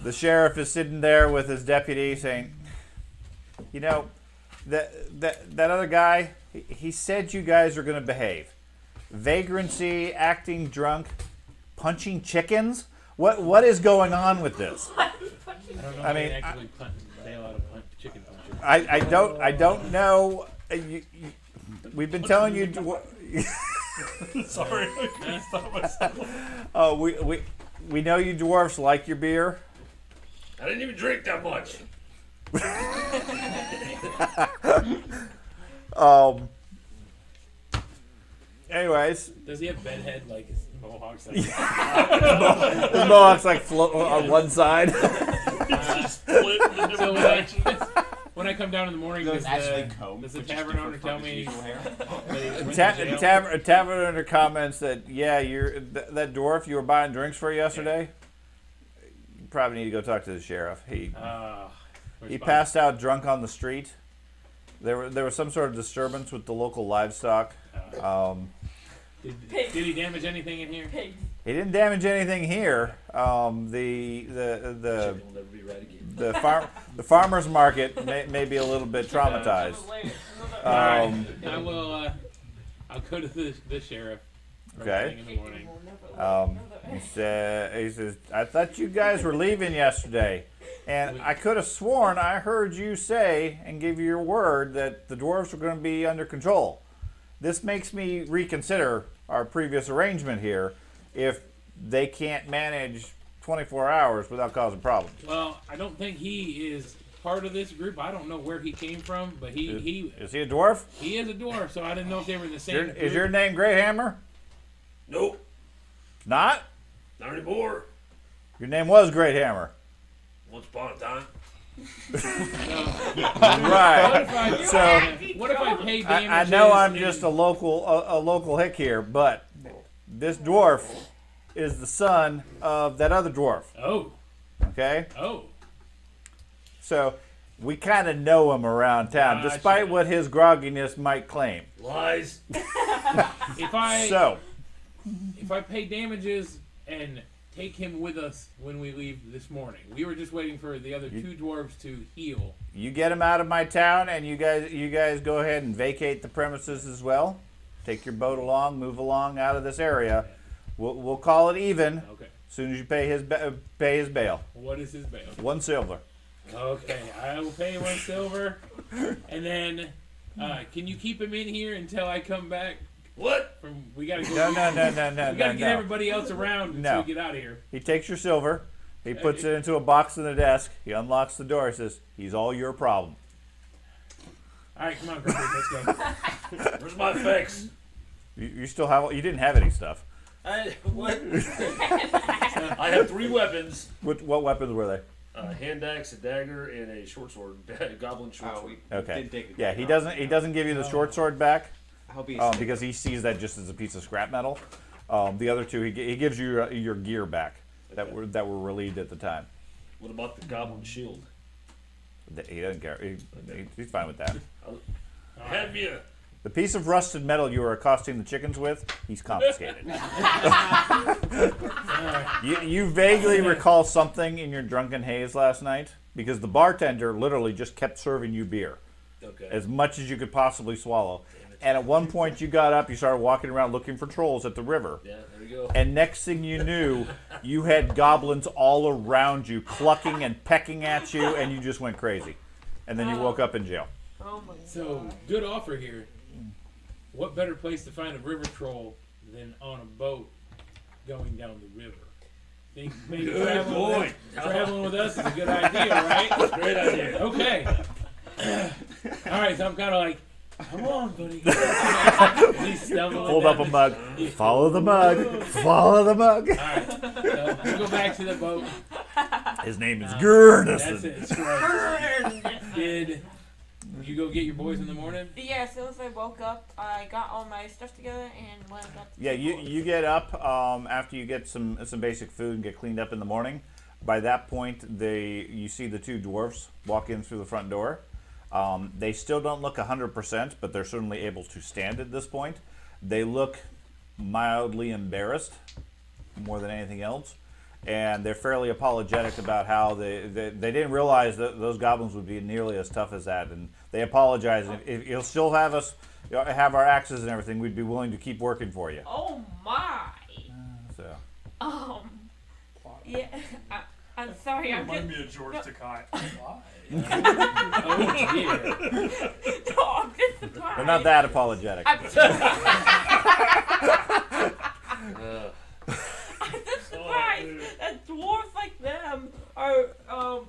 The sheriff is sitting there with his deputy saying, you know, that other guy, he said you guys are going to behave. Vagrancy, acting drunk, punching chickens? What is going on with this? I don't know I if mean, they actually bail out a chicken puncher. I don't know. We've been telling you. Sorry, I couldn't stop myself. We know you dwarfs like your beer. I didn't even drink that much. Anyways, Does he have bedhead like his mohawks? Like the mohawks like float on one side. Split in different so directions. when I come down in the morning, does the tavern owner tell me? Tavern owner comments that that dwarf you were buying drinks for yesterday. You probably need to go talk to the sheriff. He passed out drunk on the street. There was some sort of disturbance with the local livestock. Did he damage anything in here? Pigs. He didn't damage anything here. Chicken will never be right again. The farmers market may be a little bit traumatized. Alright, I'll go to the sheriff. Okay. In the morning. He says, I thought you guys were leaving yesterday, and I could have sworn I heard you say and give you your word that the dwarves were going to be under control. This makes me reconsider our previous arrangement here if they can't manage 24 hours without causing problems. Well, I don't think he is part of this group. I don't know where he came from, but he Is he a dwarf? he is a dwarf, so I didn't know if they were in the same group. Is your name Greyhammer? Nope, Not? not anymore. Your name was Greathammer. Once upon a time. Right. So What if I pay damages? I know I'm just a local hick here, but this dwarf is the son of that other dwarf. Oh, Okay? oh. So we kind of know him around town, Gotcha. despite what his grogginess might claim. Lies. If I So, pay damages and take him with us when we leave this morning, we were just waiting for the other two dwarves to heal. you get him out of my town, and you guys go ahead and vacate the premises as well. Take your boat along, move along out of this area. We'll call it even. Okay. As soon as you pay his bail. What is his bail? 1 silver. Okay, I will pay 1 silver, and then can you keep him in here until I come back? What? We gotta go. No. We gotta get everybody else around until No. we get out of here. He takes your silver. He puts it into a box in the desk. He unlocks the door. He says, "He's all your problem." All right, come on, Grumpy, let's go. Where's my effects? You still have? You didn't have any stuff. What? I have 3 weapons. What weapons were they? A hand axe, a dagger, and a short sword. Goblin short sword. Okay. Did take Yeah, he doesn't give you the short sword back I'll be because he sees that just as a piece of scrap metal. The other two, he gives you your gear back that were relieved at the time. What about the goblin shield? He doesn't care. He's fine with that. Have you? The piece of rusted metal you were accosting the chickens with, he's confiscated. You vaguely recall something in your drunken haze last night because the bartender literally just kept serving you beer, Okay. as much as you could possibly swallow. And at one point you got up, you started walking around looking for trolls at the river. Yeah, there you go. And next thing you knew, you had goblins all around you, clucking and pecking at you, and you just went crazy. And then you woke up in jail. Oh my So, good offer here. What better place to find a river troll than on a boat going down the river? Think maybe Good traveling, boy. traveling with us is a good idea, right? Great idea. Okay. All right, so I'm kind of like, come on, buddy. He's stumbling Hold down up a the- mug. Follow the mug. Follow the mug. All right, so we'll go back to the boat. His name is That's Gurnison. it. It's right. Did you go get your boys in the morning? Yeah, as soon as I woke up, I got all my stuff together and went up to Yeah, the you get up after you get some basic food and get cleaned up in the morning. By that point, you see the 2 dwarfs walk in through the front door. They still don't look 100%, but they're certainly able to stand at this point. They look mildly embarrassed, more than anything else. and they're fairly apologetic about how they didn't realize that those goblins would be nearly as tough as that, and they apologize. If you'll still have us have our axes and everything, we'd be willing to keep working for you. Oh my. So Yeah. I'm sorry. I'm Remind just. me of George Takei. Why? Oh dear. No, I'm just surprised. they're not that apologetic. I'm just surprised that dwarves like them are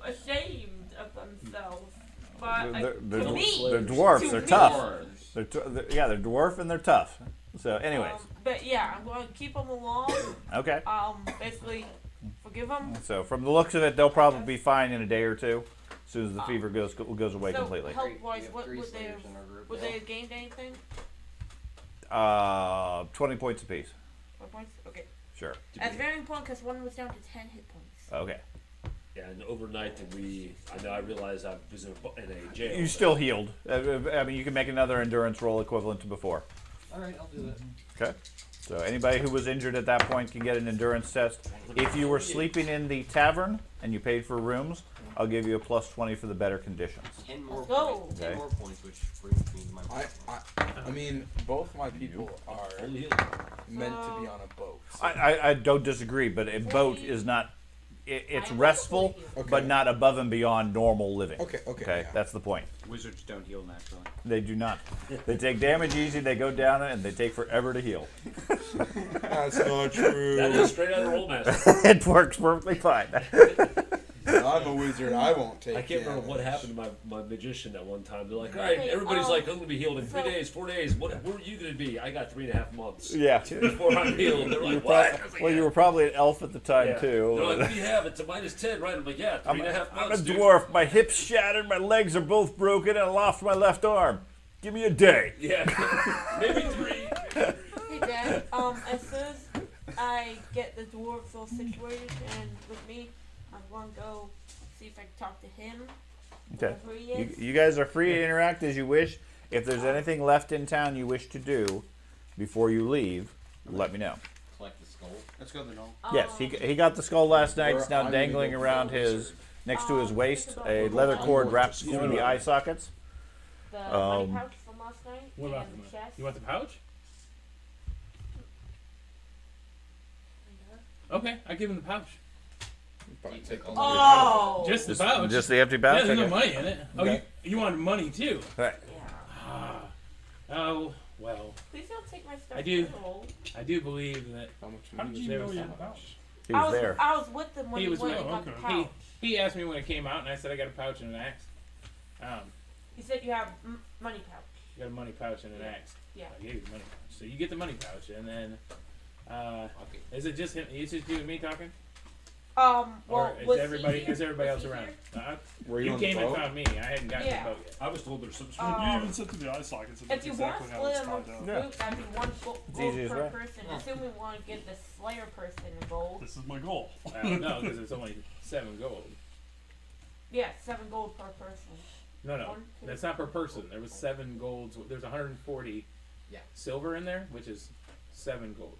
ashamed of themselves. But They're to me, dwarfs. to They're me- tough. They're dwarf and they're tough. So, anyways, but yeah, I'm going to keep them along. okay. Basically, forgive them. So, from the looks of it, they'll probably be fine in a day or two, as soon as the fever goes away So completely. health-wise, We have what three would they slaves in our group would now. they have gained anything? 20 points apiece. 4 points. Okay. Sure. That's very important because one was down to 10 hit points. Okay. Yeah, and overnight I realized I was in a jail. You still healed. I mean, you can make another endurance roll equivalent to before. Alright, I'll do that. Okay. So anybody who was injured at that point can get an endurance test. If you were sleeping in the tavern and you paid for rooms, I'll give you a plus 20 for the better conditions. 10 more Let's go. points. Okay. 10 more points, which brings me to my I mean, both my people are Only healed. meant to be on a boat. So I don't disagree, but a boat is not. It's I'm restful, Okay. but not above and beyond normal living. Okay, Okay, yeah. that's the point. Wizards don't heal naturally. They do not. They take damage easy, they go down it, and they take forever to heal. That's not true. That is straight out of Rolemaster. It works perfectly fine. I'm a wizard. I won't take. I can't remember what damage. happened to my magician at one time. They're like, all right, Okay, everybody's like, I'm going to be healed in 3 so- days, 4 days. Where are you going to be? I got 3.5 months. Yeah. Before I'm healed. They're You like, were what? prob- well, you were probably an elf at the time, Yeah. too. They're like, what do you have? It's a -10, right? I'm like, yeah, 3.5 I'm a months, dude. dwarf. My hips shattered, my legs are both broken, and I lost my left arm. Give me a day. Yeah, maybe 3. Hey Dad, as soon as I get the dwarves all situated and with me, I'm going to go see if I can talk to him. Okay. Wherever he is. You guys are free to interact as you wish. If there's anything left in town you wish to do before you leave, let me know. collect the skull. Let's go to the knoll. Yes, he got the skull last night. It's now I'm gonna dangling go around for a his wizard. next to his waist. think about A it. leather I'm cord going wrapped to through school. the eye sockets. The Um, money pouch from last night What about and the chest. You want the pouch? Okay, I give him the pouch. Probably take all Oh! Just the pouch. Just the empty yeah, pouch. there's no Okay. money in it. Oh, Okay. you wanted money too? Right. Yeah. Oh, well, Please don't take my stuff. I do. Home. I do believe that How much How money did is you there know was you some had a pouch? He was there. I was with them when He he was went with- and got the okay. pouch. he asked me when it came out, and I said I got a pouch and an axe. He said you have money pouch. You got a money pouch and an axe. Yeah. I gave you the money pouch. So you get the money pouch, and then, is it just him? Is it just you and me talking? Well, Or was is everybody he here? everybody Was else he around? here? Were You on the came and boat? found me. I hadn't gotten Yeah. the boat yet. I was told there's some You even said to the eye sockets, and If that's you exactly want how to it's split tied them up. Yeah. group, that'd be one gold easiest per way. person. Assume we want to get the Slayer person involved. This is my goal. No, because it's only 7 gold. Yeah, 7 gold per person. No, no, 1, 2, that's not per person. There was 7 golds. There's 140 Yeah. silver in there, which is 7 gold,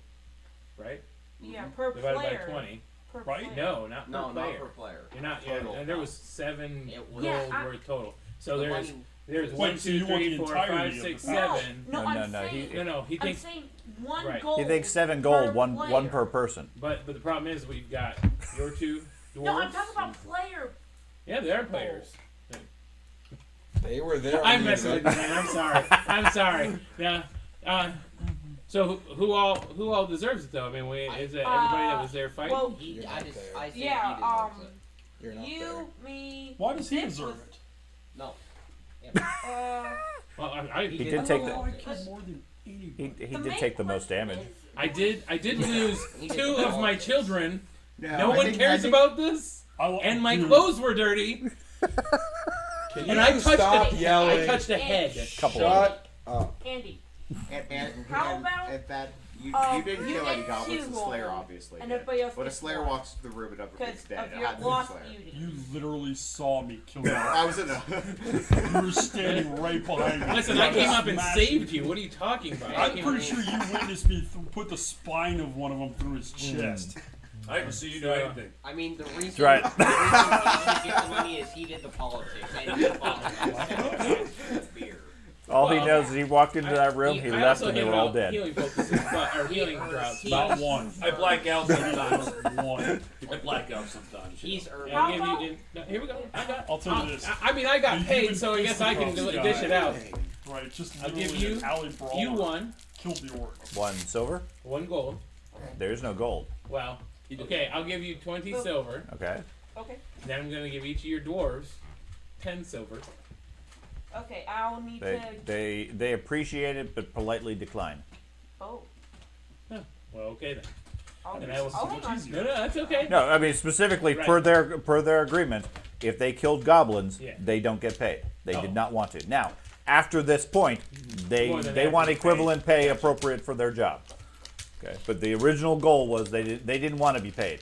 right? Yeah, per Divided player. by 20. Per Right? player. No, not per No, player. not per player. You're not. Total. Yeah, and there was 7 It was- Yeah, gold I- worth total. So The there's money- there's Wait, 1, so 2, you want 3, the 4, entirety 5, of 6, the- No, 7. no, No, I'm no, saying. No, he I'm thinks. saying 1 Right. gold. He thinks 7 per gold, one player. per person. But the problem is we've got your 2 dwarves. No, I'm talking about player. Yeah, they are players. They were there. I'm on the messing with you, event. man. I'm sorry. I'm sorry. Yeah. So who all deserves it though? I mean, is it everybody that was there fighting? Well, You're I not just, there. I think yeah, he deserves it. You're not there. you, me. Why does he Nick deserve was- it? No. Well, He did did take the- the. Oh, I killed more than He anybody. did main take the most question damage. is- I did lose He did 2 the of my most. children. Yeah, No I one think- cares I think- about this. And my Dude, clothes were dirty. Can And you I touched stop a, yelling? I touched a head. Couple. Shut up. Andy. And How about, if that you didn't you kill any get goblins, 2 the Slayer gold, obviously and did. everybody else But a gets Slayer 1 walks to the room and because it's dead. of It your had to be lost Slayer. beauty. You literally saw me kill you. I was in a. You were standing right behind me. Listen, I came up and Smashing saved you. What are you talking about? I I'm came pretty up- sure you witnessed me put the spine of one of them through his chest. I didn't see you do anything. I mean, the reason, right. the reason he get the money is he did the politics. I did the politics. Beer. All he knows is he walked into that room, he I left, also and they handed were all out dead. Healing focuses, or healing droughts. About one. I black out sometimes. One. I black out sometimes. He's earned. I'll give you. No, here we go. I'll tell you this. I mean, I got You paid, even so I guess I can fist the dish guy. it out. Right, just I'll give literally you- an alley brawler. You won Killed the orc. 1 silver? 1 gold. There is no gold. Well, okay, I'll give you 20 silver. Okay. Okay. Then I'm gonna give each of your dwarves 10 silver. Okay, I'll need to. They appreciate it, but politely decline. Oh. Well, okay then. I'll, And I will. I'll hang on. No, that's okay. No, I mean specifically Right. per their agreement, if they killed goblins, Yeah. they don't get paid. They Oh. did not want to. Now, after this point, they More than want average equivalent pay appropriate for their job. Okay, but the original goal was they didn't want to be paid.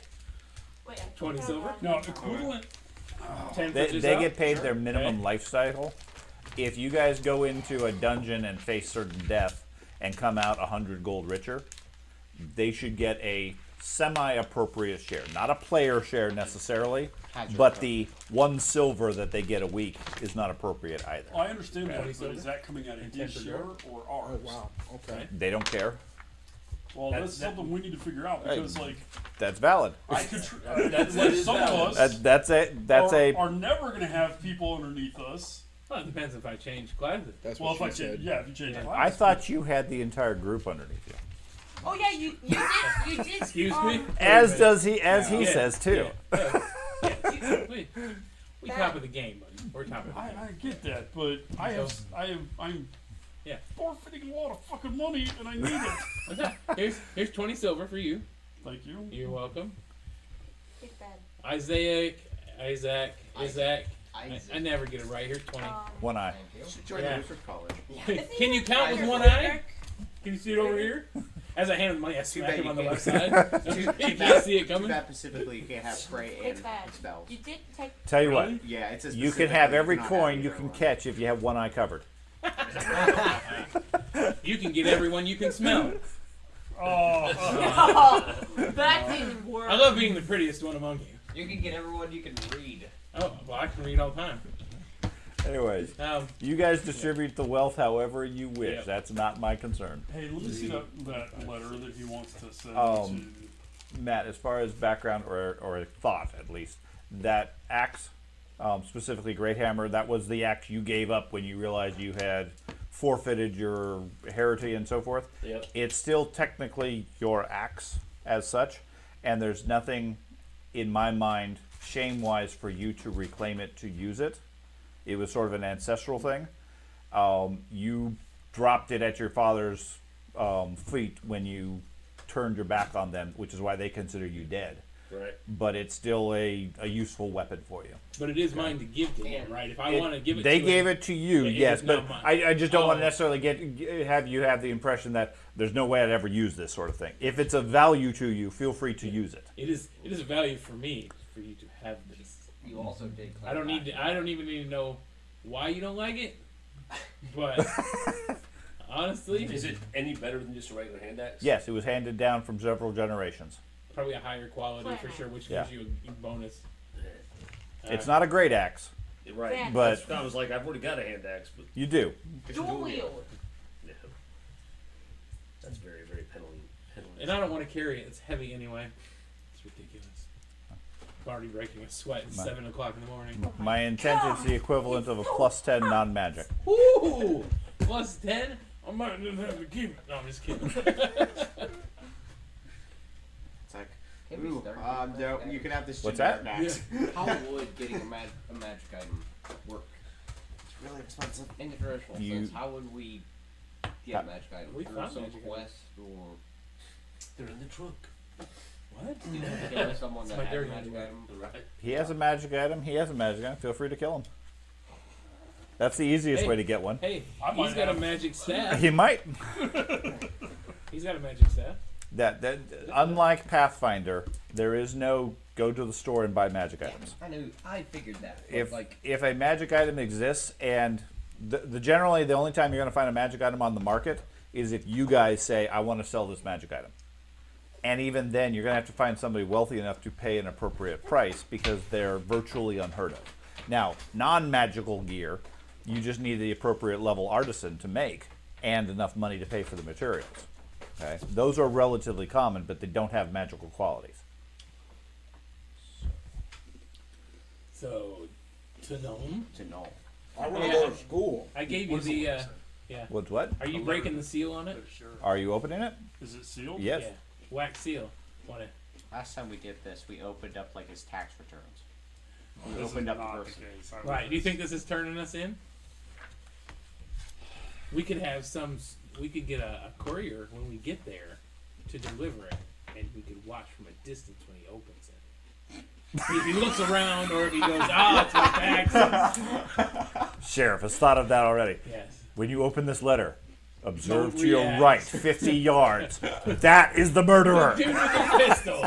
Wait, I 20 think silver? No, equivalent. 10 for They Giselle? get paid Sure. their minimum Okay. life cycle. If you guys go into a dungeon and face certain death and come out 100 gold richer, they should get a semi-appropriate share. Not a player share necessarily, but the 1 silver that they get a week is not appropriate either. I understand that, 20 but is that coming out of his for share or ours? Wow. Okay. They don't care. Well, that's something we need to figure out because, like, That's valid. I could. That Like is some valid. of us That's are never going to have people underneath us. Well, it depends if I change classes. That's Well, what if she I said. change, yeah, if you change Yeah. class. I thought you had the entire group underneath you. Oh yeah, you did. Excuse me? As Wait a does he Yeah. says too. minute. Yeah. We top of the game, buddy. We're top of the game. I get that, but I'm Yeah. forfeiting a lot of fucking money, and I need it. Okay. Here's 20 silver for you. Thank you. You're welcome. Take that. Isaac. Isaac. I never get it right. Here's 20. One eye. Thank you. Should join Yeah. the Wizard College. Can you count with Isaac. one eye? Can you see it over here? As I hand him the money, I smack bad him on you the left can't. side. Too You bad- can't see it Too coming. bad specifically you can't have spray Take and that. spells. You did take. Tell you what, Really? Yeah, it says you can have specifically every not coin have you either can one. catch if you have one eye covered. You can get everyone you can smell. Oh, Oh, that's even worse. I love being the prettiest one among you. You can get everyone you can read. Oh, well, I can read all the time. Anyways, Um, you guys distribute the wealth however you wish. Yep. That's not my concern. hey, let me see that letter that he wants to send Um, Matt, as far as background or thought at least, that axe, specifically Great Hammer, that was the axe you gave up when you realized you had forfeited your heritage and so forth. Yep. It's still technically your axe as such, and there's nothing in my mind shame-wise for you to reclaim it to use it. It was sort of an ancestral thing. You dropped it at your father's feet when you turned your back on them, which is why they consider you dead. Right. But it's still a useful weapon for you. but it is mine to give to him, right? If I want to give it They to gave him, it to you, Yeah, it yes, is but not mine. I just don't want Oh. to necessarily have you have the impression that there's no way I'd ever use this sort of thing. If it's of value to you, feel free to use it. it is a value for me for you to have this. You also did. I don't even need to know why you don't like it. But honestly, Is it any better than just a regular hand axe? Yes, it was handed down from several generations. probably a higher quality for sure, which Yeah. gives you a bonus. It's not a great axe, Right. Yeah. but I was like, I've already got a hand axe, but you do. Dual wield. yeah. That's very, very penalty. And I don't want to carry it. It's heavy anyway. It's ridiculous. I'm already breaking a sweat at 7 o'clock in the morning. My intent is the equivalent of a plus 10 non-magic. Woo! Plus 10? I might not have to keep it. No, I'm just kidding. It's like, Can't we ooh, start no, doing you can have this What's generic that? axe. How would getting a magic item work? It's really expensive. In the traditional You- sense, how would we get How- a magic item? We Through found some magic quest or They're in the trunk. What? kill someone It's that my has a dirty magic underwear. item? Right. He has a magic item. He has a magic item. Feel free to kill him. That's the easiest Hey. way to get one. Hey, I might he's got a have- magic staff. He might. He's got a magic staff. That unlike Pathfinder, there is no go to the store and buy magic items. I knew. I figured that. But If like, if a magic item exists, and generally the only time you're going to find a magic item on the market is if you guys say, "I want to sell this magic item." And even then, you're going to have to find somebody wealthy enough to pay an appropriate price because they're virtually unheard of. Now, non-magical gear, you just need the appropriate level artisan to make and enough money to pay for the materials. Okay? Those are relatively common, but they don't have magical qualities. So, to Gnome, I want to go to school. I gave you the. Yeah. What? Are you breaking the seal on it? Sure. Are you opening it? Is it sealed? Yes. Yeah. Wax seal. Want it? Last time we did this, we opened up like his tax returns. We This is opened up not the the person. case. Right. Do you think this is turning us in? We could have we could get a courier when we get there to deliver it, and we could watch from a distance when he opens it. If he looks around or if he goes, it's my tax. Sheriff has thought of that already. Yes. When you open this letter, observe Don't to your react. right, 50 yards. That is the murderer. Dude with the pistol.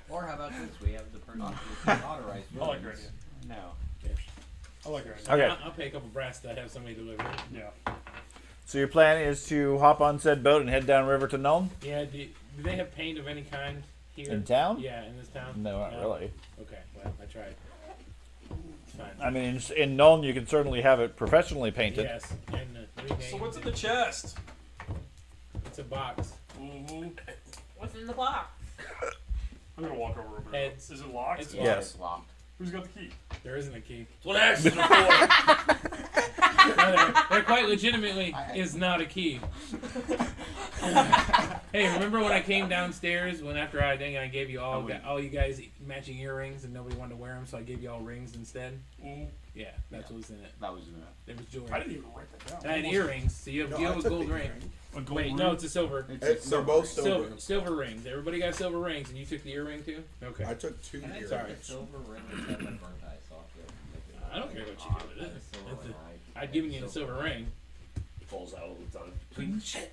Or how about this? We have the person who can authorize I like your villains. idea. No. I like your idea. Okay. I'll pay a couple brass to have somebody deliver it. Yeah. So your plan is to hop on said boat and head downriver to Nuln? Yeah. Do they have paint of any kind here? In town? Yeah, in this town. No, not really. Okay. Well, I tried. It's fine. I mean, in Nuln, you can certainly have it professionally painted. Yes. And rename So what's in it. the chest? It's a box. Mm-hmm. What's in the box? I'm gonna walk over a bit. Heads. Is it locked? It's Yes. It's locked. Who's got the key? There isn't a key. That's what actions are for. No, there quite legitimately is not a key. Hey, remember when I came downstairs after I gave you all you guys matching earrings and nobody wanted to wear them, so I gave you all rings instead? Mm. Yeah, that's what was in it. That was in it. There was jewelry. I didn't even write that down. And I had earrings, so you have No, I a took gold the ring. earring. A gold Wait, ring? no, it's a silver. They're both silver. Silver rings. Everybody got silver rings, and you took the earring too? Okay. I took 2 Can I earrings. take a silver ring and have my burnt eye socket? I don't care what you do with it. I'd given you a silver ring. Falls out all the time. Shit.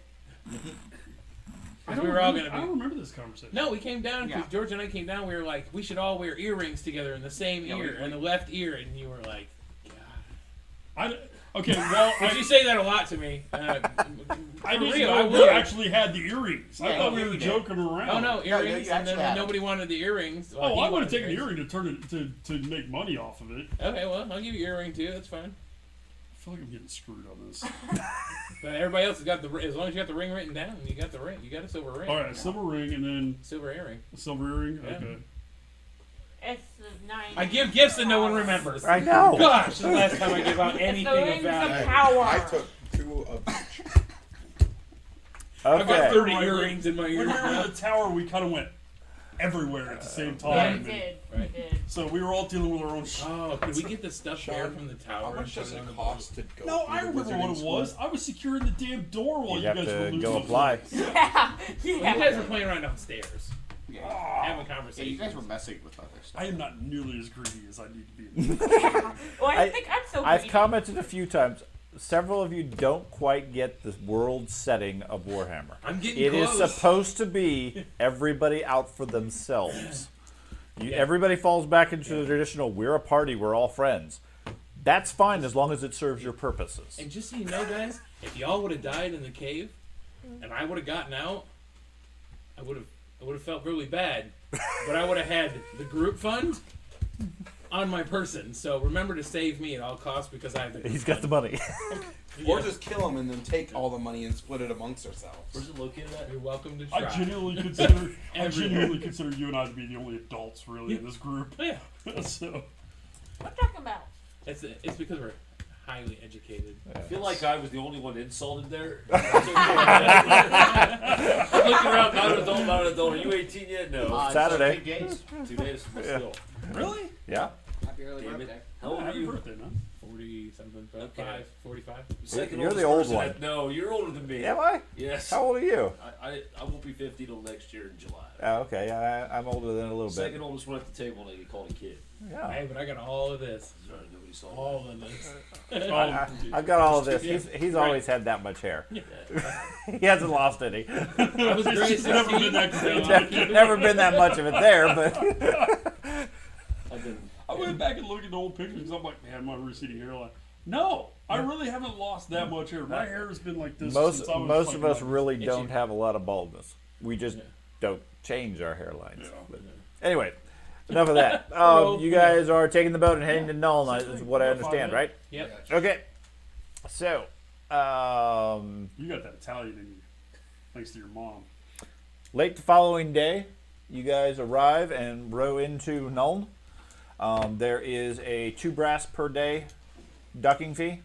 I We were all gonna I don't be. remember this conversation. No, we came down because Yeah. George and I came down. We were like, we should all wear earrings together in the same Yeah, ear, in the left ear, and you were like, God. Okay, well, But you say that a lot to me. I For didn't real, know I we would. actually had the earrings. I Yeah, thought we yeah, were we did. joking around. Oh no, Yeah, earrings, you and actually then had nobody wanted the earrings. Well, Oh, he I would have wanted taken the earrings. earring to turn it to make money off of it. Okay, well, I'll give you earring too. That's fine. I feel like I'm getting screwed on this. But everybody else has got as long as you got the ring written down, you got the ring. You got a silver ring. All right, silver ring and then Silver earring. a silver earring. Yeah. Okay. It's the 9. I give gifts that no one remembers. I know. Gosh, this is the last time I give out It's the anything of rings of value. power. I took 2 of each. I've got Okay. 30 earrings in my When we ear. were in the tower, we kind of went everywhere at the same Yeah, time. it did. Right. It did. So we were all dealing with our own shit. Oh, could we get the stuffed bear Sean, from the tower? How and much put does it on it the cost to go No, through I the remember wizarding what it school? was. I was securing the damn door while You you have guys were to losing go the apply. Yeah. Well, you Yeah. guys were playing around downstairs, Yeah. having Yeah, conversations. you guys were messing with other stuff. I am not nearly as greedy as I need to be. Well, I I- think I'm so I've greedy. commented a few times. Several of you don't quite get the world setting of Warhammer. I'm getting It is close. supposed to be everybody out for themselves. Yeah. Everybody falls back into the traditional, we're a party, we're all friends. That's fine as long as it serves your purposes. And just so you know, guys, if y'all would have died in the cave, and I would have gotten out, I would have felt really bad. But I would have had the group fund on my person. So remember to save me at all costs because I have the. Group He's got the money. Or just kill him and then take all the money and split it amongst ourselves. Where's it located at? You're welcome to I try. genuinely consider Everywhere. you and I to be the only adults really in this group. Yeah, So What you talking about? it's because we're highly educated. I feel like I was the only one insulted there. That's okay. I'm looking around, not an adult. Are you 18 yet? No. Saturday. 2 days. 2 days, but still. really? Yeah. Happy early Damn it. birthday. How old are Happy you? birthday, man. 40 something, Okay. 45. Second You're the oldest old person one. No, you're older than me. Am I? Yes. How old are you? I won't be 50 till next year in July. Oh, okay, yeah, I'm older than a little Second bit. oldest one at the table and I get called a kid. Yeah. Hey, but I got all of this. Sorry, nobody saw All of this. I've got all of this. Yeah. He's always had that much hair. that. He hasn't lost any. I was grade It's never 16. been that great. Never been that much of it there, but I've been. I went back and looked at the old pictures. I'm like, man, my receding hairline. No, I really haven't lost that much hair. My hair has been like this Most since I was most like of us about- really Itchy. don't have a lot of baldness. We just Yeah. don't change our hairlines. Yeah. But anyway, enough of that. Well, You guys are taking the boat and heading to Nuln, is what I understand, right? Yep. Okay. So, You got that Italian in you, thanks to your mom. late the following day, you guys arrive and row into Nuln. There is a 2 brass per day ducking fee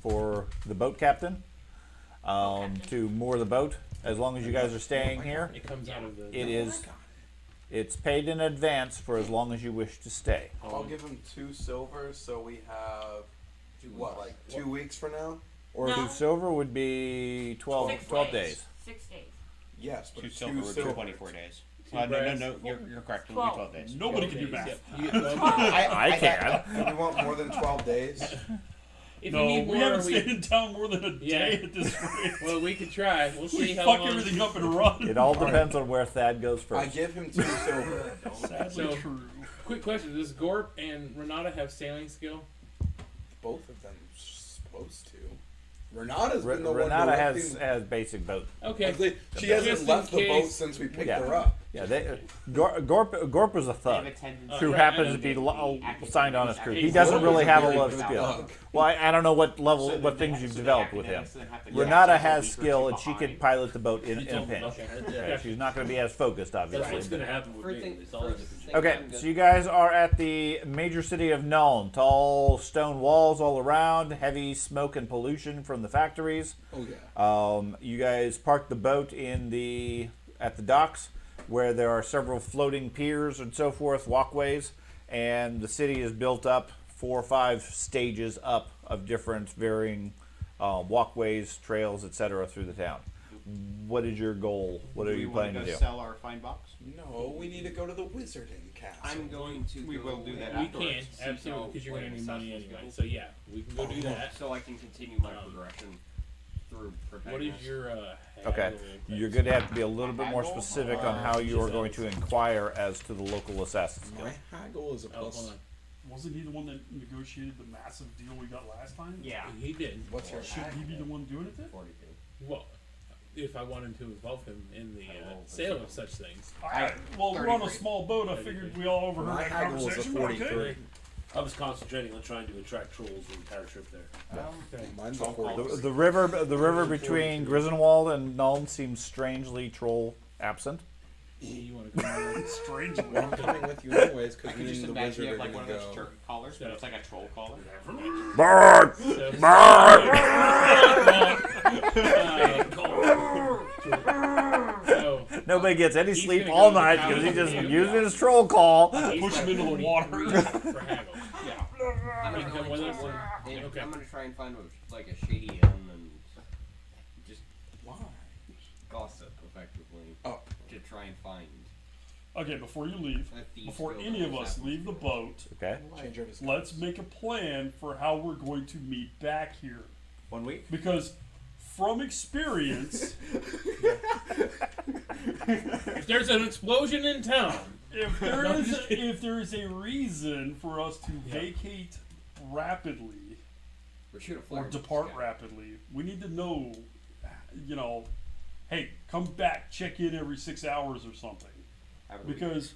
for the boat captain to moor the boat. As long as you guys are staying here, It comes out of the. it's paid in advance for as long as you wish to stay. I'll give him 2 silver, so we have what, like 2 weeks for now? Or No. 2 silver would be 12 days. 6 days. yes, but 2 2 silver would be silver. 24 days. Two No, brass. you're correct. It would be 12 days. Nobody can do Days, math. yep. You get 12 days. I can. Do you want more than 12 days? If No, you need we more, haven't stayed in town more than a day at this rate. Well, we could try. We'll We see how fuck long. everything up and run. It all depends on where Thad goes I first. give him 2 silver. Sadly So- true. Quick question: does Gorp and Renata have sailing skill? Both of them supposed to. Renata's been the Renata one has directing. basic boat. Okay. She Just hasn't in left the boat case- since we picked Yeah. her up. Yeah, Gorp was a thug who Right, happens I to be know. signed on his crew. He He's doesn't Gorp really is a have a very lot of good skill. thug. Well, I don't know what level, what things you've developed with him. Renata has skill and she can pilot the boat in a pinch. Okay, she's not going to be as focused, That's what's obviously. gonna happen with me. First It's all a different thing Okay, I'm so you guys are at the major city of Nuln. Tall stone walls all around, heavy smoke and pollution from the factories. Oh yeah. You guys park the boat at the docks, where there are several floating piers and so forth, walkways, and the city is built up 4 or 5 stages up of different varying walkways, trails, etc. through the town. What is your goal? What are you planning to do? Sell our fine box? No, we need to go to the wizarding castle. I'm going to. We will do that We afterwards. can absolutely because you're going to need money anyway. So yeah, we can go do that. So I can continue my progression through What protagonist. is your Okay, haggle? you're going to have to be a little bit more specific on how you are going to inquire as to the local assassin's guild. My haggle is a Oh, plus. hold on. Wasn't he the one that negotiated the massive deal we got last time? Yeah. He did. What's your Should he be the one doing it then? 42. Well, if I wanted to involve him in the sale of such things. Well, we're on a small boat. I figured we all overheard My that haggle is a conversation. but okay. 43. I was concentrating on trying to attract trolls the entire trip there. Okay. Mine's a 43. The river between Grisdenwald and Nuln seems strangely troll absent. You want to go on there? Strange. Well, I'm coming with you anyways I because could me just and the imagine wizard you are have like one gonna of those go. turkey collars, but it's like a troll collar. So Nobody gets any He's sleep gonna all go to night the because he's town just with using you. his troll call. Push him into the water. for haggle. I'm You gonna come go with into us? one, and Okay. I'm gonna try and find like a shady inn and just Why? gossip effectively Oh, to try and find Okay, before you leave, a thief. before guild any of that us happens leave the to be- boat, Okay. change of his. let's make a plan for how we're going to meet back here. 1 week? Because from experience, If there's an explosion in town, if there No, I'm is just kidding. if there is a reason for us to vacate rapidly Or shoot a or flare. depart rapidly, we need to know, hey, come back, check in every 6 hours or something. Because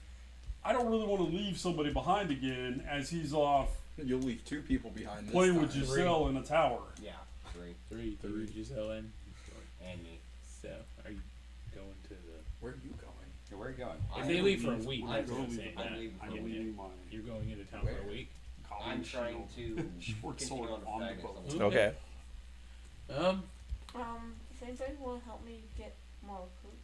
I don't really want to leave somebody behind again as he's off You'll leave 2 people behind this playing time. with Giselle in a tower. Yeah, 3 three Giselle in. and me. So are you going to the? Where are you going? Yeah, where are you going? If they leave for a week, I'm that's what I'm leaving- saying. I'm that. leaving for I'm a week. leaving my You're going into town Where? for a week. I'm colleague trying shield. to Short continue sword on on the protagonist. boat. Okay. Does anybody want to help me get more recruits?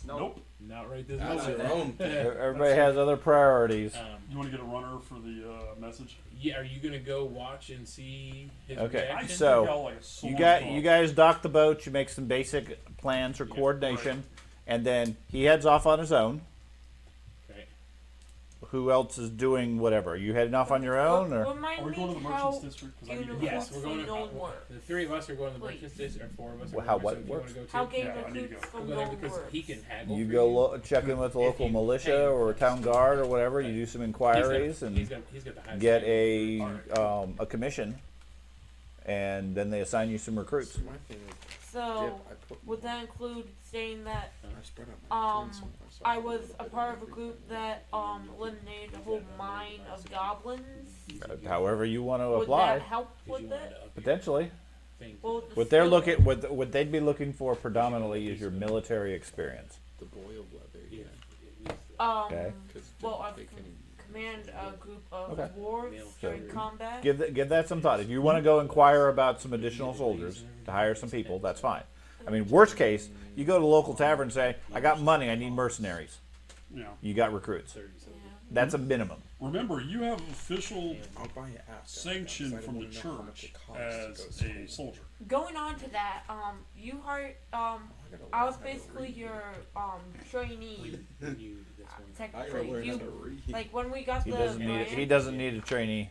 Nope. Not right this That's moment. your own thing. Everybody has other priorities. You want to get a runner for the message? Yeah, are you gonna go watch and see his Okay, I reaction? can so, take out like a sword You guys dock the boat. You make some basic plans or coordination, and then he heads off on his own. Okay. who else is doing whatever? Are you heading off on your own, or? Remind Are we me going to the how Merchants District? Because I need to Yes, we're going to. Known work. The 3 of us are going to the Wait. Merchants District, or 4 of us are Well, going how so what if you wanna works? go too, How game Yeah, I need to recruits go. from we'll go there known because work. he can haggle. You for go check in with the If local you militia pay him. or town guard or whatever. You do some inquiries and he's got the highest get ranking. a commission, and then they assign you some recruits. So my thing is, So, I put would that include saying that I spread out my turns somewhere, so I can was put a it part in of a every group time. that eliminated a whole mine of goblins? However you want to Would apply, that help Because with you wanted it? to up your potentially. thing. Well, the What they're skill- looking, what they'd be looking for predominantly is your military experience. The boiled leather, Yeah, yeah. Okay. Because Well, I've they can command a group of Okay. dwarves So during combat. Give that some thought. If you want to go inquire about some additional soldiers to hire some people, that's fine. I mean, worst case, you go to the local tavern and say, "I got money. I need mercenaries." Yeah. You got recruits. 30 something. Yeah. That's a minimum. Remember, you have official I'll buy an ass. sanction from the church as a soldier. Going on to that, you hired, I was basically your trainee. That's when- Technically, you like when we got He the doesn't need. grant. He doesn't need a trainee.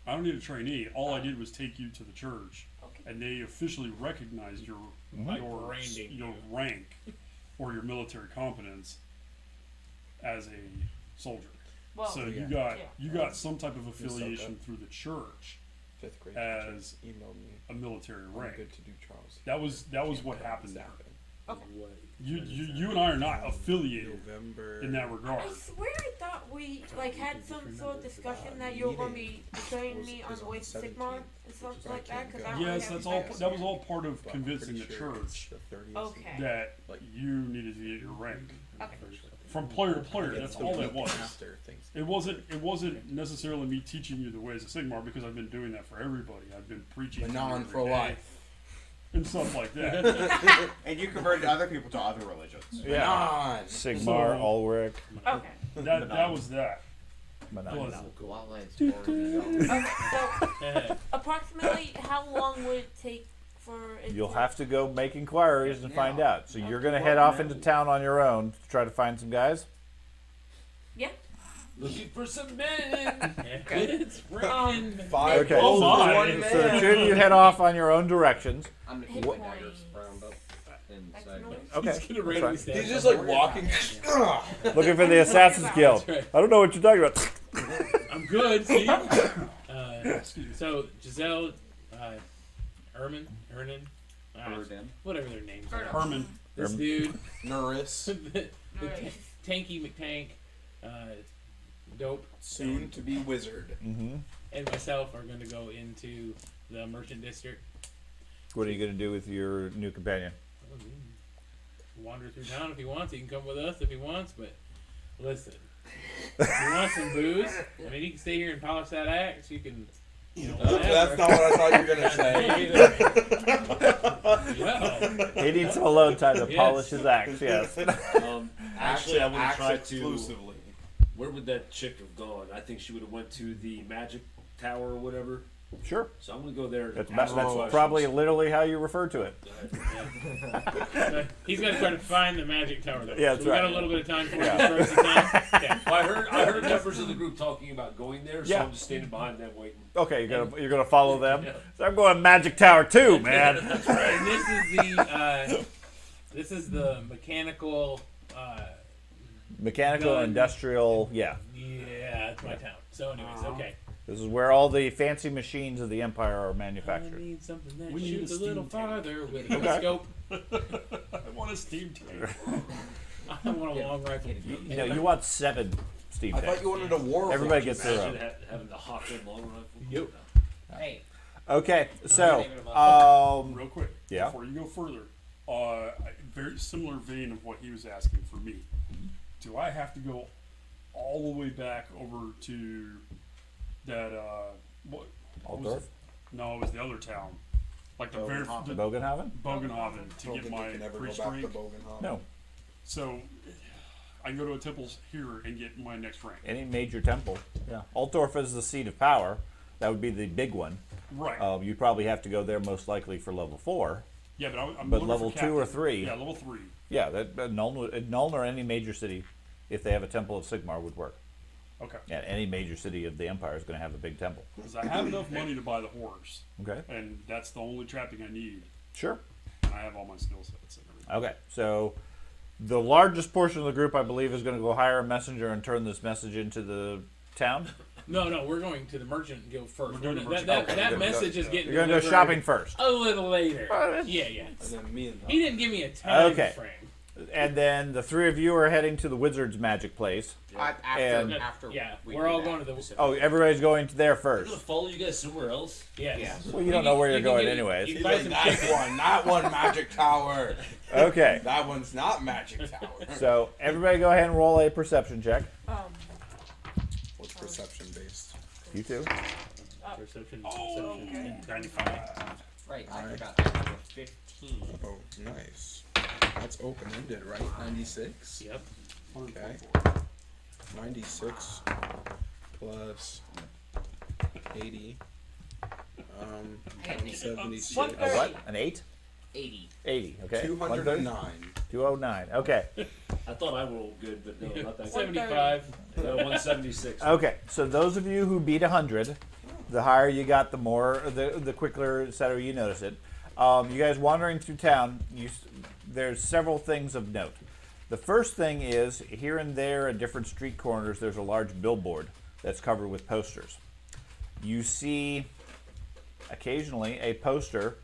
I don't need a trainee. All I did was take you to the church, Okay. and they officially recognized your branding your you. rank or your military competence as a soldier. Well, So you yeah. got some type of affiliation through the church, 5th grade as teachers emailed me. a military I'm rank. good to do Charles. That was what happened there. What- You and I are not affiliated November. in that regard. I swear I thought we like had some sort of discussion that you were going to be training me on the way to Sigmar and stuff like that. Because I don't Yes, really that's have all. that. That was all part of But I'm convincing the pretty sure it's church the 30th. Okay. that Like- you needed to be at your rank. Okay. From player to player, that's The all that week was. after things. It wasn't necessarily me teaching you the ways of Sigmar because I've been doing that for everybody. I've been preaching to you Manon every for day life. and stuff like that. And you converted other people to other religions. Yeah. Manon! Sigmar, Ulrich, Okay. that was that. Manon. Plus, Wildlands boring. Okay. So, approximately how long would it take for it You'll to- have to go make inquiries and find out. So you're gonna head off into town on your own to try to find some guys. Yeah. Looking for some men. It's raining. Five Okay. Oh goals my. to one So the man. two of you head off on your own directions. I'm gonna Hit keep my points. daggers round up That's inside. noise. Okay. He's gonna randomly That's stab He's just someone. like walking. Looking for the Assassin's Guild. That's right. I don't know what you're talking about. I'm good, see? So, Giselle, Ernan, whatever their names are. Herman. This dude, Norris, the Right. Tanky McTank, Dope, soon to be wizard. Mm-hmm. and myself are going to go into the Merchant District. What are you gonna do with your new companion? Wander through town if he wants. He can come with us if he wants, but listen. If you want some booze? I mean, you can stay here and polish that axe. You can, That's not what I thought you were gonna say. Yeah. He needs some alone time to Yes. polish his axe. Yes. Actually, I would have Axe tried to. exclusively. Where would that chick have gone? I think she would have went to the magic tower or whatever. Sure. So I'm gonna go there. That's, and ask that's questions. probably literally how you refer to it. But he's got to try to find the magic tower, though. Yeah, so that's we got right. a little bit of time for Yeah. the first time. Okay. Well, I heard members of the group talking about going there, so Yeah. I'm just standing behind them waiting. Okay, you're gonna follow them. Yeah. So I'm going Magic Tower too, man. And this is the mechanical. Mechanical, Gun. industrial. Yeah. Yeah, it's my town. So, anyways, okay. This is where all the fancy machines of the Empire are I manufactured. need something that We need shoots a a little steam tank. farther with a Okay. scope. I want a steam tank. I want a long rifle. You know, you want 7 Steve I tanks. thought you wanted a war. Everybody gets their Imagine own. having the hot gun long rifle. Yep. Hey, Okay, so Real quick, Yeah. before you go further, very similar vein of what he was asking for me. Do I have to go all the way back over to that? What was Altdorf, it? No, it was the other town, like the very Bogenhaven. Bogenhaven to get my can never go priest back to rank. Bogenhaven. No, So I can go to a temple here and get my next rank. any major temple. Yeah, Altdorf is the seat of power. That would be the big one. Right. You'd probably have to go there most likely for level 4. Yeah, but I'm But looking level for 2 or captain. 3. Yeah, level 3. Yeah, that Nuln or any major city, if they have a temple of Sigmar, would work. Okay. Yeah, any major city of the empire is going to have a big temple. Because I have enough money to buy the horse, Okay. and that's the only trapping I need. Sure. I have all my skill sets and everything. Okay. So the largest portion of the group, I believe, is going to go hire a messenger and turn this message into the town. No, we're going to the merchant guild first. We're doing the merchant that guild. that Okay, message is getting You're going to go delivered shopping first. a little later. Yeah. And then me and He didn't give me a time Okay. frame. And then the three of you are heading to the wizard's magic place. And- After Yeah, we we're do all that. going to the. Oh, everybody's going to there I'm first. gonna follow you guys somewhere else. Yes. Yeah. Well, you don't know where you're can going get- anyways. You He's can buy like, some that chicken. one, that one magic tower. Okay. That one's not magic tower. So everybody go ahead and roll a perception check. What's perception based? You too. Perception. Oh, Perception. 95. Right, I Alright. forgot that number 15. Oh, nice. That's open ended, right? 96. Yep. Okay. 96 plus 80. 76. A what? An 8? 80. 80. Okay. 209. 209. Okay. I thought I rolled good, but no, not that good. 75. No, 176. Okay. So those of you who beat 100, the higher you got, the more, the quicker, etc. You notice it. You guys wandering through town, there's several things of note. The first thing is, here and there at different street corners, there's a large billboard that's covered with posters. You see, occasionally, a poster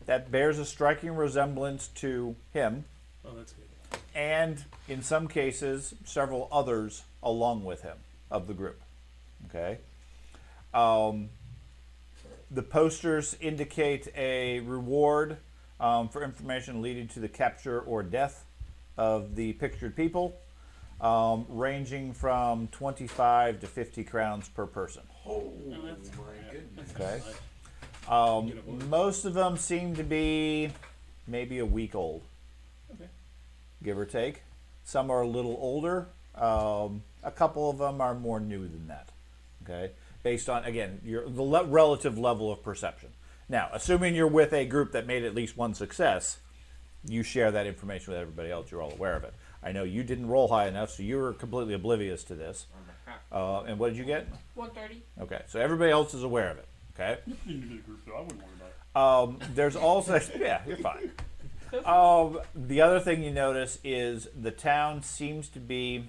that bears a striking resemblance to him, Oh, that's good. and in some cases, several others along with him of the group. Okay? The posters indicate a reward for information leading to the capture or death of the pictured people, ranging from 25 to 50 crowns per person. Oh, that's my goodness. Okay. Nice. Most of them seem to be maybe a week old, Okay. give or take. Some are a little older. A couple of them are more new than that. Okay, based on again the relative level of perception. Now, assuming you're with a group that made at least one success, you share that information with everybody else. You're all aware of it. I know you didn't roll high enough, so you were completely oblivious to this. And what did you get? 130. Okay, so everybody else is aware of it. Okay. You're new to the group, though. I wouldn't worry about it. There's also yeah, you're fine. The other thing you notice is the town seems to be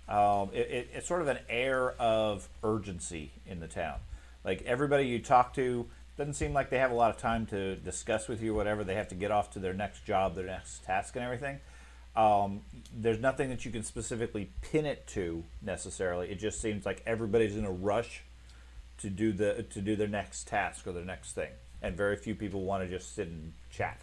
it's sort of an air of urgency in the town. Like everybody you talk to doesn't seem like they have a lot of time to discuss with you or whatever. They have to get off to their next job, their next task, and everything. There's nothing that you can specifically pin it to necessarily. It just seems like everybody's in a rush to do their next task or their next thing, and very few people want to just sit and chat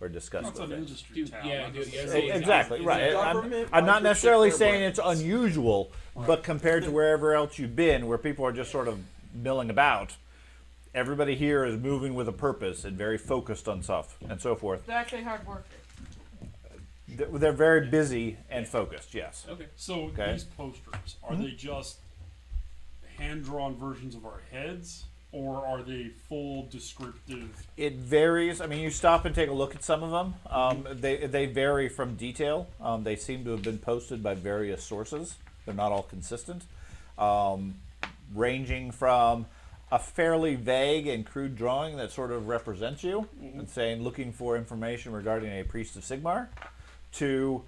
or discuss It's with an it. industry town. yeah, not dude, yeah, necessarily- Exactly right. Government I'm not wants to necessarily ship their saying it's brains. unusual, but compared to wherever else you've been, where people are just sort of milling about, everybody here is moving with a purpose and very focused on stuff and so forth. They're actually hard workers. They're very busy and focused. Yes. Okay. So Okay. these posters, are they just hand-drawn versions of our heads, or are they full descriptive? It varies. I mean, you stop and take a look at some of them. They vary from detail. They seem to have been posted by various sources. They're not all consistent. Ranging from a fairly vague and crude drawing that sort of represents you and saying looking for information regarding a priest of Sigmar, to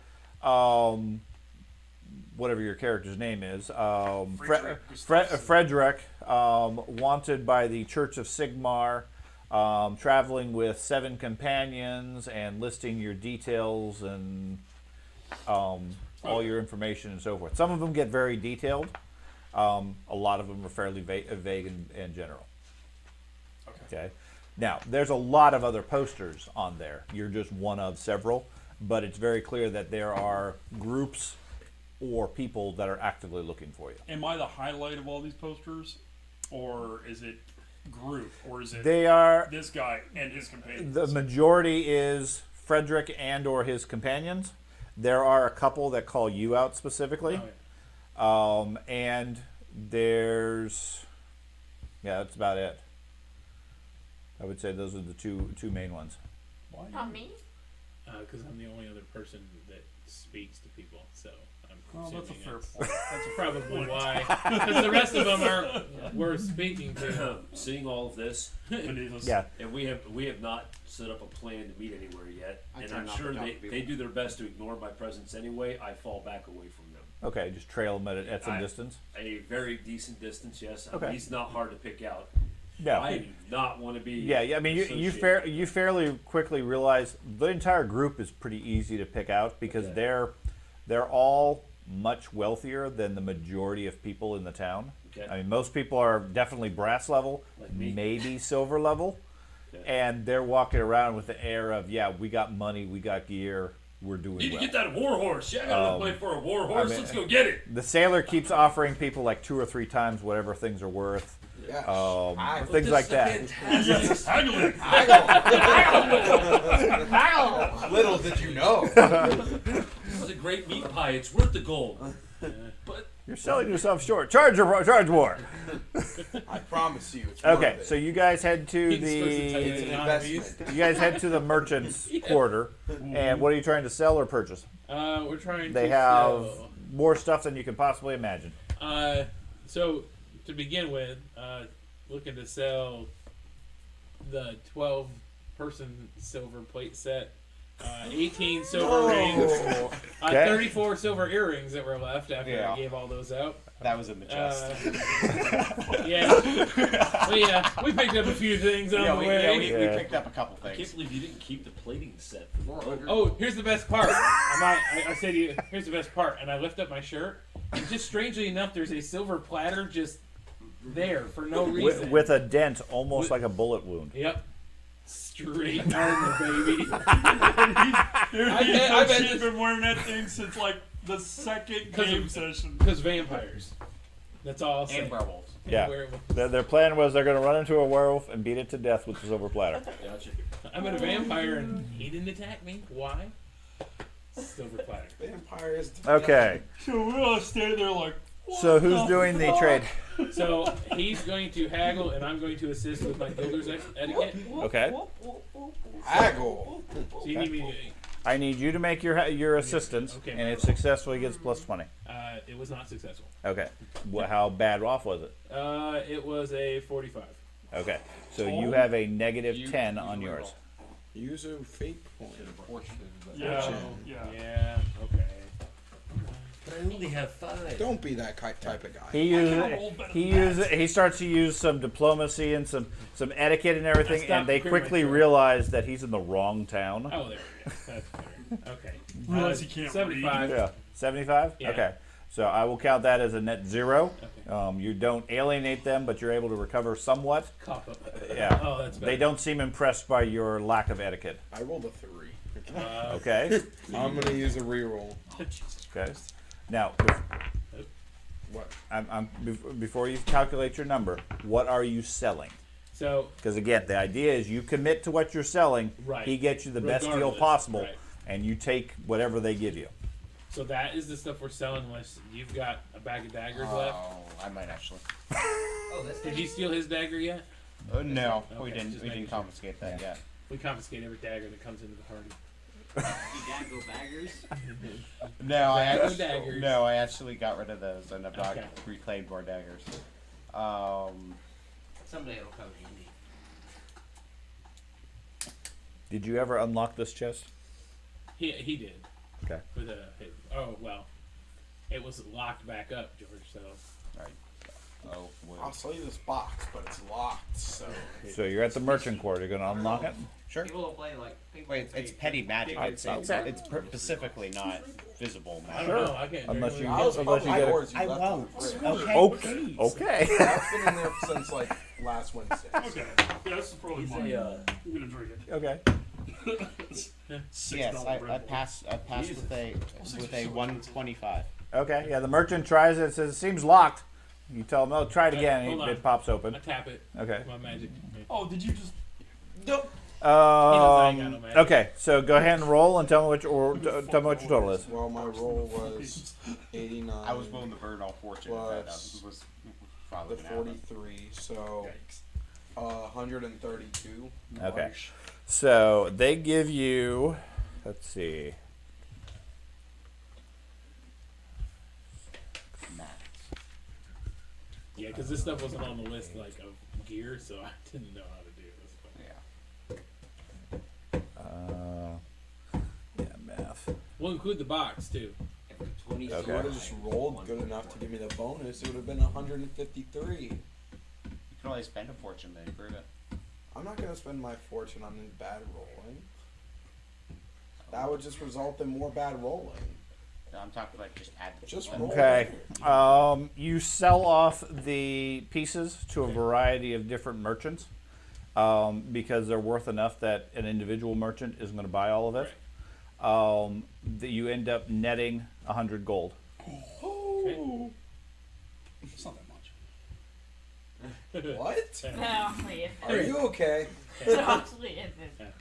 whatever your character's name is, Frederick, wanted by the Church of Sigmar, traveling with 7 companions and listing your details and all your information and so forth. Some of them get very detailed. A lot of them are fairly vague and general. Okay. Now, there's a lot of other posters on there. You're just one of several, but it's very clear that there are groups or people that are actively looking for you. Am I the highlight of all these posters, or is it group, or is it They are, this guy and his companions? the majority is Frederick and or his companions. There are a couple that call you out specifically. Oh, yeah. And there's, yeah, that's about it. I would say those are the two main ones. Why Not me. Because I'm the only other person that speaks to people, so I'm Well, that's a assuming fair it's- point. That's a Probably why. Because the rest of them aren't worth speaking to. Seeing all of this, beneath us. Yeah. and we have not set up a plan to meet anywhere yet, I and try I'm not to sure talk they, to people. they do their best to ignore my presence anyway. I fall back away from them. Okay, just trail them at some distance. A very decent distance, yes. Okay. He's not hard to pick out. No. I do not want to be. Yeah, I mean, you associated. you fairly quickly realize the entire group is pretty easy to pick out because Okay. they're all much wealthier than the majority of people in the town. Okay. I mean, most people are definitely brass level, Like me. maybe silver level, Okay. and they're walking around with the air of, yeah, we got money, we got gear, we're doing Need well. to get that war horse. Yeah, I gotta play for a war horse. mean- Let's go get it. The sailor keeps offering people like 2 or 3 times whatever things are worth, Yeah. things like that. Little did you know. This is a great meat pie. It's worth the gold. But You're selling yourself short. Charge more. I promise you. It's Okay, worth it. so you guys head to He's supposed to tell you It's it's an an investment. you guys head to the merchant's quarter, and what are you trying to sell or purchase? We're trying They to have sell. more stuff than you can possibly imagine. So to begin with, looking to sell the 12-person silver plate set, 18 silver rings, Okay. 34 silver earrings that were left after Yeah. I gave all those out. That was in the chest. Yeah. Well, yeah, we picked up a few things on the way. we Yeah. picked up a couple I can't things. believe you didn't keep the plating set. Oh, here's the best part. I say to you, here's the best part. And I lift up my shirt, and just strangely enough, there's a silver platter just there for no reason. With a dent, almost like a bullet wound. Yep. Straight armor, baby. Dude, I bet he's this- been wearing that thing since like the second 'Cause game of- session. Because vampires. That's all I'll say. And werewolves. Yeah. Werewolf. Their plan was they're going to run into a werewolf and beat it to death with the silver platter. Gotcha. I'm a vampire and he didn't attack me. Why? Silver platter. Vampires. Okay, So we're all standing there like, so who's doing the trade? So he's going to haggle and I'm going to assist with my builder's etiquette. Okay. Haggle. So you need me I need you to make your assistance, Okay. and if successful, he gets plus 20. it was not successful. Okay. How bad off was it? It was a 45. Okay. So you have a negative 10 on yours. Use a fate point. yeah. Yeah, okay. But I only have 5. Don't be that type of guy. He starts to use some diplomacy and some etiquette and everything, That's and not they pretty quickly much right. realize that he's in the wrong town. Oh, there we go. That's better. Okay. Realize he can't 75. Yeah. 75? Yeah. Okay. So I will count that as a net 0. Okay. You don't alienate them, but you're able to recover somewhat. Cop up. Yeah. Oh, that's better. They don't seem impressed by your lack of etiquette. I rolled a 3. Okay. I'm gonna use a reroll. Okay. Now, What? before you calculate your number, what are you selling? So, Because again, the idea is you commit to what you're selling. Right. He gets you the best deal Regardless, possible, right. and you take whatever they give you. so that is the stuff we're selling unless you've got a bag of daggers left. Oh, I might actually. Did you steal his dagger yet? No, Okay, we just didn't. We making didn't sure. confiscate that yet. We confiscate every dagger that comes into the party. Dago baggers. No, Daggers. I actually got rid of those, and I've not Okay. reclaimed more daggers. Someday it'll come handy. Did you ever unlock this chest? He did. Okay. With it was locked back up, George. So Right. Oh, I'll sell you this box, but it's locked. So So you're at the merchant quarter. You're gonna unlock it. sure. People will play like. People Wait, it's petty magic. I- It's specifically not visible I don't magic. know. I can't. Unless you I was unless you my get horse. I won't. Okay. Okay. That's been in there since like last Wednesday. Okay. Yeah, this is probably mine. I'm gonna drink it. Okay. $6 Yes, I bread. passed with a 125. Okay. Yeah. The merchant tries it. And says it seems locked. You tell him, "Oh, try it again." Hold and on. it pops I open. tap it. Okay. My magic. Oh, did you just? I ain't got no magic. Okay. So go ahead and roll and tell me what tell me what your total is. Well, my roll was 89. I was willing to burn all fortune if that Plus was the probably gonna happen. 43, so 132. Okay. So they give you, let's see. because this stuff wasn't on the list like of gear, so I didn't know how to do this. But Yeah, math. we'll include the box too. Every 20 If you would have just rolled good enough to give me the bonus, it would have been 153. You can always spend a fortune to improve it. I'm not gonna spend my fortune on bad rolling. That would just result in more bad rolling. No, I'm talking about just add the Just roll. roll. Okay. You sell off the pieces to a variety of different merchants because they're worth enough that an individual merchant is going to buy all of it. That you end up netting 100 gold. Oh, it's not that much. What? No, actually isn't. Are you okay? It actually isn't.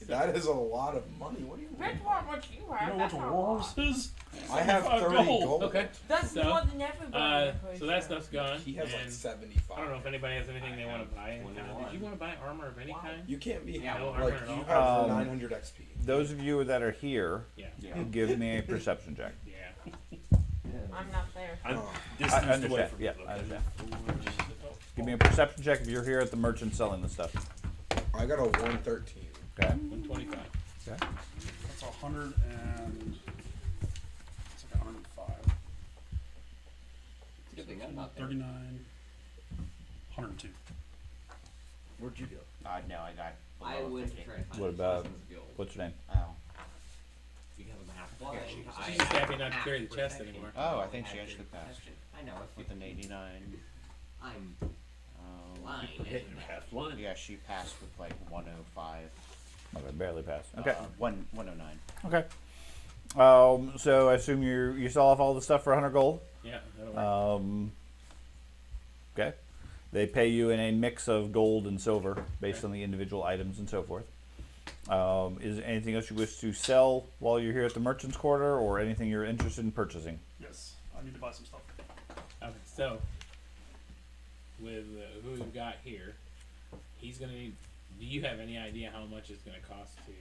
That is a lot of money. What do you That's mean? what you You have. know what That's the not a war lot. horse is? I have 30 gold. Okay. That's So, more than everybody. So that stuff's gone. He has like and 75. I don't know if anybody has anything they want to buy. In town. Did you want to buy armor of any kind? You can't be Yeah, no like armor at you all. have 900 XP. Those of you that are here, Yeah. give me a perception check. Yeah. I'm not there. I'm I distanced away understand. from Yeah, you. I understand. Give me a perception check if you're here at the merchant selling the stuff. I got a 113. Okay. 125. Okay. That's 100 and it's like 105. Good thing I'm not there. 39, 102. Where'd you go? No, I got I below went 50. to try to find What about- Assassin's Guild. What's your name? Oh. You have a map. Well, She's just happy not to carry the chest anymore. Oh, I think she actually passed. I know. With an 89. I'm Um, blind. yeah, she passed with like 105. Okay, barely passed. Okay. 109. Okay. So I assume you sell off all the stuff for 100 gold. Yeah, that'll work. Okay. They pay you in a mix of gold and silver based on the individual items and so forth. Is there anything else you wish to sell while you're here at the Merchant's Quarter, or anything you're interested in purchasing? Yes, I need to buy some stuff. Okay, so with who we've got here, he's gonna need. Do you have any idea how much it's gonna cost to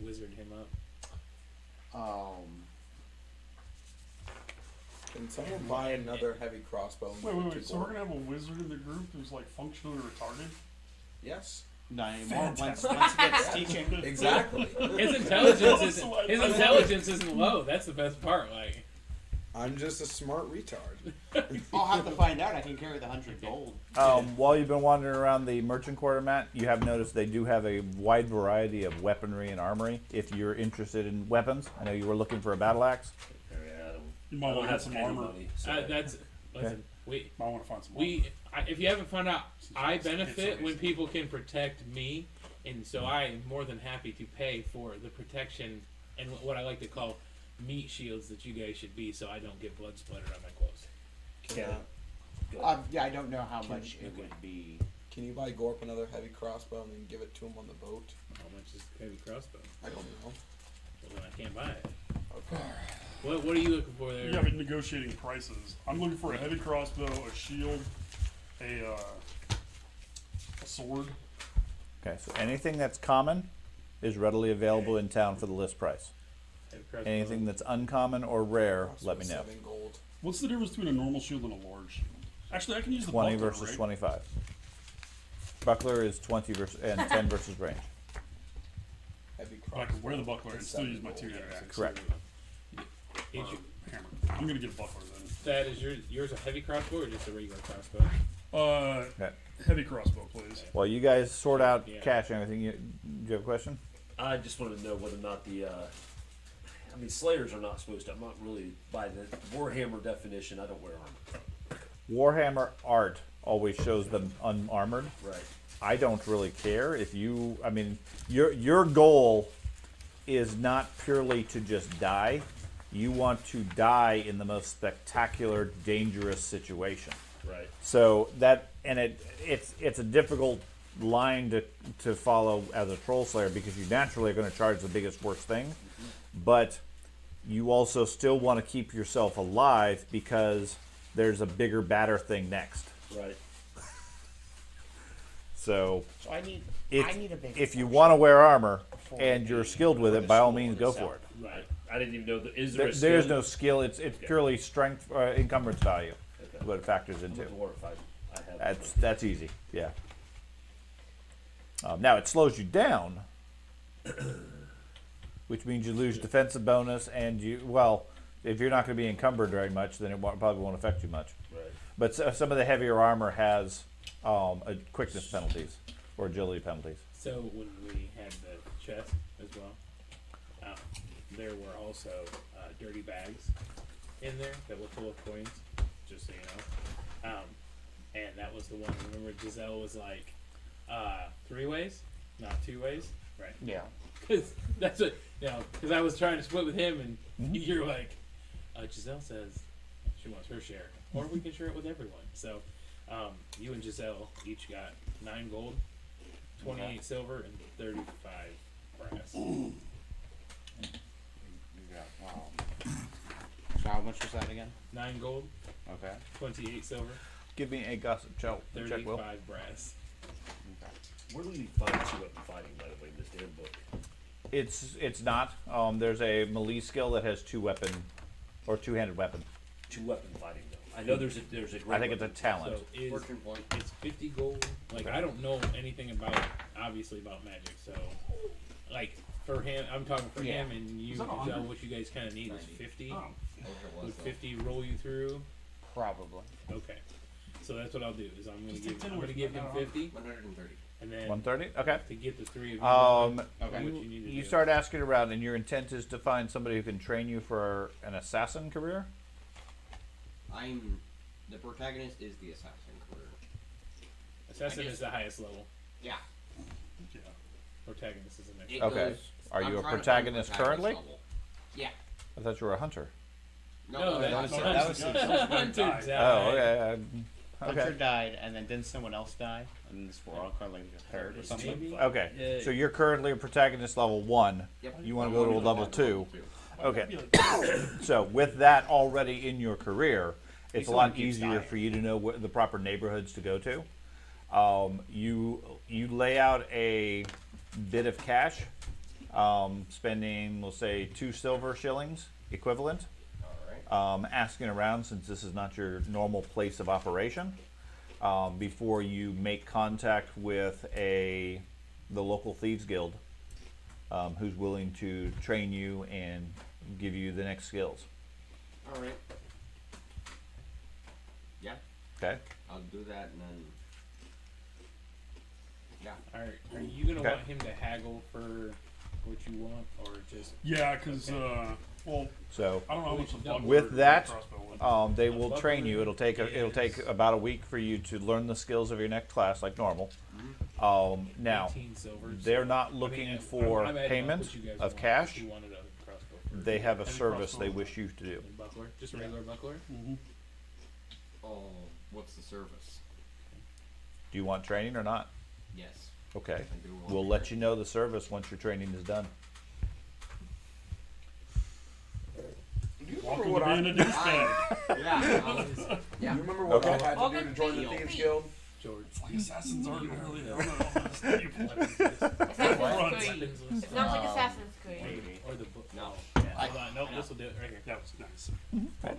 wizard him up? Can someone buy another heavy crossbow? and Wait, give wait, it wait. to So we're gold? gonna have a wizard in the group who's like functionally retarded? Yes. Not anymore. Once he gets teaching. Exactly. His intelligence isn't low. That's the best part. Like, I'm just a smart retard. I'll have to find out. I can carry the 100 gold. While you've been wandering around the Merchant Quarter, Matt, you have noticed they do have a wide variety of weaponry and armory. If you're interested in weapons, I know you were looking for a battle axe. You might want to have some armor. that's listen. We Might want to find some armor. if you haven't found out, I benefit when people can protect me, and so I'm more than happy to pay for the protection and what I like to call meat shields that you guys should be, so I don't get blood splattered on my clothes. Yeah, I don't know how much it would be. Can you buy Gorp another heavy crossbow and then give it to him on the boat? How much is a heavy crossbow? I don't know. Well, then I can't buy it. Okay. What are you looking for there? You have negotiating prices. I'm looking for a heavy crossbow, a shield, a sword. Okay, so anything that's common is readily available in town for the list price. Heavy crossbow. Anything that's uncommon or rare, let me know. 7 gold. What's the difference between a normal shield and a large shield? Actually, I can use the 20 buckler, versus right? 25. Buckler is 20 versus and 10 versus range. Heavy But I crossbow. can wear the buckler and It's still 7 use my gold. two-handed axe. Correct. Is you- Hammer. I'm gonna get a buckler then. That is yours a heavy crossbow or just a regular crossbow? Okay. Heavy crossbow, please. While you guys sort out Yeah. cash and everything, do you have a question? I just wanted to know whether or not the. I mean, Slayers are not supposed to. I'm not really by the Warhammer definition. I don't wear armor. Warhammer art always shows them unarmored. Right. I don't really care if you. I mean, your goal is not purely to just die. You want to die in the most spectacular, dangerous situation. Right. So that it's a difficult line to follow as a troll slayer because you naturally are going to charge the biggest worst thing, but you also still want to keep yourself alive because there's a bigger, badder thing next. Right. So So I need a big if you fortune want to wear armor before and the- you're skilled with before it, the by all school means, is go out. for it. Right. I didn't even know that. Is there a There's skill? no skill. It's purely strength, encumbrance value. Okay. That's what it factors I'm into. with dwarf. I have. That's easy. Yeah. Now it slows you down, which means you lose defensive bonus, and if you're not going to be encumbered very much, then it probably won't affect you much. Right. But some of the heavier armor has quickness penalties or agility penalties. So when we had the chest as well, there were also dirty bags in there that were full of coins, just so you know. And that was the one. Remember, Giselle was like, 3 ways, not 2 ways, right? Yeah. Because that's what Because I was trying to split with him, and you're like, Giselle says she wants her share, or we can share it with everyone. So, you and Giselle each got 9 gold, 28 silver, and 35 brass. Wow. So how much was that again? 9 gold, Okay. 28 silver, Give me a gossip check, Will. 35 brass. Okay. Where do we find 2-weapon fighting, by the way, in this damn book? It's not. There's a melee skill that has 2-weapon or 2-handed weapon. 2-weapon fighting, though. I know there's a great I think it's a weapon. talent. So is, Fortune point. it's 50 gold. Like, I don't know anything about magic, so like for him, I'm talking for him and you, Giselle, what you guys kind of need is 50. I wish it was Would though. 50 roll you through? Probably. Okay, so that's what I'll do. Is I'm gonna give him 50, 130. and then 130. Okay. to get the 3 of you, Okay. what you need to You do. start asking around, and your intent is to find somebody who can train you for an assassin career. The protagonist is the assassin career. Assassin is the highest level. Yeah. Yeah. Protagonist is the next. It Okay. goes, Are I'm you a trying to find protagonist currently? level. Yeah. I thought you were a hunter. No, that was Hunter Oh, died. okay. Hunter Okay. died, and then didn't someone else die? And this we're all currently a third or something. Maybe. Okay. So you're currently a protagonist level 1. Yep. You want to go to a level 2. Okay. So with that already in your career, it's a the one lot who keeps easier dying. for you to know the proper neighborhoods to go to. You lay out a bit of cash, spending, we'll say, 2 silver shillings equivalent. Alright. Asking around, since this is not your normal place of operation, before you make contact with the local thieves guild, who's willing to train you and give you the next skills. Alright. Yeah. Okay. I'll do that and then. Yeah. Are you gonna Okay. want him to haggle for what you want, or just? Yeah, because, well, So I don't know how much the buckler with and that, crossbow is. they will train you. It'll take about a week for you to learn the skills of your next class, like normal. Now 18 silvers. they're not looking for I'm adding up payment what you guys of want. cash. You wanted a crossbow first. They have a And service crossbow. they wish you to do. And buckler, just a regular buckler. Oh, what's the service? Do you want training or not? Yes. Okay. I do want We'll to let you know the service once your training is done. Do you remember Welcome what to I being a douchebag. Yeah. You remember what Okay. I had to Welcome do to to join the being Thieves a Guild? George. The assassins aren't really Assassin's Front. Creed. It sounds like Assassin's Creed. Maybe. Or the book. No. Hold on. Nope. This will do it right here. That was nice.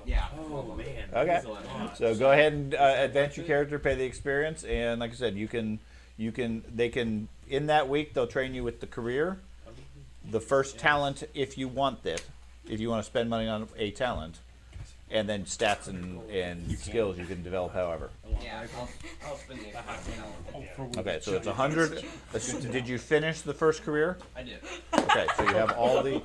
Yeah. Oh man. Okay. These are a lot. So go ahead and advance your character, pay the experience, and like I said, they can in that week they'll train you with the career, the first talent if you want it, if you want to spend money on a talent, and then stats and skills you can develop however. Yeah. I'll spend the extra talent. Okay, so it's 100. Did you finish the first career? I did. Okay, so you have all the.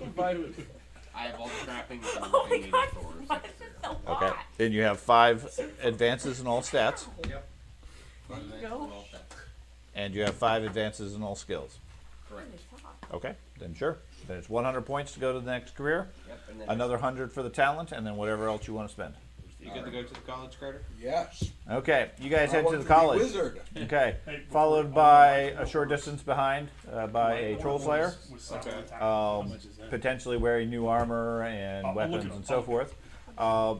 I have all the trappings and Oh everything my needed god, for why second is it career. so Okay, hot? then you have 5 advances in all stats, Yep. There you And go. all that. and you have 5 advances in all skills. Correct. It's hot. Okay, then sure. Then it's 100 points to go to the next career, Yep. And then another 100 for the talent, and then whatever else you want to spend. You good to go to the college, Carter? Yes. Okay, you guys I head want to the be a college. Wizard. Okay, Hey, followed by a short distance behind by a troll slayer, With second attack. How much is that? potentially wearing new armor I'll and look weapons it up. and so forth.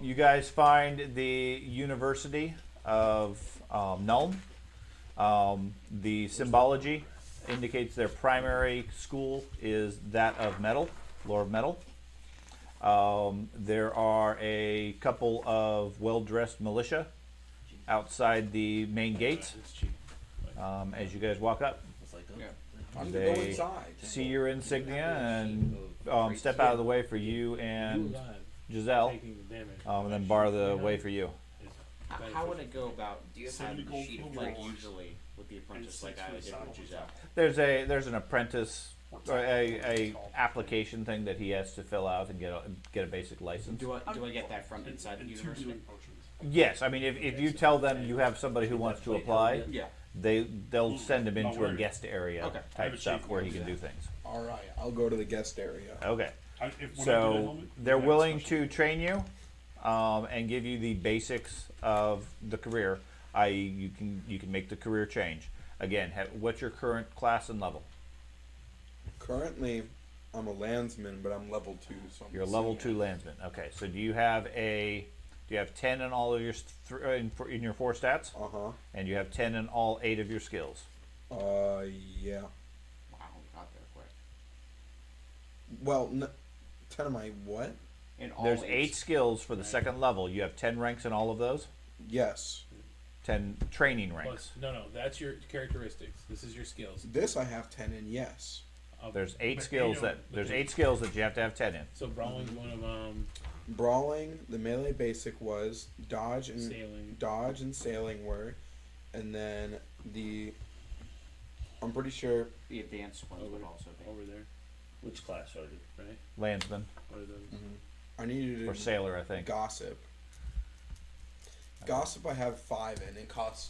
You guys find the University of Nuln. The symbology indicates their primary school is that of metal, lore of metal. There are a couple of well-dressed militia outside the main gate. It's cheap. As you guys walk up, It's like, oh, Yeah. I'm gonna go They inside. see your insignia and step out of the way for you and You alive, Giselle, taking the damage. and then bar the way for you. How would it go about? Do you have 70 a gold sheet of for like rolls. usually with the apprentice like six I for did the with saddle. Giselle? There's an apprentice or a application thing that he has to fill out and get a basic license. Do I get that from inside the And 2 university? healing potions. Yes, I mean if you tell them you have somebody who wants to apply, Yeah. they'll send him into a worry. guest area Okay. I have type a stuff cheat where he code. can do things. All right, I'll go to the guest area. Okay. When I do the So helmet, they're I have a willing special- to train you and give you the basics of the career. You can make the career change. Again, what's your current class and level? Currently, I'm a landsman, but I'm level 2. So I'm You're a a level senior. 2 landsman. Okay, so do you have 10 in all of your in your 4 stats, and you have 10 in all 8 of your skills? Yeah. Wow, we got there quick. Well, 10 of my what? In all There's 8 8 skills for the second level. You have 10 ranks in all of those. Yes. 10 training ranks. Plus, no, that's your characteristics. This is your skills. This I have 10 in. Yes. There's 8 But skills you know- there's 8 skills that you have to have 10 in. So brawling's one of Brawling, the melee basic was dodge and sailing. sailing were, and then I'm pretty sure The advanced ones would also be. Over there, which class are you? right? Landsman What are those? I needed or to sailor, I think. gossip. Gossip I have 5 in. It costs.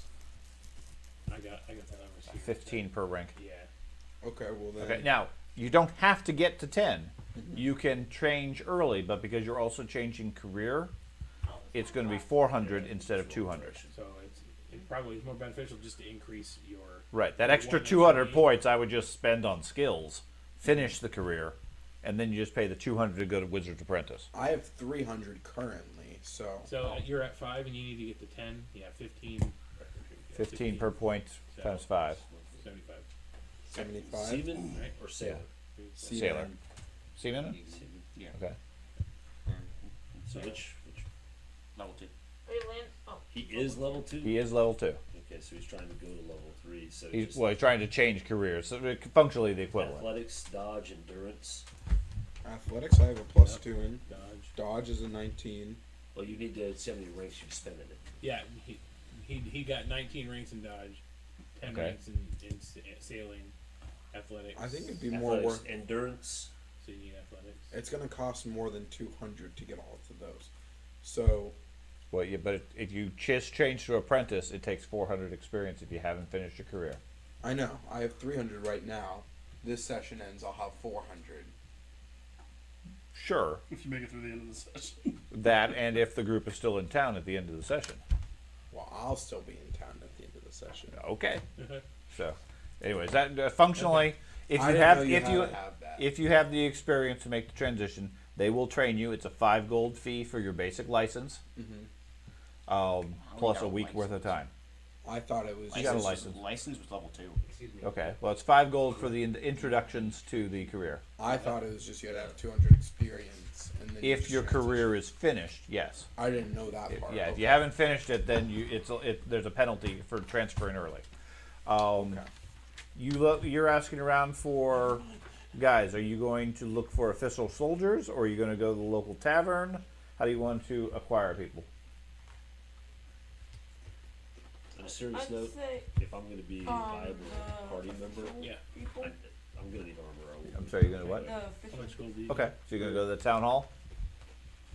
I got that number. 15 per rank. Yeah. Okay, well then. Okay, now you don't have to get to 10. You can change early, but because you're also changing career, it's going to be 400 instead of 200. So it probably is more beneficial just to increase your. Right, that extra 200 points I would just spend on skills, finish the career, and then you just pay the 200 to go to Wizard's Apprentice. I have 300 currently, so. So you're at 5 and you need to get to 10. Yeah, 15. 15 per point times 5. 75. 75. Seaman Right. or sailor? Sailor. Seaman? Yeah. Okay. So which Level 2. Wait, Lynn. Oh. he is level 2? He is level 2. Okay, so he's trying to go to level 3. So He's trying to change careers, so functionally the equivalent. athletics, dodge, endurance. Athletics I have a plus 2 in. Dodge. Dodge is a 19. Well, you need to see how many ranks you've spent in it. Yeah, he got 19 ranks in dodge, 10 Okay. ranks in sailing, athletics. I think it'd be more Athletics, worth. endurance. So you need athletics. It's going to cost more than 200 to get all of those. So, Well, yeah, but if you just change to Apprentice, it takes 400 experience if you haven't finished your career. I know. I have 300 right now. This session ends, I'll have 400. Sure. If you make it through the end of the session. That, and if the group is still in town at the end of the session. Well, I'll still be in town at the end of the session. Okay. So, anyways, that functionally, if I you didn't have know that. if you have the experience to make the transition, they will train you. It's a 5 gold fee for your basic license, plus got a a week worth of time. I thought it was. You got a License license. was level 2. Okay. Well, it's 5 gold for the introductions to the career. I thought it was just you had to have 200 experience. And then you If just your transition. career is finished, yes. I didn't know that part. Yeah. If Okay. you haven't finished it, then there's a penalty for transferring early. Okay. You're asking around for guys. Are you going to look for official soldiers, or are you going to go to the local tavern? How do you want to acquire people? On a serious I'd note, say if I'm going to be a viable party member, Yeah. people. I'm going to need armor. I'm sorry, you're going to what? The How official. much gold do you Okay, so you're going to go to the town hall.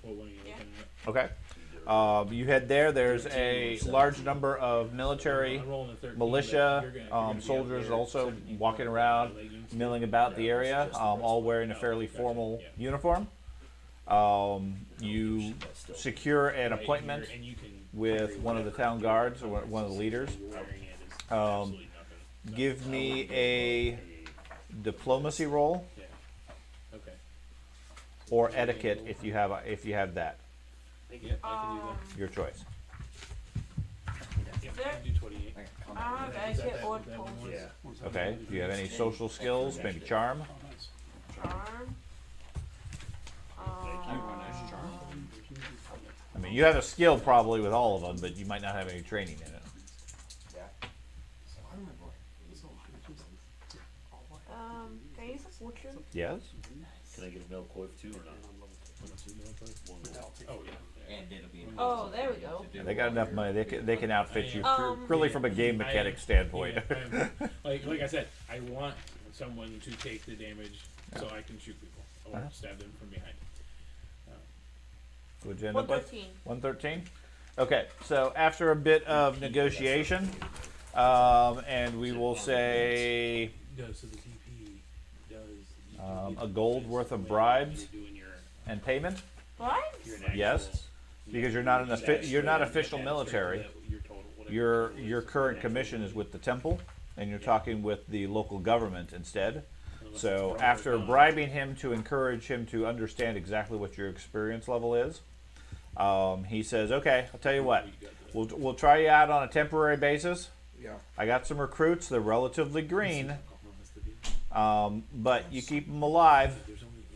What one are you Yeah. looking at? Okay. You head there. There's a large number of military, I'm rolling a 13, militia, but you're gonna be soldiers out there also 17 walking gold around, leggings. milling about the area, all wearing a fairly Gotcha, formal yeah. uniform. You secure an Right, appointment and you can with carry one of the whatever town guards or one of the leaders. you're wearing it is absolutely nothing. Give me a diplomacy roll Yeah. Okay. or etiquette if you have that. Yeah, I Your choice. can do that. Yeah, I can do 28. I don't have Is that etiquette that- or that one was- diplomacy. Yeah. Okay. Do you have any social skills? Maybe charm. Oh, nice. Charm. Everyone has charm. I mean, you have a skill probably with all of them, but you might not have any training in it. Can I use a fortune? Yes. Can I get a milk coif too or not? Oh yeah. And it'll be Oh, there we go. They got enough money. They can outfit you purely from a game mechanic I- standpoint. yeah, like I said, I want someone to take the damage so I can shoot people or stab them from behind. Would you end up with 113. 113? Okay, so after a bit of negotiation, and we will say Does so the TP does a gold worth of bribes you're doing your and payment. Bribes? your actual, Yes, because you're not you're not official military. your total whatever Your current commission is with the temple, and you're talking with the local government instead. So after bribing him to encourage him to understand exactly what your experience level is, he says, "Okay, I'll tell you what. We'll try you out on a temporary basis. Yeah. I got some recruits. They're relatively green, but you keep them alive.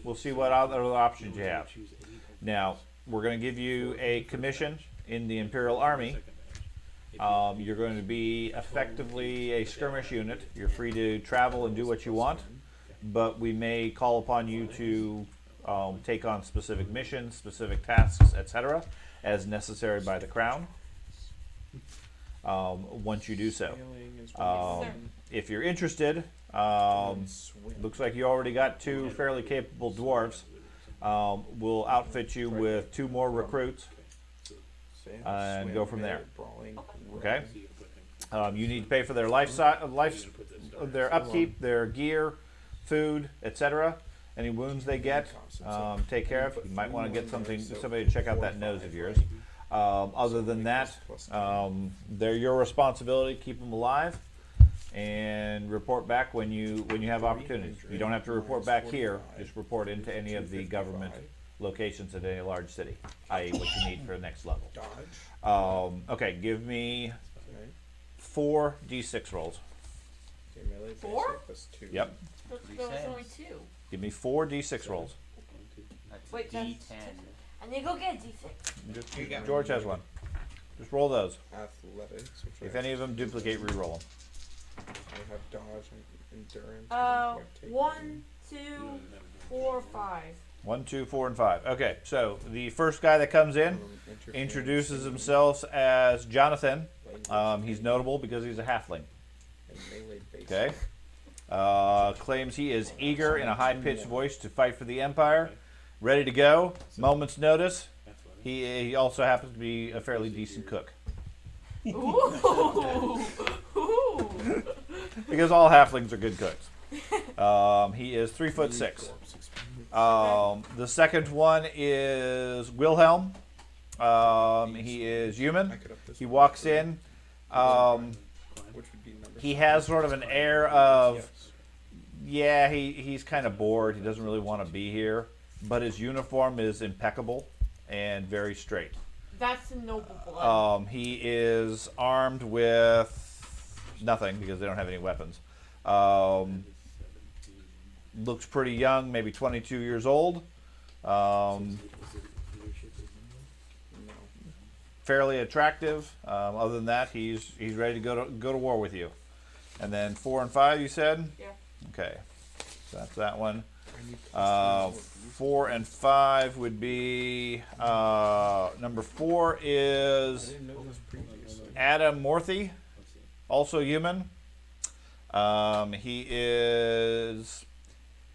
We'll see what other options you have. Now, we're going to give you a commission in the Imperial Army. You're going to be effectively a skirmish unit. You're free to travel and do what you want, but we may call upon you to take on specific missions, specific tasks, etc., as necessary by the Crown. Once you do so, if you're interested, looks like you already got 2 fairly capable dwarves. We'll outfit you with 2 more recruits and go from there. Okay. You need to pay for their their upkeep, their gear, food, etc. Any wounds they get, take care of. You might want to get somebody to check out that nose of yours. Other than that, they're your responsibility. Keep them alive, and report back when you have opportunities. You don't have to report back here. Just report into any of the government locations at any large city, i.e., what you need for the next level. Okay, give me 4 d6 rolls. 4? Yep. There's only 2. Give me 4 d6 rolls. That's Wait, D10. And you go get a D6. George has one. Just roll those. Athletics. If any of them duplicate, re-roll them. I have dodge and endurance. 1, 2, 4, 5. 1, 2, 4, and 5. Okay, so the first guy that comes in introduces himself as Jonathan. He's notable because he's a halfling. Okay. Claims he is eager in a high-pitched voice to fight for the Empire. Ready to go. Moment's notice. He also happens to be a fairly decent cook. Ooh. Ooh. Because all halflings are good cooks. He is 3'6". The second one is Wilhelm. He is human. He walks in. He has sort of an air of, he's kind of bored. He doesn't really want to be here. But his uniform is impeccable and very straight. That's a noble blood. He is armed with nothing because they don't have any weapons. Looks pretty young, maybe 22 years old. Fairly attractive. Other than that, he's ready to go to war with you. And then 4 and 5, you said? Yeah. Okay, so that's that one. 4 and 5 would be number 4 is Adam Morthy, also human.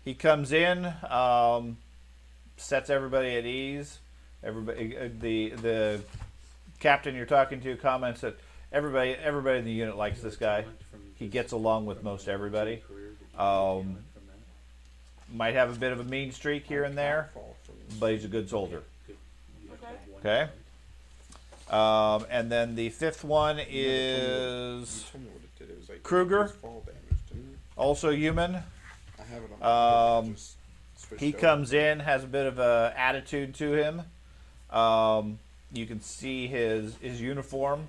He comes in, sets everybody at ease. Everybody, the captain you're talking to comments that everybody in the unit likes this guy. He gets along with most everybody. Might have a bit of a mean streak here and there, but he's a good soldier. Okay. And then the 5th one is Kruger, also human. He comes in, has a bit of a attitude to him. You can see his uniform.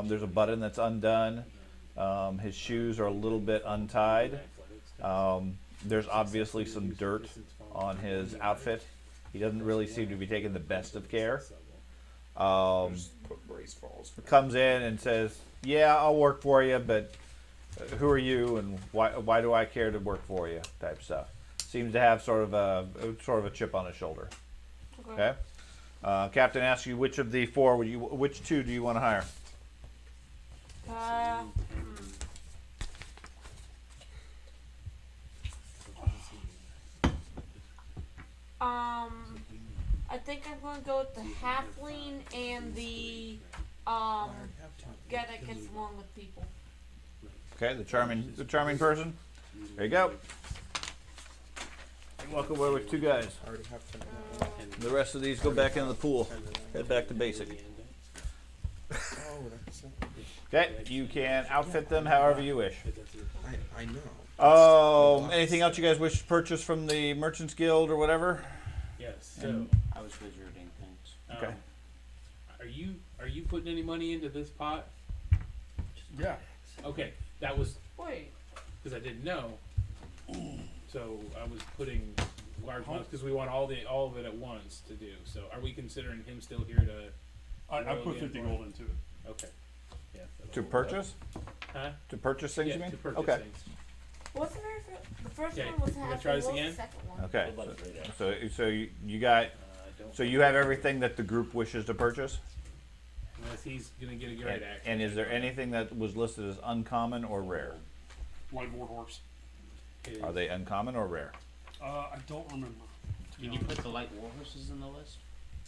There's a button that's undone. His shoes are a little bit untied. There's obviously some dirt on his outfit. He doesn't really seem to be taking the best of care. Just put brace falls. comes in and says, "Yeah, I'll work for you, but who are you, and why do I care to work for you?" type stuff. Seems to have sort of a chip on his shoulder. Okay. Captain asks you which of the four which two do you want to hire? I think I'm going to go with the halfling and the guy that gets along with people. Okay, the charming person. There you go. You walk away with 2 guys. I already have 10. The rest of these go back into the pool. Head back to basic. Oh, that's it. Okay, you can outfit them however you wish. I know. Anything else you guys wish to purchase from the Merchants Guild or whatever? Yes. So, I was wizarding things. Okay. Are you putting any money into this pot? Yeah. Okay, that was Wait. because I didn't know. So I was putting large amounts because we want all of it at once to do. So are we considering him still here to? I roll put again 50 for gold him? into it. Okay. Yeah. To purchase? Huh? To purchase things, Yeah, you mean? to purchase Okay. things. What's the very the first Okay, one was you wanna half. try this What was again? the second one? Okay. I'd like to read that. So you got. I don't. So you have everything that the group wishes to purchase? Unless he's gonna get a great action. And is there anything that was listed as uncommon or rare? Light warhorse. Are they uncommon or rare? I don't remember. to be Did you honest. put the light warhorses in the list?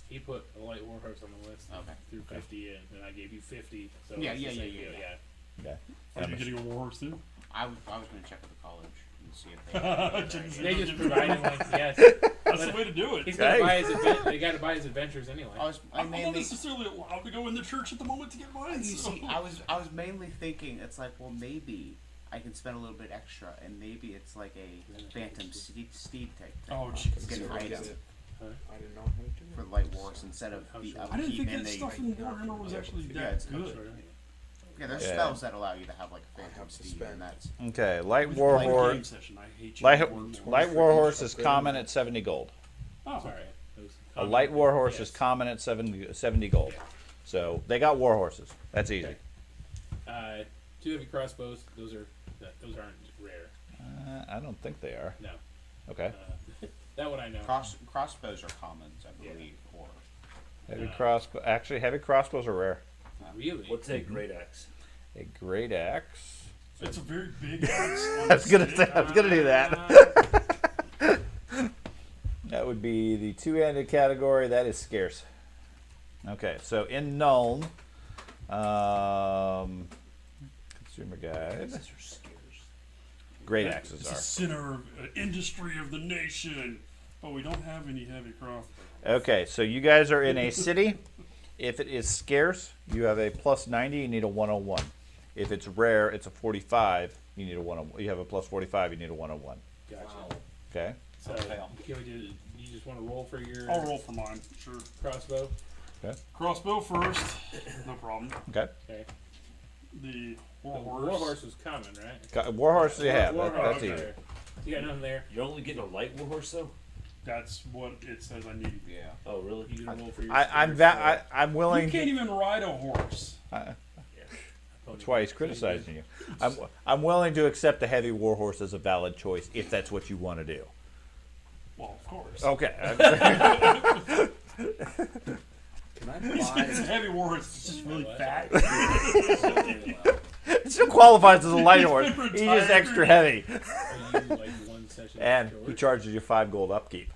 He put a light warhorse on the list. Okay. Threw 50 in, and I gave you 50. So Yeah, it's the yeah, same yeah, deal, yeah. Okay. Are you getting a warhorse too? I was gonna check with the college and see if they. They just provided like yes. That's the way to do it. He's gonna buy his they got to buy his adventures anyway. I I'm not mainly. necessarily allowed to go in the church at the moment to get mine. You So. see, I was mainly thinking it's like, well, maybe I can spend a little bit extra, and maybe it's like a phantom steed type thing. Oh, It's Jesus. an Get an item. item I didn't know how to do for it. light wars instead of the I didn't upkeep think and that they. stuff in Warhammer was actually Yeah, that it's good. Yeah, there's Yeah. spells that allow you to have like a I phantom have to steed, spend. and that's Okay, light Game warhorse. session, I hate you. Light warhorse is common at 70 gold. Oh, Sorry. It was A light warhorse yes. is common at 70 gold. So they got warhorses. That's easy. Okay. 2 heavy crossbows. Those aren't rare. I don't think they are. No. Okay. That one I know. crossbows are commons, I believe, or Heavy crossbow. Actually, heavy crossbows are rare. Really? What's a great axe? A great axe. it's a very big axe. On I was the gonna stick. say. I was gonna do that. That would be the 2-handed category. That is scarce. Okay, so in Nuln, consumer guide. Great axes It's a are. center of industry of the nation, but we don't have any heavy crossbows. Okay, so you guys are in a city. If it is scarce, you have a plus 90. You need a 101. If it's rare, it's a 45. You need a 101. You have a plus 45. You need a 101. Gotcha. Okay. So can we do? You just want to roll for your I'll roll for mine, sure. crossbow? Okay. Crossbow first, no problem. Okay. Okay. The The warhorse. warhorse was common, right? Got warhorse you have. That's Warhorse, easy. okay. You got nothing there. You're only getting a light warhorse though? That's what it says I need. yeah. Oh, really? You gonna roll for your. I'm willing. You can't even ride a horse. That's why he's criticizing you. I'm willing to accept the heavy warhorse as a valid choice if that's what you want to do. Well, of course. Okay. Can I It's a buy? heavy warhorse. It's just really What? fat. It still qualifies as a light horse. been He's just retired. extra heavy. Are you like one session? And short? he charges you 5 gold upkeep.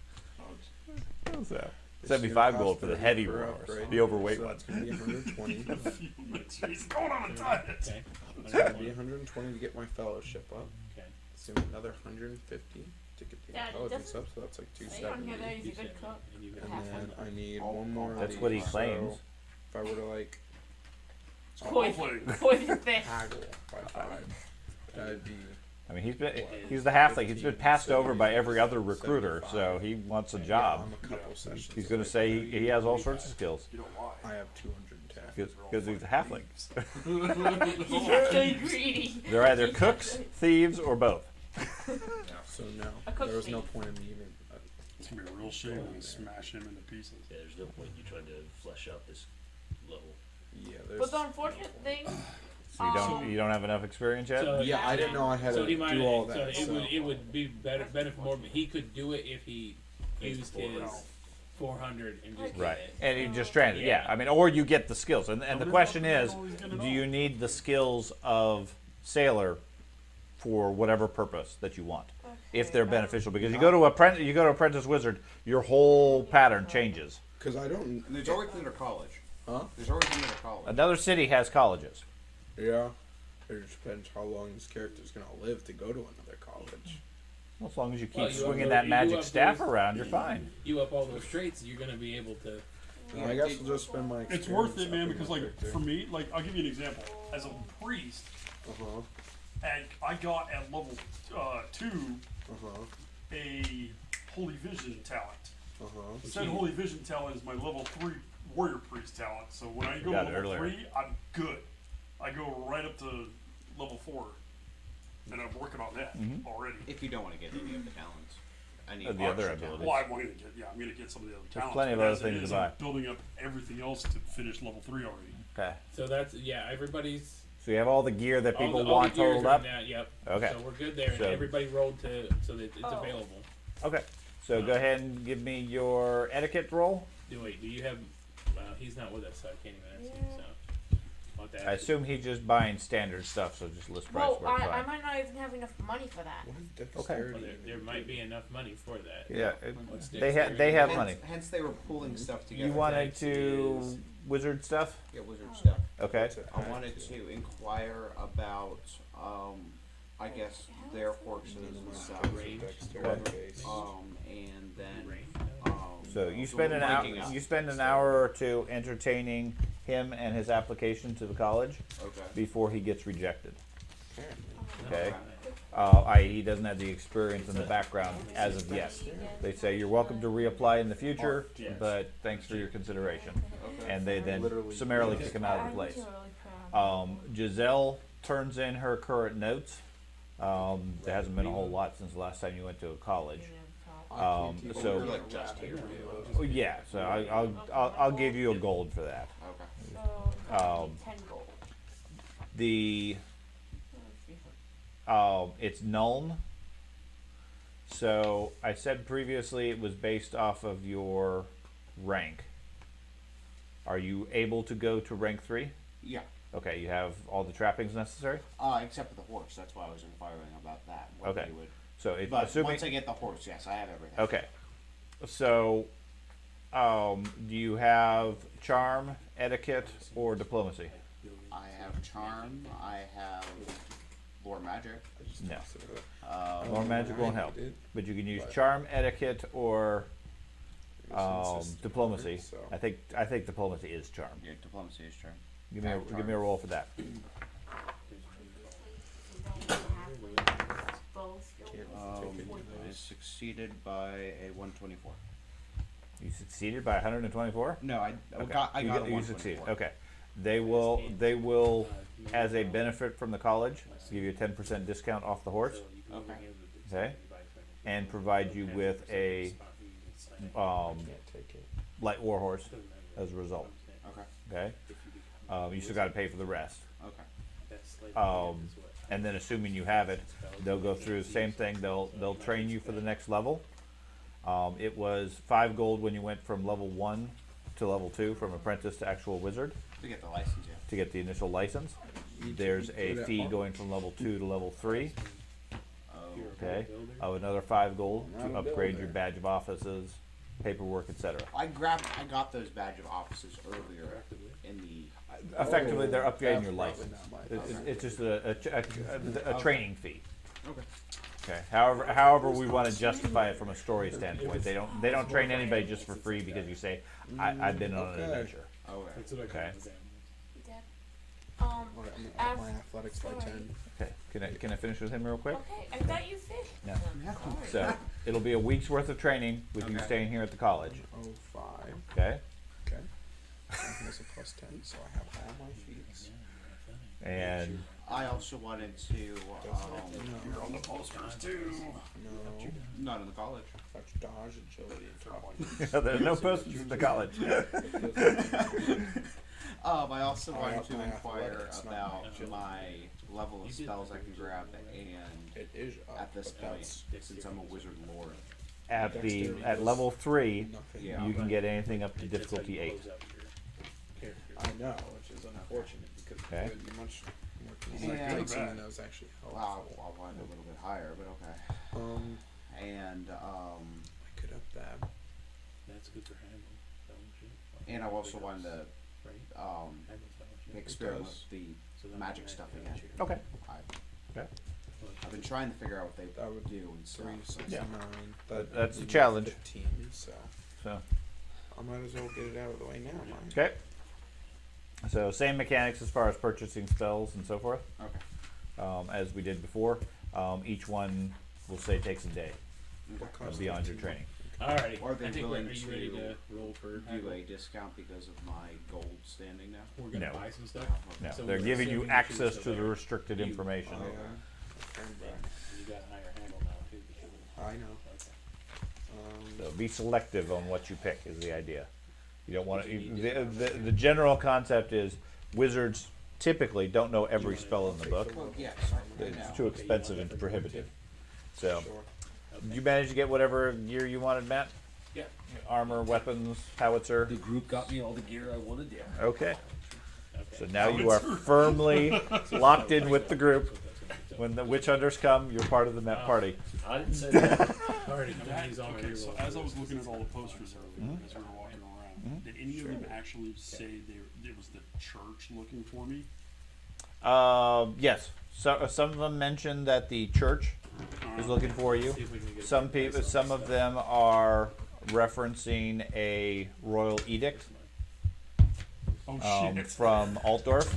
So 75 gold for the heavy warhorse, the overweight so one. It's gonna be 120. He's going on a diet. Okay. It's gonna be 120 to get my fellowship up. Okay. So another 150 to get the Dad, intelligence doesn't- up. So that's like Say on 270. here that he's a good cook. And you And got then I need one more. of That's what he these. claims. So if I were to like Poison fish. haggle by 5, that'd be. I mean, he's the halfling. He's been passed over by every other recruiter, so he wants a job. I'm a couple sessions. He's going to say he has all sorts of skills You know why? I have 210. because he's a halfling. He's really greedy. They're either cooks, thieves, or both. So A no, cook there was no thief. point in me even. It's gonna be a real shame when we smash him into pieces. Yeah, there's no point in you trying to flesh out this level. Yeah, But there's. the unfortunate thing, So you don't have enough experience yet. So- Yeah, I didn't know I had So to he might. do all So that. it would be better benefit more. But he could do it if he used his 400 and just Right, did it. and you just stranded. Yeah, I mean, or you get the skills, and the question is, do you need the skills of sailor for whatever purpose that you want, if they're beneficial? Because you go to apprentice wizard, your whole pattern changes. Because I don't. And there's always another college. Huh? There's always another college. Another city has colleges. Yeah. It just depends how long this character's gonna live to go to another college. Well, as long as you keep Well, you swinging up that those- magic you up staff those- around, you're fine. You up all those traits, you're gonna be able to. I guess we'll just spend my. It's worth it, man, experience because upping like my character. for me, like I'll give you an example. As a priest, Uh-huh. and I got at level 2 Uh-huh. a holy vision talent. Uh-huh. Said holy vision talent is my level 3 warrior priest talent. So when I go got it level earlier. 3, I'm good. I go right up to level 4, and I'm working on that already. If you don't want to get any of the talents. Any The other extra abilities. Well, I'm going to get I'm going to get some of the other talents. plenty of but other as it things to is, buy. I'm building up everything else to finish level 3 already. Okay. So that's everybody's. So you have all the gear that people all the want gears totaled right up. now, yep. Okay. So we're good there. And So- everybody rolled so that it's available. Okay. So go ahead and give me your etiquette roll. Do you have? Well, he's not with us, so I can't even ask him. So I'll have to I ask him. assume he's just buying standard stuff, so just list price well, where it's I fine. might not even have enough money for that. What is Well, dexterity? there might be enough money for that. Yeah, What's they dexterity? have hence, money. Hence they were pulling stuff together. You wanted Next to is- wizard stuff? Get wizard stuff. Okay. I wanted to inquire about, I guess, their horses and stuff. Dexterity base. And then, So you so spend an hour. ranking up. You spend an hour or two entertaining him and his application to the college Okay. before he gets rejected. Okay. Okay. I.e., he doesn't have the experience and the background as of yet. They say you're welcome to reapply in the future, but thanks for your consideration. Okay. And they then summarily kick him out of the place. I'm really proud. Giselle turns in her current notes. There hasn't been a whole lot since the last time you went to college. So We're like just here. yeah, so I'll give you a gold for that. Okay. So 10 gold. The it's Nuln. So I said previously it was based off of your rank. Are you able to go to rank 3? Yeah. Okay, you have all the trappings necessary. Except for the horse. That's why I was inquiring about that. what Okay. they would- So it, But assuming once I get the horse, yes, I have everything. okay, so do you have charm, etiquette, or diplomacy? I have charm. I have lore magic. No. Um, More magic won't help, but you can use charm, etiquette, or diplomacy. I think diplomacy is charm. yeah, diplomacy is charm. Give me a roll for that. I succeeded by a 124. You succeeded by 124. No, I Okay. got a you 124. succeeded. Okay. They will, as a benefit from the college, give you a 10% discount off the horse. Okay. Okay. And provide you with a light war horse as a result. Okay. Okay. You still got to pay for the rest. Okay. And then assuming you have it, they'll go through the same thing. They'll train you for the next level. It was 5 gold when you went from level 1 to level 2, from apprentice to actual wizard, To get the license, yeah. to get the initial license. There's a fee going from level 2 to level 3. Okay. Of another 5 gold to upgrade your badge of offices, paperwork, etc. I got those badge of offices earlier in the. Effectively, they're upgrading your license. It's just a training fee. Okay. Okay. However, we want to justify it from a story standpoint. They don't train anybody just for free because you say, I've been on an adventure. Okay. Okay. My athletics by 10. Okay. Can I finish with him real quick? Okay, I thought you finished. No. So it'll be a week's worth of training with you Okay. staying here at the college. 05. Okay. Okay. That's a plus 10, so I have all my feats. And I also wanted to. You're on the posters too. No. Not in the college. That's dodge, agility, and there's no posters in the college. I also Oh, wanted to my inquire athletics, not about my agility. my level of spells I can grab, and It is up, at this but point, that's since I'm a wizard lord. At level 3, nothing. Yeah. you can get anything up to difficulty 8. I know, which is unfortunate because Okay. it would be much more Yeah. like something that was actually helpful. Wow, I'll want it a little bit higher, but okay. And I could up that. That's good for handling. and I also wanted to experiment does. with the magic stuff again. Okay. I've been trying to figure out what they That would do and stuff. 369. But That's the we need challenge. 15, so So, I might as well get it out of the way now. Man. okay. So same mechanics as far as purchasing spells and so forth, Okay. as we did before. Each one will say takes a day What cost beyond your 15? training. Alrighty. Are they I think willing are you ready to to roll for? Do a discount because of my gold standing now? We're gonna No. buy some stuff. No, So they're we're giving you assuming that you're access still to the there. restricted You- information. Oh, yeah. Turn back. You got a higher handle now too. Because I know. So be selective on what you pick is the idea. You don't want to. The general concept is wizards typically don't know every spell in the book. Well, yes, I It's know. too expensive and prohibitive. So, Sure. did you manage to get whatever gear you wanted, Matt? Yeah. Armor, weapons, howitzer. The group got me all the gear I wanted. Yeah. Okay. Okay. So now you are firmly locked in with the group. When the witch hunters come, you're part of the Met party. I didn't say that. Alrighty, I'm gonna use all my Okay, reroll so for as I this. was looking at all the posters earlier, as we were walking around, did any of them actually say it was the church looking for me? Yes. So some of them mentioned that the church is looking for you. See if we can get Some people, some of them are referencing a royal edict Oh shit! from Altdorf.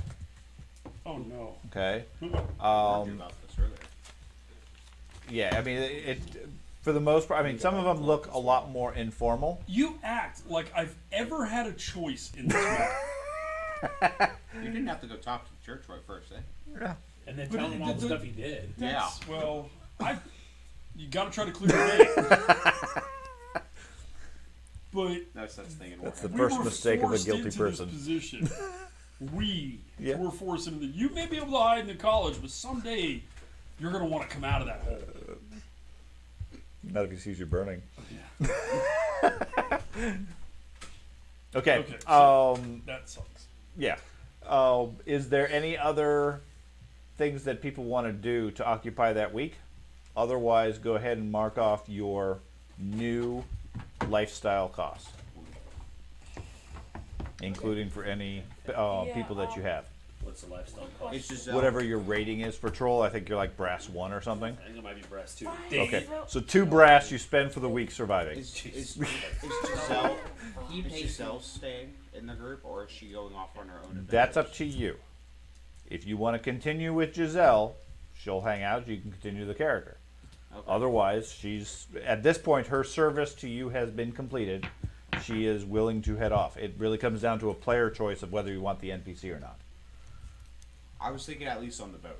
Oh no! Okay. We talked about this earlier. Yeah, I mean, it for the most part. I mean, some of them look a lot more informal. You act like I've ever had a choice in this matter. You didn't have to go talk to the church right first, eh? Yeah. And then But tell them all the the- stuff he did. Yeah. Well, you got to try to clear your name. But No such thing in That's the Warhammer. first were mistake of a forced guilty into person. This position. We Yeah. were forced into. You may be able to hide in the college, but someday you're going to want to come out of that hole. Not if he sees you burning. Okay. Okay, so- That sucks. Yeah. Is there any other things that people want to do to occupy that week? Otherwise, go ahead and mark off your new lifestyle costs, including for any people that you have. What's the lifestyle cost? It's just Whatever your rating is for troll, I think you're like brass 1 or something. I think it might be brass too. Okay, so 2 brass you spend for the week surviving. Is Giselle? Is Giselle staying in the group, or is she going off on her own adventures? That's up to you. If you want to continue with Giselle, she'll hang out. You can continue the character. Okay. Otherwise, she's at this point her service to you has been completed. She is willing to head off. It really comes down to a player choice of whether you want the NPC or not. I was thinking at least on the boat,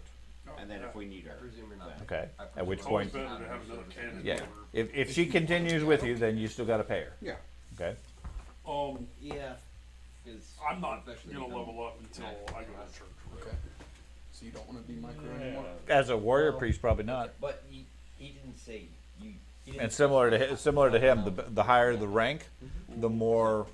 and then if we need her. Presume you're not. Okay. I At which It's always point, better to have another cannon. yeah, over. if she continues with you, then you still got to pay her. Yeah. Okay. Yeah. 'Cause I'm not eventually going to become- level up until I go to church. Okay. So you don't want to be micro anymore. As a warrior priest, probably not. But he didn't say you. He didn't And say similar to him, the higher the rank, the more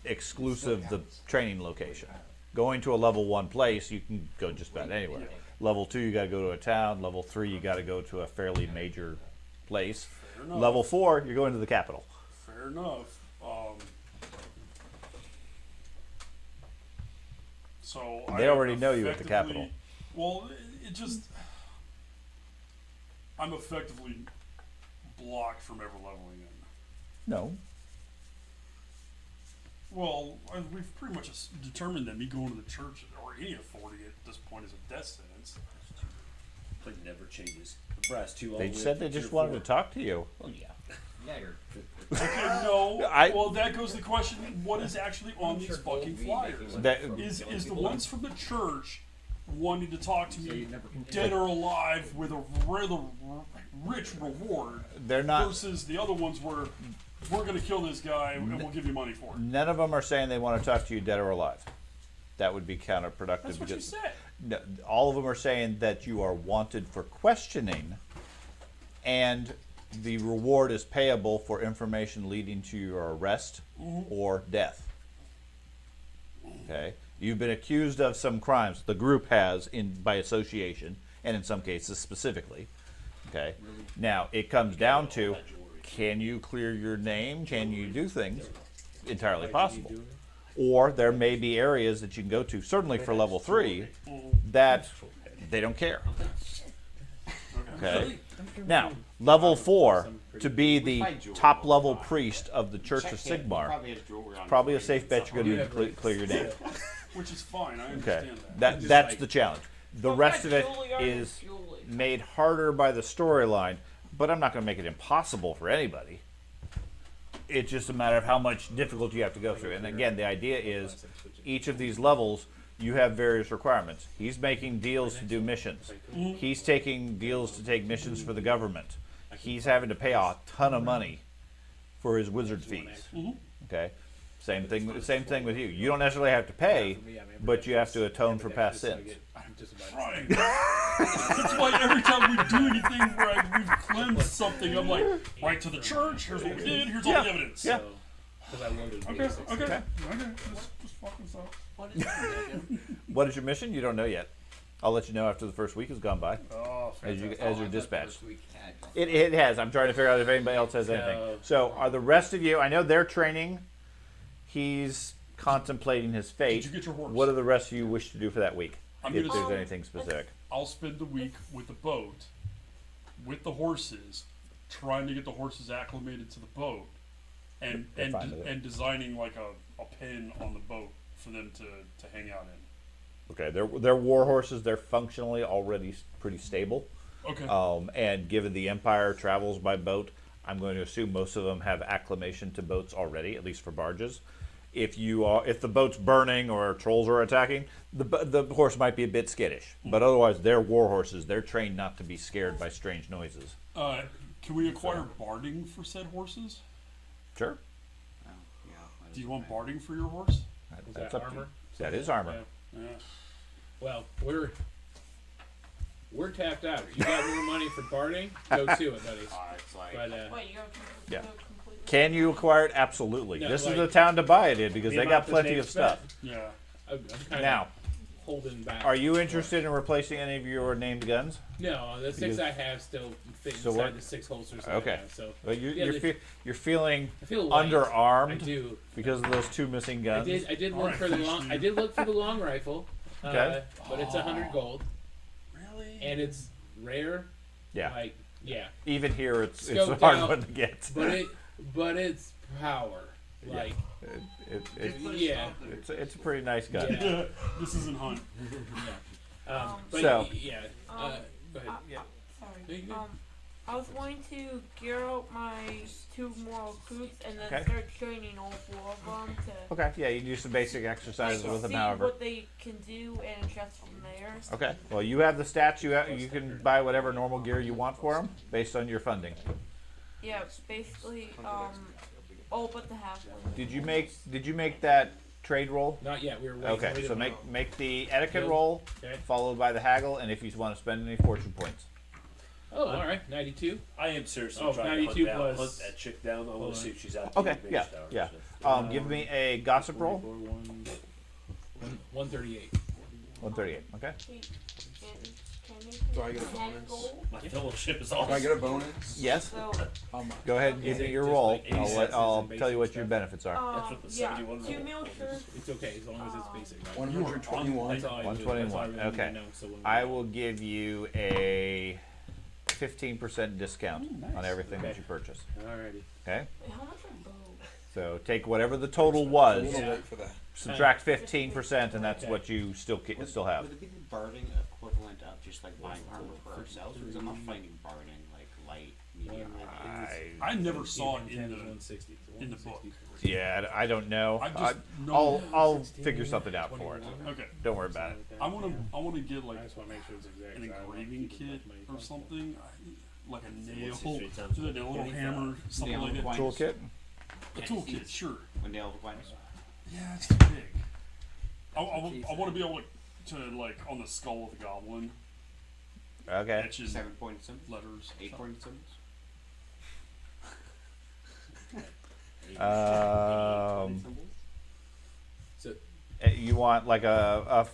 exclusive the training location. Going to a level 1 place, you can go just about anywhere. Level 2, you got to go to a town. Level 3, you got to go to a fairly major place. Fair enough. Level 4, you're going to the capital. Fair enough. So They already know you at the effectively- Capitol. Well, it just I'm effectively blocked from ever leveling in. No. Well, we've pretty much determined that me going to the church or any authority at this point is a death sentence. It never changes. Brass 2 all They the way said up they to just tier wanted 4. to talk to you. Oh yeah. Yeah, you're. Okay, no. I- Well, that goes to the question: what is actually on these fucking flyers? That, Is the ones from the church wanting to talk to me, dead or alive, with a rather rich reward. They're not. Versus the other ones where we're going to kill this guy and we'll give you money for it. None of them are saying they want to talk to you dead or alive. That would be counterproductive. That's what you said. No, all of them are saying that you are wanted for questioning, and the reward is payable for information leading to your arrest or death. Okay, you've been accused of some crimes. The group has, by association, and in some cases specifically. Okay, now it comes down to, can you clear your name? Can you do things? Entirely possible. Or there may be areas that you can go to, certainly for level 3, that they don't care. Okay. Now, level 4, to be the top level priest of the Church of Sigmar, probably a safe bet you're going to clear your name. Which is fine, I Okay. understand that. That's the challenge. The rest of it is made harder by the storyline, but I'm not going to make it impossible for anybody. It's just a matter of how much difficulty you have to go through. And again, the idea is each of these levels, you have various requirements. He's making deals to do missions. He's taking deals to take missions for the government. He's having to pay a ton of money for his wizard fees. Okay? Same thing with you. You don't necessarily have to pay, but you have to atone for past sins. Right. That's why every time we do anything where we've cleansed something, I'm like, right to the church, here's what we did, here's all the evidence. Yeah. Okay. Just fucking stuff. What is your mission? You don't know yet. I'll let you know after the first week has gone by. Oh, As fantastic. you're dispatched. It has. I'm trying to figure out if anybody else has anything. So are the rest of you, I know they're training. He's contemplating his fate. Did you get your horse? What do the rest of you wish to do for that week? I'm If gonna there's anything specific. I'll spend the week with the boat, with the horses, trying to get the horses acclimated to the boat, and They're fine with it. and designing like a pen on the boat for them to hang out in. Okay, they're war horses. They're functionally already pretty stable. Okay. And given the Empire travels by boat, I'm going to assume most of them have acclimation to boats already, at least for barges. If the boat's burning or trolls are attacking, the horse might be a bit skittish. But otherwise, they're war horses. They're trained not to be scared by strange noises. Can we acquire barding for said horses? Sure. Do you want barding for your horse? That's that up to you. armor? That is armor. Yeah. Yeah. Well, we're tapped out. If you got more money for barding, go to it, buddy. But Wait, you're Yeah. completely. Can you acquire it? Absolutely. No, this is like, the town to buy it in because the they got amount that plenty they of stuff. Yeah. I'm kind Now, of holding back. are you interested in replacing any of your named guns? No, the 6 Because- I have still fit So inside what- the 6 holsters that Okay. I have. So Well, Yeah, you're feeling I feel light. underarmed I do. because of those 2 missing guns. I did look Alright, for the finish long. you. I did look for the long rifle. Okay. But it's 100 gold, Really? and it's rare. Yeah. Like yeah. Even here, it's a Scoped hard out, one to get. But it's power. Like yeah. It's a pretty nice gun. Yeah. This isn't Hunt. But So- yeah. Go ahead. Yeah. No, Sorry. you good. I was going to gear up my 2 more recruits and then Okay. start training all 4 of them to Okay, yeah, you can do some basic exercises with them, see however. what they can do and adjust from there. Okay, well, you have the stats. You can buy whatever normal gear you want for them based on your funding. Yeah, it's basically all but the halfling. Did you make that trade roll? Not yet. We were waiting. Okay, We so didn't know. make the etiquette Good. roll, Okay. followed by the haggle, and if you want to spend any fortune points. Oh, all right. 92. I am seriously Oh, trying 92 to hunt plus- that chick down. I Hold want on. to see if she's out Okay, there. yeah, yeah. Give me a gossip roll. 138. 138. Okay. Do I get a bonus? My fellowship is Do awesome. I get a bonus? Yes. So, How much? Go ahead and give Is me it your just roll. like 80 cents I'll in tell you what basic your stuff? benefits are. That's what the yeah, 71 2 roll. milchers. It's okay as long as it's basic. Right? 121. That's all I do. 121. That's all I really Okay. need to know, so when we- I will give you a 15% discount on everything that Okay. you purchase. Alrighty. Okay. Wait, how much are bows? So take whatever the total A was, little late for that. subtract 15%, and that's Okay. what you still have. Would it be the barding equivalent of just like buying armor for ourselves? Because I'm not finding barding like light, medium, heavy. I never saw it in 10 the is 160. in the book. Yeah, I don't know. I just know. I'll figure something out for it. Okay. Don't worry about it. I want to get like I just want to make sure it's exact. an 'cause I don't want engraving people to kit make or money. something, like a nail, What's this, 3 times a little 25? hammer, something like that. Toolkit. A toolkit, sure. When nail appliance. Yeah, it's too big. I want to be able to like on the skull of the goblin, Okay. etch in 7-point symbols. letters. 8-point symbols. So You want like a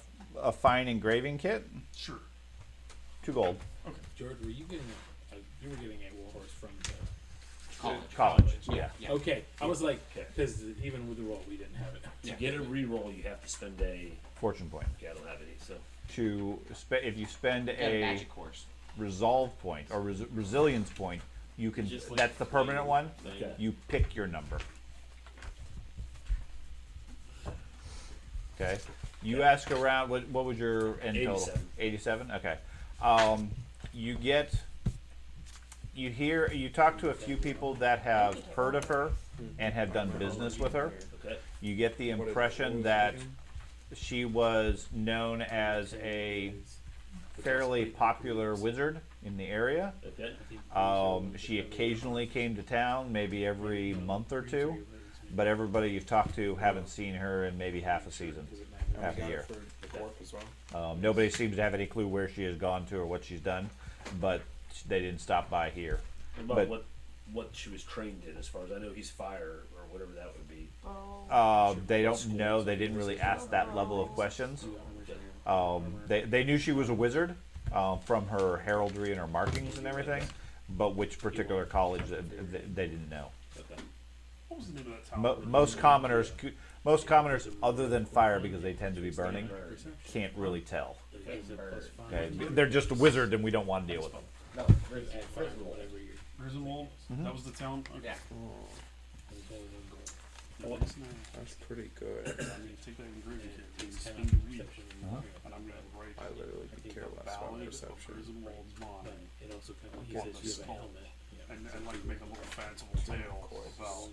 fine engraving kit? Sure. 2 gold. George, were you getting you were getting a warhorse from the College. Yeah. Yeah. Okay. I was like, Okay. because even with the roll, we didn't have it. To get a reroll, you have to spend a. Fortune point. Okay, I don't have any, so. If you spend Got a a magic course. resolve point or resilience point, you can. Just like That's the permanent one. Okay. You pick your number. Okay. You ask around. What was your end total? 87. 87. Okay. You get. You talk to a few people that have heard of her and have done business with her. Okay. You get the impression that she was known as a fairly popular wizard in the area. Okay. She occasionally came to town, maybe every month or two, but everybody you've talked to haven't seen her in maybe half a season, half a year. As well. Nobody seems to have any clue where she has gone to or what she's done, but they didn't stop by here. What But- about what she was trained in, as far as I know, he's fire or whatever that would be. Oh. They don't know. They didn't really ask that level of questions. They knew she was a wizard from her heraldry and her markings and everything, but which particular college they didn't know. Okay. What was the name of that town? Most commoners, other than fire, because they tend to be burning, can't really tell. Okay? They're just a wizard, and we don't want to deal with them. No, Frizzle. Griswold? Mhm. That was the town? Okay. Yeah. That's pretty good. I mean, take that engraving kit and spend the week, Uh-huh. and I'm going to write I literally could care less about Ballad of perception. Griswold's Mine, It also kind of, he on says the you have a skull, helmet. Yeah. and like make a little fanciful tale about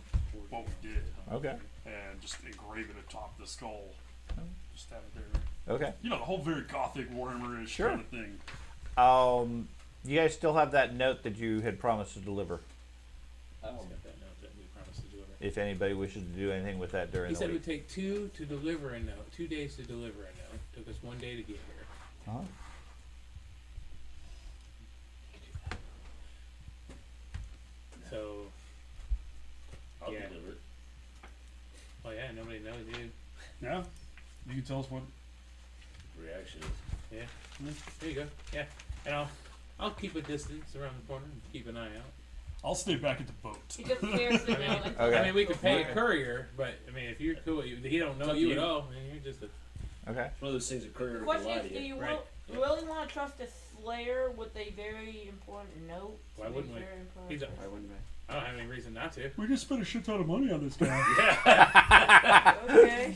what we did, Okay. and just engrave it atop the skull. Just have it there. Okay. You know, the whole very gothic Warhammer-ish Sure. kind of thing. You guys still have that note that you had promised to deliver. He's got that note that we promised to deliver. If anybody wishes to do anything with that during He the said it week. would take 2 to deliver a note, 2 days to deliver a note. Took us 1 day to get here. Uh-huh. So, I'll Yeah. deliver it. oh yeah, nobody knows, dude. Yeah? You can tell us what. Reaction is. Yeah. There you go. Yeah. And I'll keep a distance around the corner and keep an eye out. I'll stay back at the boat. He just stares the note. Okay. I mean, we could pay a courier, but I mean, if you're cool, he don't know It's up you to at you. all, and you're just a Okay. It's one of those things that courier can Question lie is, to do you. you Right. really want to trust a slayer with a very important note? Why Something wouldn't we? very important? He's a, Why wouldn't I? I don't have any reason not to. We just spent a shit ton of money on this guy. Okay.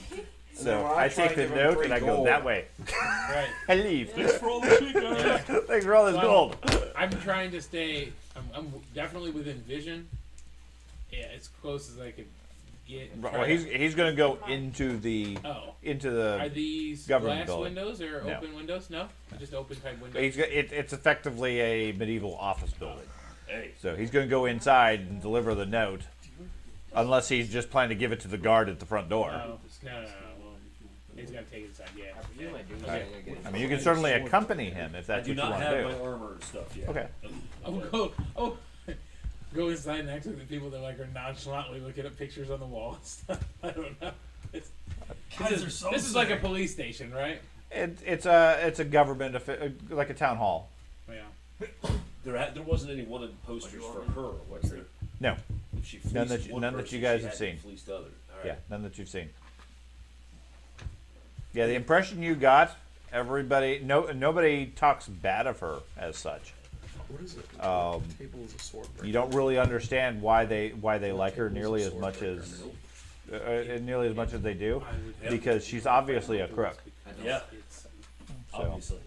So when I I try take to the give him note 3 and I go gold. that way. Right. I leave. Thanks for all the shit, guys. Thanks for all this Well, gold. I'm trying to stay. I'm definitely within vision. Yeah, as close as I could get. and Well, try he's going to go into the Oh, into are the. these government glass building. windows or No. open windows? No, just open type windows. It's effectively a medieval office building. Hey. So he's going to go inside and deliver the note, unless he's just planning to give it to the guard at the front door. No. Well, he's got to take it inside. Yeah. I presume I do. Right. Get it. I mean, you can certainly accompany him if I that's do what you not want have to my do. armor and stuff yet. Okay. Go inside next to the people that like are nonchalantly looking at pictures on the wall and stuff. I don't know. Guys are so This is like a sick. police station, right? It's a government like a town hall. Yeah. There wasn't any wanted posters for her, was there? No. If she fleeced None that you- one none that person, you guys she have hadn't seen. Fleeced others. All right. Yeah, none that you've seen. Yeah, the impression you got, nobody talks bad of her as such. What is it? Um, Table is a sword breaker. You don't really understand why they like her nearly as much as they do, because she's obviously a crook. Yeah. It's, So Obviously.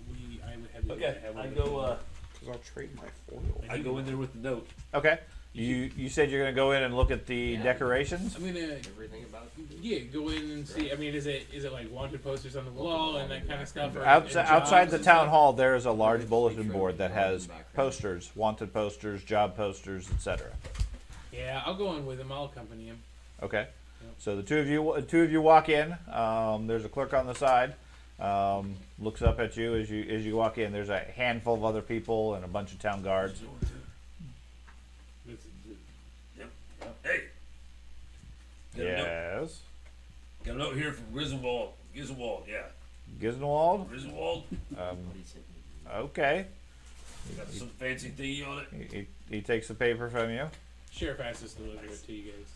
I would have to Okay. have I one go. Because I'll trade my foil. I go in there with the note. okay, You said you're gonna go in and look at the decorations. I'm gonna Everything about go in and see. I mean, is it like wanted posters on the wall and that kind of stuff? Or Outside the and town stuff? hall, there is a large bulletin board that has posters, wanted posters, job posters, etc. Yeah, I'll go in with him. I'll accompany him. Okay. So the two of you walk in. There's a clerk on the side. Looks up at you as you walk in. There's a handful of other people and a bunch of town guards. Hey. Yes. Got a note here from Griswold. Yeah. Gisnwald? Griswold. Okay. Got some fancy thingy on it. He takes the paper from you. Sheriff asked us to deliver it to you guys.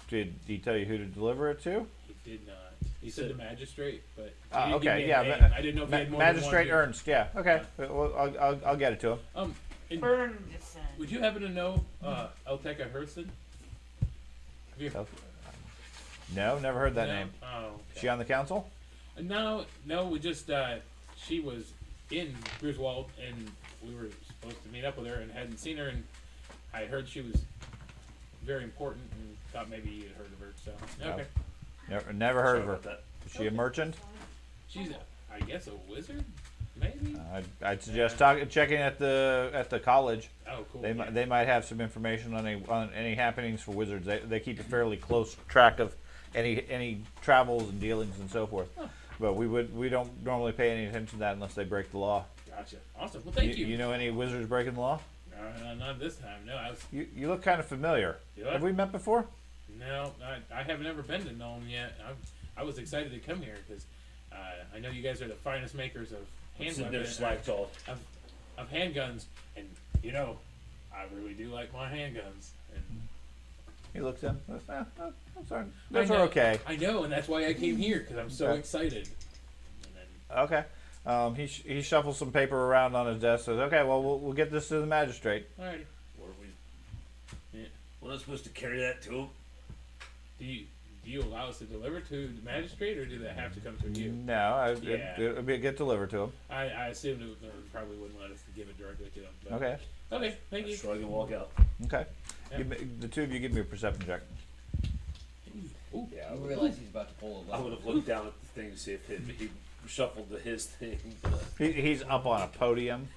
Did he tell you who to deliver it to? He did not. He said the magistrate, but he didn't give Okay, me a yeah. name. I didn't know if he had more than Magistrate one. Ernst. Yeah. Okay. Well, I'll get it to him. And Bernison. would you happen to know Elteka Hurston? Have you? No, never heard that No? name. Oh. Is she on the council? No. We just she was in Griswold, and we were supposed to meet up with her, and hadn't seen her, and I heard she was very important, and thought maybe you had heard of her. So okay, Never heard of Sorry her. about that. Is she a merchant? she's I guess a wizard, maybe. I'd suggest checking at the college. Oh, cool. They might have some information on any happenings for wizards. They keep a fairly close track of any travels and dealings and so forth. Huh. But we don't normally pay any attention to that unless they break the law. Gotcha. Awesome. Well, thank you. You know any wizards breaking the law? Not this time. No, I was. You look kind of familiar. You what? Have we met before? No, I haven't ever been to Nome yet. I was excited to come here because I know you guys are the finest makers of Sitting there slacked off. of handguns, and you know, I really do like my handguns. And He looks in. Sorry. I Those know- are okay. I know, and that's why I came here because I'm so Okay. excited. And then, Okay. He shuffles some paper around on his desk. Says, "Okay, well, we'll get this to the magistrate." alrighty. What are we? Yeah. We're not supposed to carry that to him. Do you allow us to deliver to the magistrate, or do they have to come through you? No, Yeah. it'll get delivered to him. I assumed it probably wouldn't let us give it directly to them. But Okay. Okay. Thank you. Shrug and walk out. Okay. Yeah. The two of you give me a perception check. Ooh. Yeah, I realize he's about to pull a I would lever. have looked down at the thing to see if he shuffled to his thing. He's up on a podium.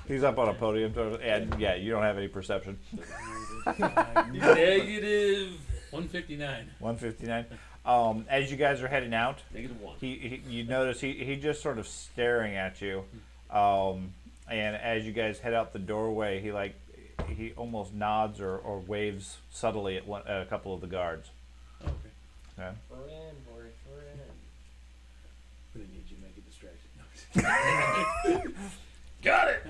He's up on a podium, and yeah, you don't have any perception. Negative. 159. 159. As you guys are heading out, -1. you notice he just sort of staring at you, and as you guys head out the doorway, he almost nods or waves subtly at a couple of the guards. Okay. Okay. We're in, boys, we're in. Really need you to make a distraction. Got it.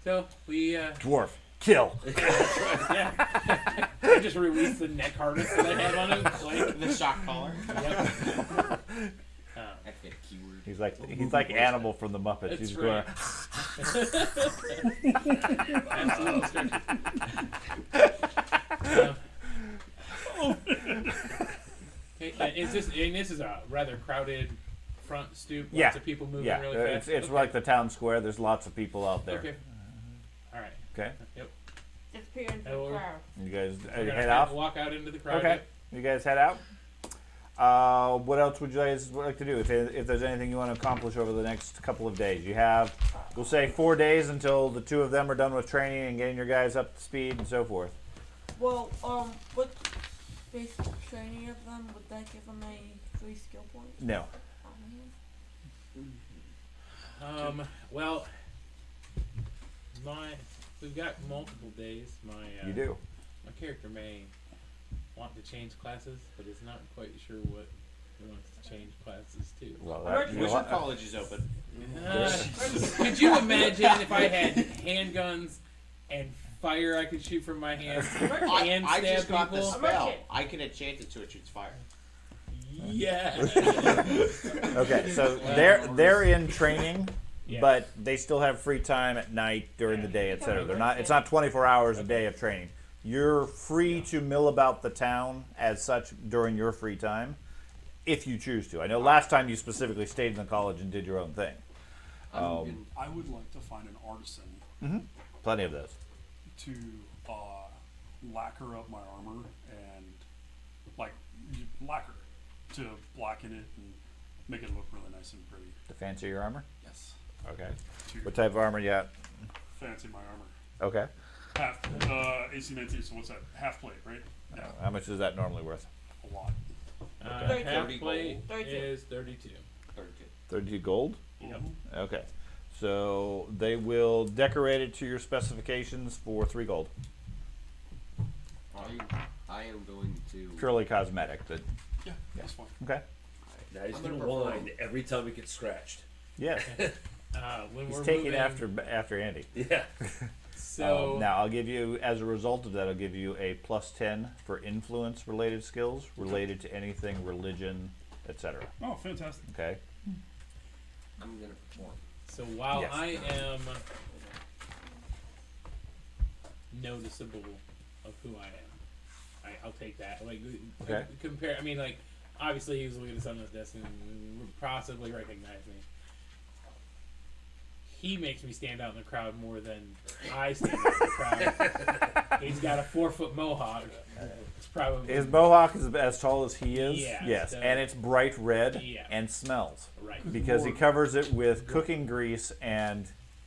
So we Dwarf, kill. yeah. I just released the neck harness that I have on him. Like, The shock collar. yep. That's a keyword. He's like Animal from the Muppets. That's He's right. Absolute instructions. This is a rather crowded front stoop. Lots of people moving yeah. really fast. It's Okay. like the town square. There's lots of people out there. Okay. All right. Okay. Disappear into the Hello. crowd. You guys We're gonna head have off. to walk out into the crowd. Okay. You guys head out. What else would you guys like to do? If there's anything you want to accomplish over the next couple of days, you have, we'll say 4 days until the two of them are done with training and getting your guys up to speed and so forth. Well, what basic training of them would that give them a free skill point? No. Well, we've got multiple days. You do. My character may want to change classes, but is not quite sure what he wants to change classes to. Well, Wizard College is open. Could you imagine if I had handguns and fire I could shoot from my hands and I stab just got the people? spell. I can enchant it so it shoots fire. Yeah. Okay, so they're in training, Yeah. but they still have free time at night, during the day, etc. They're not. It's not 24 hours a day of training. You're free to mill about the town as such during your free time, if you choose to. I know last time you specifically stayed in the college and did your own thing. I would like to find an artisan. Plenty of those. to lacquer up my armor and like lacquer to blacken it and make it look really nice and pretty. To fancy your armor? Yes. Okay. To What type of armor you got? fancy my armor. Okay. Half AC 19. So what's that? Half plate, right? Yeah. How much is that normally worth? A lot. Okay. Half 30 plate 32. is 32. 32 gold? Yep. Okay. So they will decorate it to your specifications for 3 gold. I am going to. Purely cosmetic, but Yeah, that's fine. okay. Now he's I'm gonna gonna perform. whine every time he gets scratched. Yes. When He's we're taking moving, after Andy. Yeah. So Now I'll give you, as a result of that, I'll give you a +10 for influence related skills related to anything religion, etc. Oh, fantastic. Okay. I'm gonna perform. So while Yes. I am noticeable of who I am, I'll take that. Like, Okay. compare. I mean, like, obviously he was looking at something at this and would possibly recognize me. He makes me stand out in the crowd more than I stand out in the crowd. He's got a 4-foot mohawk. It's probably His mohawk is as tall as he is. Yeah, Yes, so- and it's bright red Yeah. and smells right. because he covers it with cooking grease and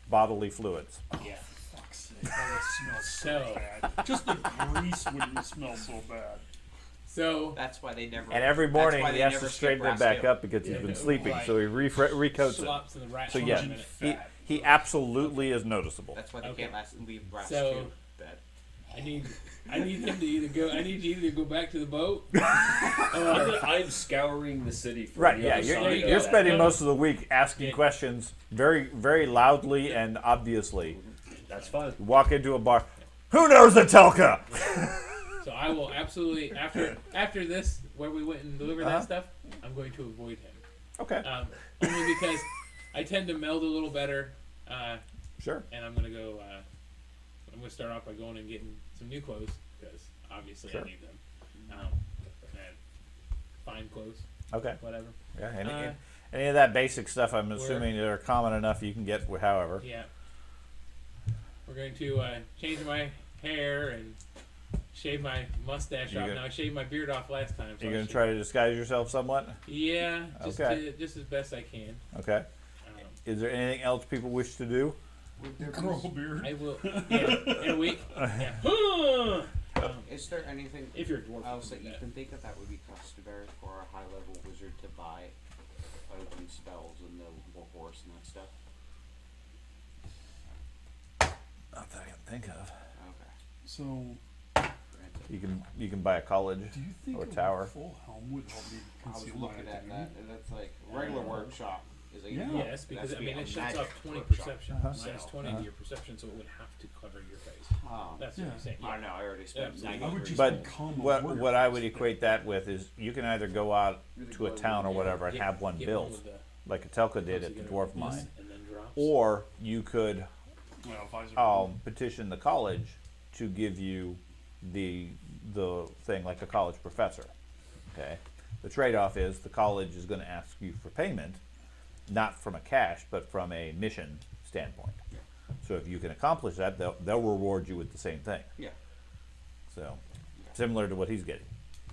bodily fluids. Yeah. Fuck's sake, that smells So- bad. Just the grease wouldn't smell so bad. So That's why they never. And every that's morning why he they has never to skip straighten it Brass back Hill. up because he's Yeah, been sleeping, right. so he recoats it. slops in the rat So in yeah, a minute. he absolutely is noticeable. That's why they Okay. can't last and leave Brass So- Hill dead. I need him to either go. I need you to go back to the boat. I'm scouring the city for Right, the yeah, other you're, side there of you you're go. that. spending No, no. most of the week asking Yeah. questions very, very loudly and obviously. That's fine. You walk into a bar, who knows the Telka? So I will absolutely after this, where we went and delivered Uh-huh. that stuff, I'm going to avoid him. Okay, Only because I tend to meld a little better, sure. and I'm gonna go. I'm gonna start off by going and getting some new clothes because obviously Sure. I need them. And fine clothes, Okay, whatever. yeah. Uh, Any of that basic stuff, I'm we're- assuming that are common enough you can get however. Yeah. We're going to change my hair and shave my mustache You off. gonna- Now I shaved my beard off last time. So You're I gonna should- try to disguise yourself somewhat. Yeah, just Okay. just as best I can. Okay. Is there anything else people wish to do? Grow a beard. I will. Yeah, in a week. Yeah. Is there anything If you're a dwarf, else you that can you do can think of that would be customary for a high-level wizard to buy, other than spells and the war horse and that stuff? Not that I can think of. Okay. So, Granted. You can buy a college do you think or a tower. full helm would help me I was conceal my looking at identity? that, and that's like regular workshop is 80. Yeah. Yes, because That's I mean the it shuts magic off 20 workshop. perception, Uh-huh. minus 20 Uh-huh. to your perception, so it would have to cover your face. Oh. That's Yeah. what I'm saying. I know. I already spent Absolutely. 90. I would just But become a what warrior I would first. equate that with is you can either go out to a town or whatever and Get- have one get built, with the- like Atelka did once at you the get dwarf over mine, this and then drops. or you could Well, visor. petition the college to give you the thing like a college professor. Okay, the trade-off is the college is going to ask you for payment, not from a cash but from a mission standpoint. So if you can accomplish that, they'll reward you with the same thing. Yeah. So similar to what he's getting.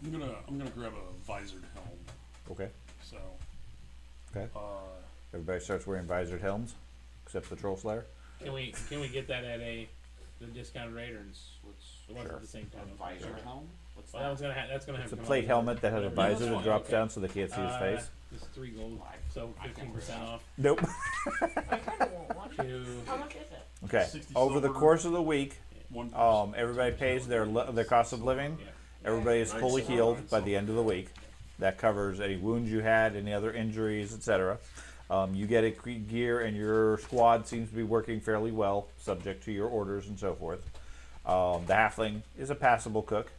I'm gonna grab a visored helm. Okay. So, Okay. uh, Everybody starts wearing visored helms, except the troll slayer. Can we get that at the discounted rate or What's it wasn't Sure. at the same time? a visor helm? What's Well, that? that's gonna have It's a to come plate out. helmet that has a Whatever. visor that fine, drops okay. down so they can't see his face. It's 3 gold, so I can't 15% wear off. Nope. I kind of want one. To How much is it? Okay. 60 Over the silver. course of the week, one. everybody pays their cost of living. yeah. Everybody is Nice. fully healed by the end of the week. That covers any wounds you had, any other injuries, etc. You get a gear, and your squad seems to be working fairly well, subject to your orders and so forth. The halfling is a passable cook,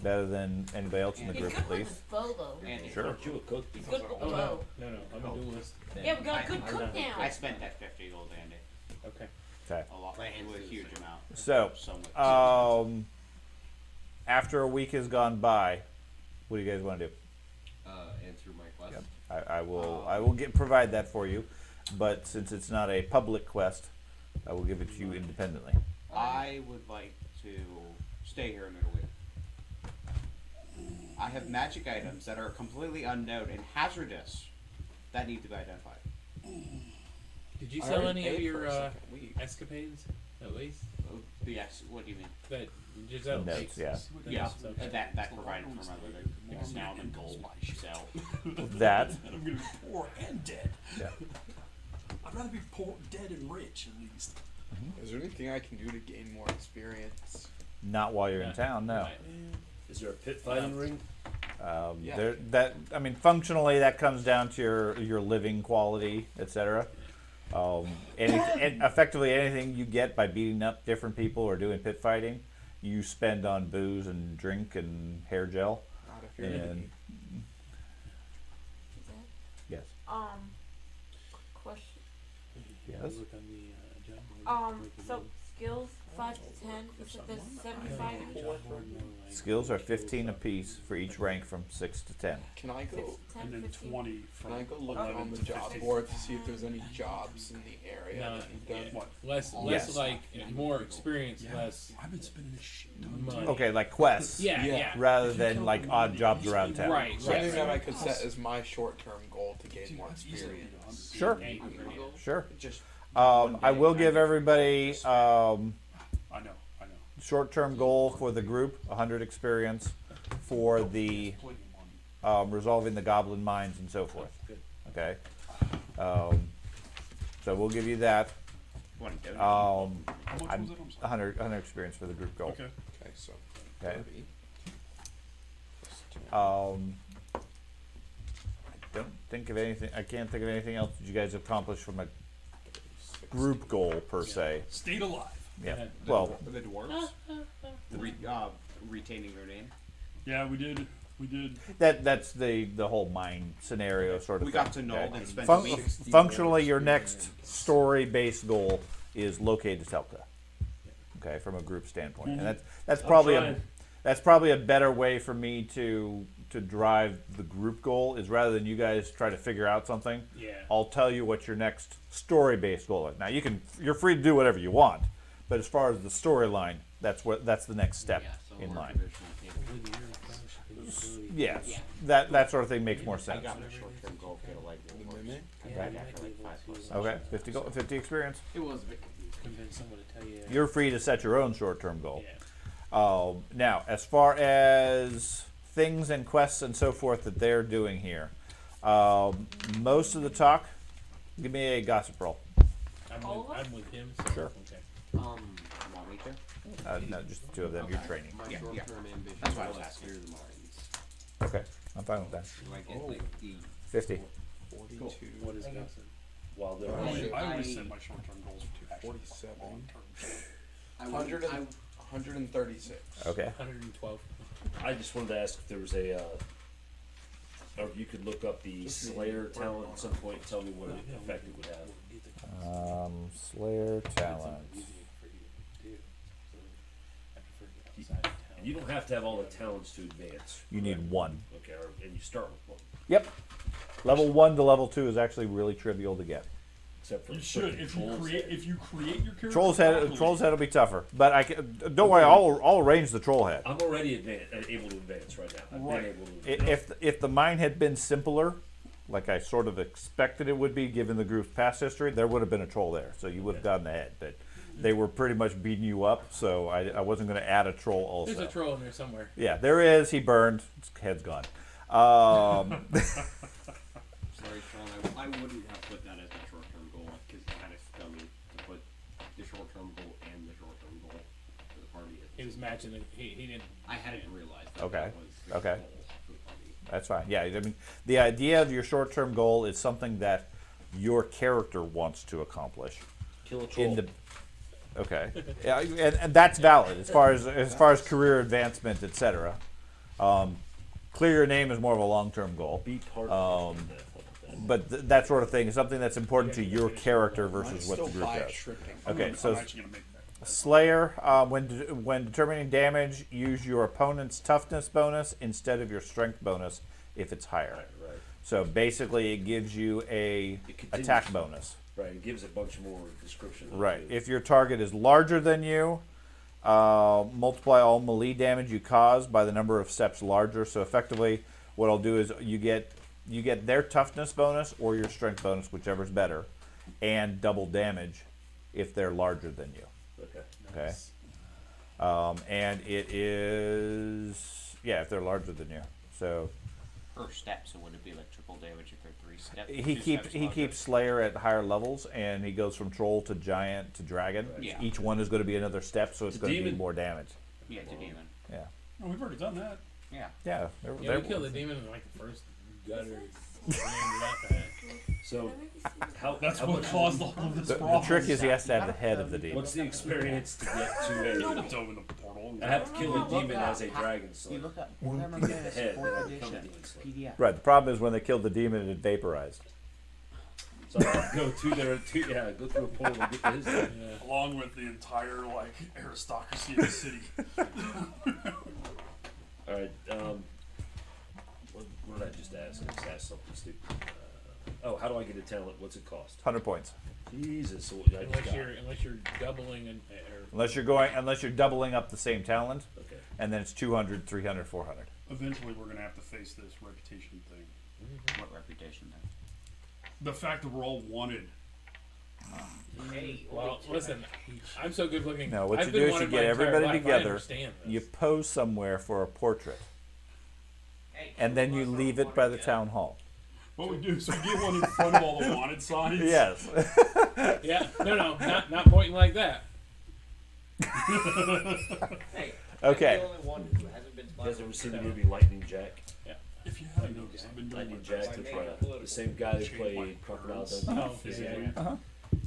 better than anybody else in the He's group good at with least. his bow though. And Sure. Aren't you a cook? He's good with the Oh bow. no, I'm a duelist. Yeah, we got a good I- cook now. I spent that 50 gold, Andy. Okay. Okay. A lot. A huge amount. So, Somewhat. after a week has gone by, what do you guys want to do? Answer my quest. I will provide that for you, but since it's not a public quest, I will give it to you independently. I would like to stay here in Italy. I have magic items that are completely unknown and hazardous that need to be identified. Did you I sell already any of paid for your a second week. escapades? At least Yes, what do you mean? that Giselle Notes, takes. yeah. Yeah, Okay. that provided for my living. Because now I'm in gold. So. That. I'm gonna be poor and dead. Yeah. I'd rather be poor, dead, and rich at least. Is there anything I can do to gain more experience? Not while you're in town, no. Right. Is there a pit fighting ring? Yeah. I mean, functionally, that comes down to your living quality, etc. And effectively, anything you get by beating up different people or doing pit fighting, you spend on booze and drink and hair gel. Not if you're And yes, Question. yes. Look on the job board. So skills 5 to 10. You said there's 75 each. Job board, no, like, Skills are 15 apiece for each rank from 6 to 10. Can I 6 go? to 10, And then 15. 20 from Can I go look 11 on the to job 15. board to see if there's any jobs in the area No, that need yeah. done? What? less Yes. like more experience, less I've been spending this shit ton money. Okay, like quests. Yeah, Yeah. yeah. Rather than like odd jobs around town. Right, Something right. that I could set as my short-term goal to gain more experience. Sure, Yeah, sure. Just I will give everybody I know. short-term goal for the group, 100 experience for the Plenty of money. resolving the goblin mines and so forth. Okay. So we'll give you that. want to donate. How much I'm was it? I'm sorry. 100 experience for the group goal. Okay. Okay, so Okay. 30 plus 10. I don't think of anything. I can't think of anything else that you guys accomplished from a 60. group goal per se. Stayed alive. Yeah. Well, the dwarves retaining their name. Yeah, we did. that's the whole mine scenario sort of We thing. got to know okay? and spent Fun- a week. Functionally, your next story-based goal is locate Telka. Okay, from a group standpoint, and that's probably a better way for me to drive the group goal is rather than you guys try to figure out something. Yeah. I'll tell you what your next story-based goal is. Now you're free to do whatever you want, but as far as the storyline, that's the next step in line. Yes, that sort of thing makes more I sense. got my short-term goal to get a light warhorse. Mimic? Right after like 5+. Okay, 50 experience. It was a bit confusing. Convince someone to tell you. You're free to set your own short-term goal. Yeah. Now, as far as things and quests and so forth that they're doing here, most of the talk, give me a gossip roll. I'm with him. So, Sure. Okay. Want me to? No, just the two of them. You're training. Yeah, yeah. ambition That's why I was was asking. clear the mines. Okay, I'm fine with that. Do I get like the 50. 42. What is gossip? While they're Oh, shit. I always set my short-term goals to actually 47. long-term. I 136. Okay. 112. I just wanted to ask if there was or if you could look up the Slayer talent at some point and tell me what effect it would have. Slayer talent. And you don't have to have all the talents to advance. You need one. Okay, and you start with one. Yep. Level 1 to level 2 is actually really trivial to get. Except for You should if you create your character. Troll's properly. head will be tougher, but don't worry. I'll arrange the troll head. I'm already able to advance right now. I've Right. been able to advance. If the mine had been simpler, like I sort of expected it would be, given the group's past history, there would have been a troll there, so you would have gotten the head. But they were pretty much beating you up, so I wasn't going to add a troll also. There's a troll in there somewhere. Yeah, there is. He burned. His head's gone. Sorry, Sean, I wouldn't have put that as my short-term goal because it's kind of scummy to put the short-term goal and the short-term goal for the party. He was matching it. He didn't. I hadn't realized that Okay. that was the Okay. goal for the party. That's fine. Yeah, I mean, the idea of your short-term goal is something that your character wants to accomplish. Kill a troll. Okay, yeah, and that's valid as far as career advancement, etc. Clear your name is more of a long-term goal, Beat hard. but that sort of thing is something that's important to your character versus what Still the group buy does. shrimping. Okay, I'm so actually gonna make that. Slayer, when determining damage, use your opponent's toughness bonus instead of your strength bonus if it's higher. Right. So basically, it gives you a It continues. attack bonus. Right, it gives a bunch more description. Right. If your target is larger than you, multiply all melee damage you cause by the number of steps larger. So effectively, what I'll do is you get their toughness bonus or your strength bonus, whichever's better, and double damage if they're larger than you. Okay. Okay. And it is if they're larger than you. So Per step, so would it be like triple damage if they're 3 steps? he keeps Slayer at higher levels, and he goes from troll to giant to dragon. Yeah. Each one is going to be another step, so it's going to be demon- more damage. Yeah, to demon. Yeah. Oh, we've already done that. Yeah. Yeah. Yeah, we killed the demon in like the first gutter. we ended up at. So, how That's how what much- caused all of this The problem. trick is he has to have the head of the demon. What's the experience to get to a? It's open the portal. And I have to kill a Look demon up. as a dragon You slayer. look up Warhammer Get the Fantasy head, 4th then I become a edition demon slayer. PDF. Right. The problem is when they killed the demon, it vaporized. So I have to go to there, go through a portal and get his head. Yeah. along with the entire like aristocracy of the city. All right. What did I just ask? I just asked something stupid. How do I get a talent? What's it cost? 100 points. Jesus. So I just Unless you're doubling and Unless you're doubling up the same talent, Okay. and then it's 200, 300, 400. Eventually, we're gonna have to face this reputation thing. What reputation then? The fact that we're all wanted. well, listen, I'm so good looking. No, what I've you been do is wanted you my get entire everybody life. I together, understand this. you pose somewhere for a portrait, and then you leave it by the town hall. What we do is we get one in front of all the wanted signs. Yes. Yeah, no, not pointing like that. Hey, Okay. I'm the only one who hasn't been You guys ever sponsored. seen the movie Lightning Jack? If you haven't noticed, I've been doing Lightning my Jack best. to try the same guy that played Crocodile Dundee. Oh, physically. yeah.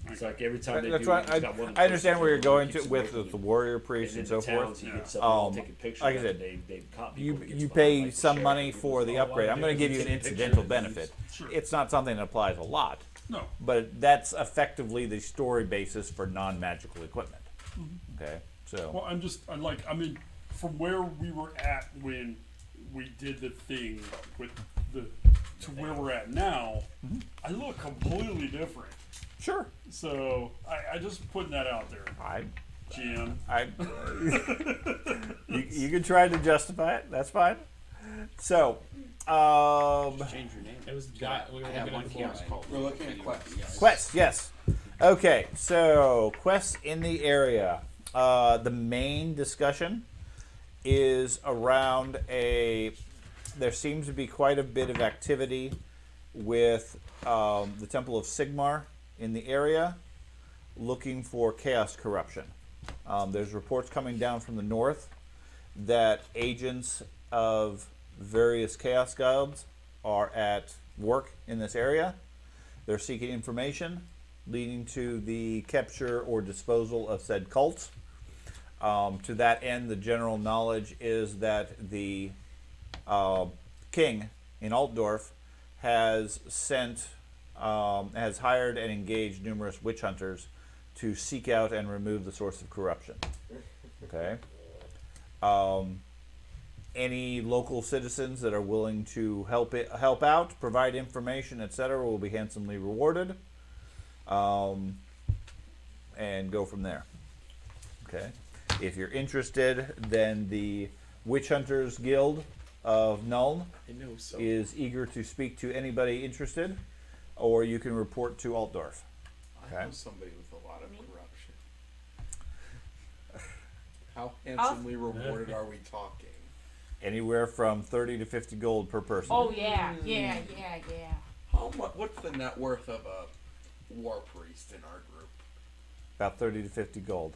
It's like every time they That's do, right. he's got one I understand where you're going keeps to him with away from the him. warrior priest And and in so the towns, forth. he gets up and he'll Um, take a picture. like I after said, they've caught You people, he gets you them pay like, some share money it with for people. the upgrade. I'm going to give you an Take a picture incidental and benefit. Sure. It's not something that applies a lot, No. but that's effectively the story basis for non-magical equipment. Okay, so Well, I mean, from where we were at when we did the thing with to where we're at now, I look completely different. sure, So I just putting that out there, Jim. you can try to justify it. That's fine. So, Change your name. It was got. We were I have looking one at the kiosk called. We're looking at quests. quests, yes. Okay, so quests in the area. The main discussion is around there seems to be quite a bit of activity with the Temple of Sigmar in the area, looking for chaos corruption. There's reports coming down from the north that agents of various chaos guilds are at work in this area. They're seeking information leading to the capture or disposal of said cults. To that end, the general knowledge is that the king in Altdorf has hired and engaged numerous witch hunters to seek out and remove the source of corruption. Okay. Any local citizens that are willing to help out, provide information, etc., will be handsomely rewarded, and go from there. Okay. If you're interested, then the Witch Hunters Guild of Nuln is eager to speak to anybody interested, or you can report to Altdorf. I know somebody with a lot of corruption. How handsomely rewarded are we talking? Anywhere from 30 to 50 gold per person. Oh yeah. How much? What's the net worth of a war priest in our group? About 30 to 50 gold.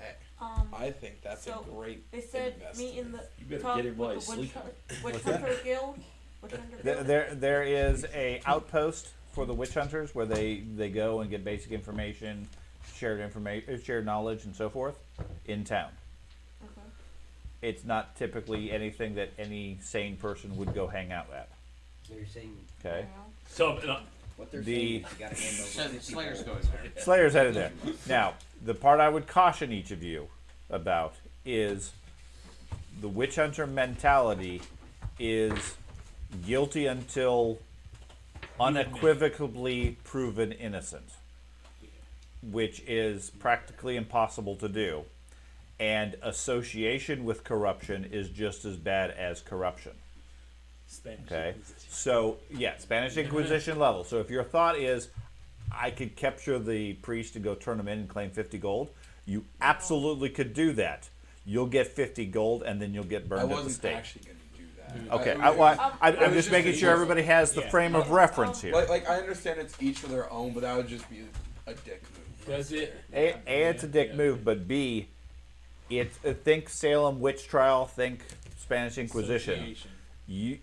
Heck, Um, I think that's so a great they said investment. meet in the You better talk get him while with he's the Witch sleeping. Hunter Guild. Witch Hunter Guild. There is a outpost for the witch hunters where they go and get basic information, shared knowledge, and so forth in town. Okay. It's not typically anything that any sane person would go hang out at. So you're saying Okay, So, what they're The- saying is you gotta hand over So the 50 Slayer's gold. going there. Slayer's headed there. Now, the part I would caution each of you about is the witch hunter mentality is guilty until unequivocally proven innocent, which is practically impossible to do. And association with corruption is just as bad as corruption. Spanish Okay? Inquisition. So, yeah, Spanish Inquisition level. So if your thought is, I could capture the priest and go turn him in and claim 50 gold, you absolutely could do that. You'll get 50 gold, and then you'll get I burned at the wasn't stake. actually going to do that. Okay, I I'm was just making sure everybody has the Yeah. frame of reference here. Like I understand it's each for their own, but that would just be a dick move. Does it? A, it's a dick Yeah. move, but B, think Salem witch trial, think Spanish Inquisition. Association. You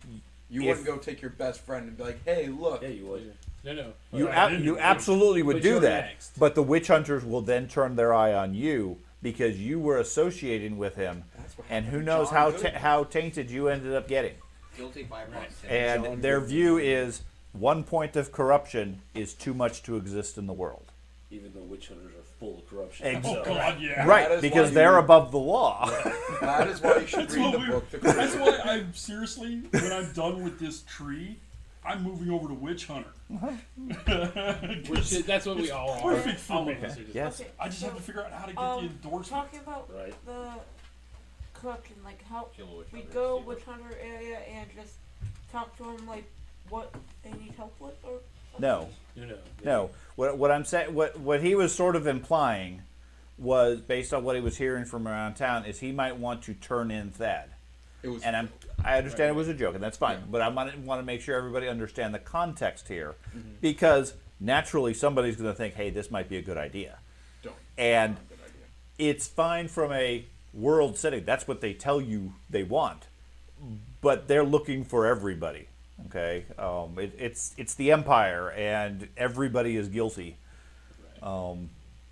You If- wouldn't go take your best friend and be like, "Hey, look." Yeah, you would. No. you absolutely would But do you're that, next. but the witch hunters will then turn their eye on you because you were associating with him, That's what and who happened to knows John how Goodman. how tainted you ended up getting. Guilty by proximity. And John their Goodman. view is 1 point of corruption is too much to exist in the world. Even though witch hunters are full of corruption. Ex- Oh themselves. God, yeah. Right, is because why they're you- above the law. That is why you should That's read what the we- book. The That's why I'm seriously, when I'm done with this tree, I'm moving over to witch hunter. That's what we all are. perfect for All me. of us are just- Yes. Okay, I just so, have to figure out how to get the endorsement. talking about Right. the corruption, like how Kill a witch we hunter, go see witch hunter area and just talk to them like what they need help with or something? No. No. What I'm saying, what he was sort of implying was, based on what he was hearing from around town, is he might want to turn in Thad. It was. And I understand it was a joke, and that's fine. But I want to make sure everybody understand the context here, because naturally somebody's going to think, "Hey, this might be a good idea," Don't. and Good idea. it's fine from a world setting. That's what they tell you they want, but they're looking for everybody. Okay, it's the Empire, and everybody is guilty,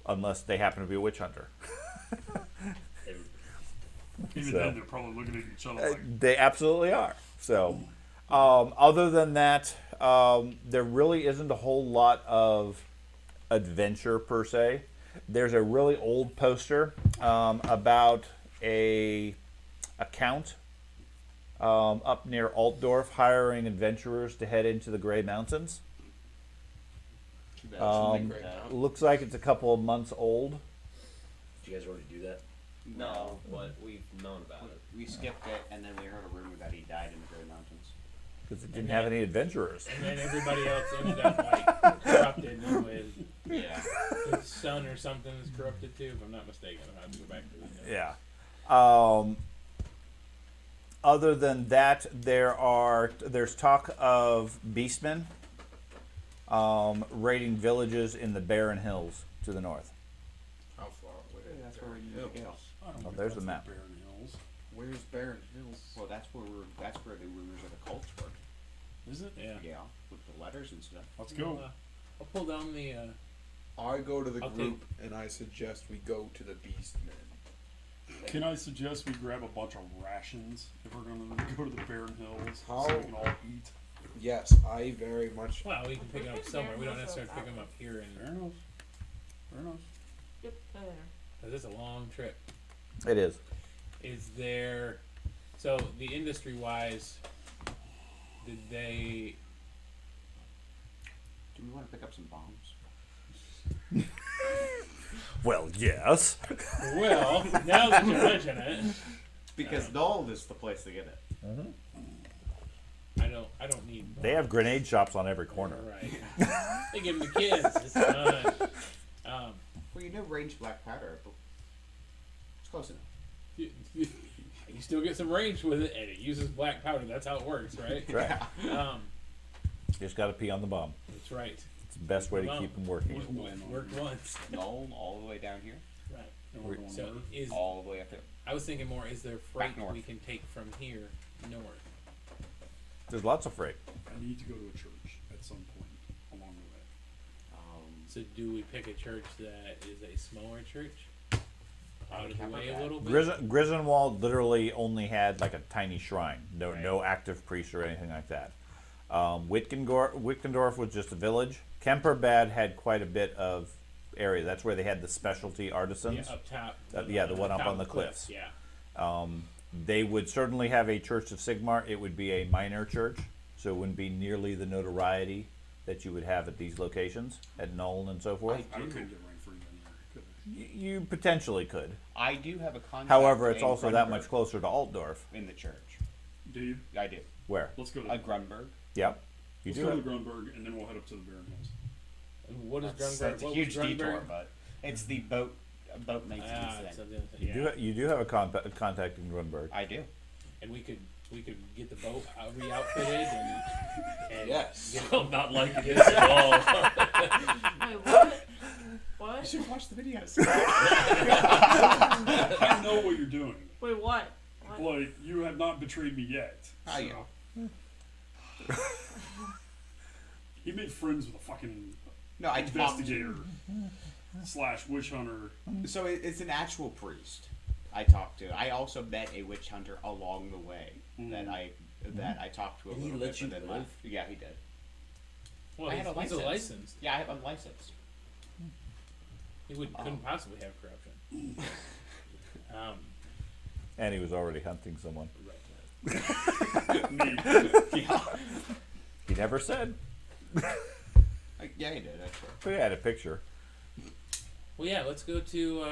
unless they happen to be a witch hunter. Even So- then, they're probably looking at each other like, They absolutely are. So, other than that, there really isn't a whole lot of adventure per se. There's a really old poster about a count up near Altdorf hiring adventurers to head into the Grey Mountains. Great. Looks like it's a couple of months old. Did you guys already do that? No, but we've known about it. We skipped it, and then we heard a rumor that he died in the Grey Mountains. Because it didn't have any adventurers. And then everybody else ended up like corrupted with Yeah. his son or something is corrupted too, if I'm not mistaken. I'll have to go back to it. Yeah. Other than that, there's talk of beastmen raiding villages in the Barren Hills to the north. How far away? That's where we need to go. I don't think there's that's the map. Barren Hills. Where's Barren Hills? Well, that's where the rumors of the cults were. Is it? Yeah. Yeah, with the letters and stuff. Let's go. I'll pull down the. I go to the I'll group and I suggest we go to the Beastmen. Can I suggest we grab a bunch of rations if we're going to go to the Barren Hills How- so we can all eat? Yes, I very much. Well, we can pick it up somewhere. We don't necessarily pick them up here, Fair and enough. Fair enough. Yep, there. this is a long trip. It is. Is there? So the industry-wise, did they? Do we want to pick up some bombs? Well, yes. Well, now that you mention it, Because Knoll is the place to get it. I don't need. They have grenade shops on every corner. Right. They give them to kids. It's fun. Well, you know, range black powder. It's close enough. You still get some range with it, and it uses black powder. That's how it works, right? Right. Um, Just got to pee on the bomb. that's right. It's the best way to keep them working. Worked once. Knoll all the way down here, Right. And we're going So north. is all the way up there. I was thinking more. Is there freight Back north. we can take from here north? There's lots of freight. I need to go to a church at some point along the way. So do we pick a church that is a smaller church, out of the way a little bit? Grisonwald literally only had like a tiny shrine. No active priest or anything like that. Wittgendorf was just a village. Kemperbad had quite a bit of area. That's where they had the specialty artisans. Yeah, up top. The one up top on the of cliffs. Yeah. They would certainly have a Church of Sigmar. It would be a minor church, so it wouldn't be nearly the notoriety that you would have at these locations, at Nuln and so forth. I couldn't get rain free down there, could I? You potentially could. I do have a contact. However, it's in also that Grunberg much closer to Altdorf. in the church. Do you? I do. Where? Let's go to Grunberg. Yep. You let's do go have. to Grunberg, and then we'll head up to the Baron Hills. And what is That's Grunberg? a What huge was Grunberg? detour, but it's the boat maintenance Ah, thing. it's the other thing. You, you do have a contact in Grunberg. I do. And we could get the boat re-outfitted and Yes. I'm not liking this at all. Wait, what? You What? should watch the videos. I know what you're doing. Wait, what? What? Like, you have not betrayed me yet. Ah, so. yeah. He made friends with a fucking No, I talked investigator / witch hunter. So it's an actual priest I talked to. I also met a witch hunter along the way that I talked to a And he little let bit, you but then live? left. Yeah, he did. well, I have a he's a license. licensed. Yeah, I'm licensed. He couldn't possibly have corruption. And he was already hunting someone. Me. He never said. Yeah, he did actually. But he had a picture. Well, yeah, let's go to.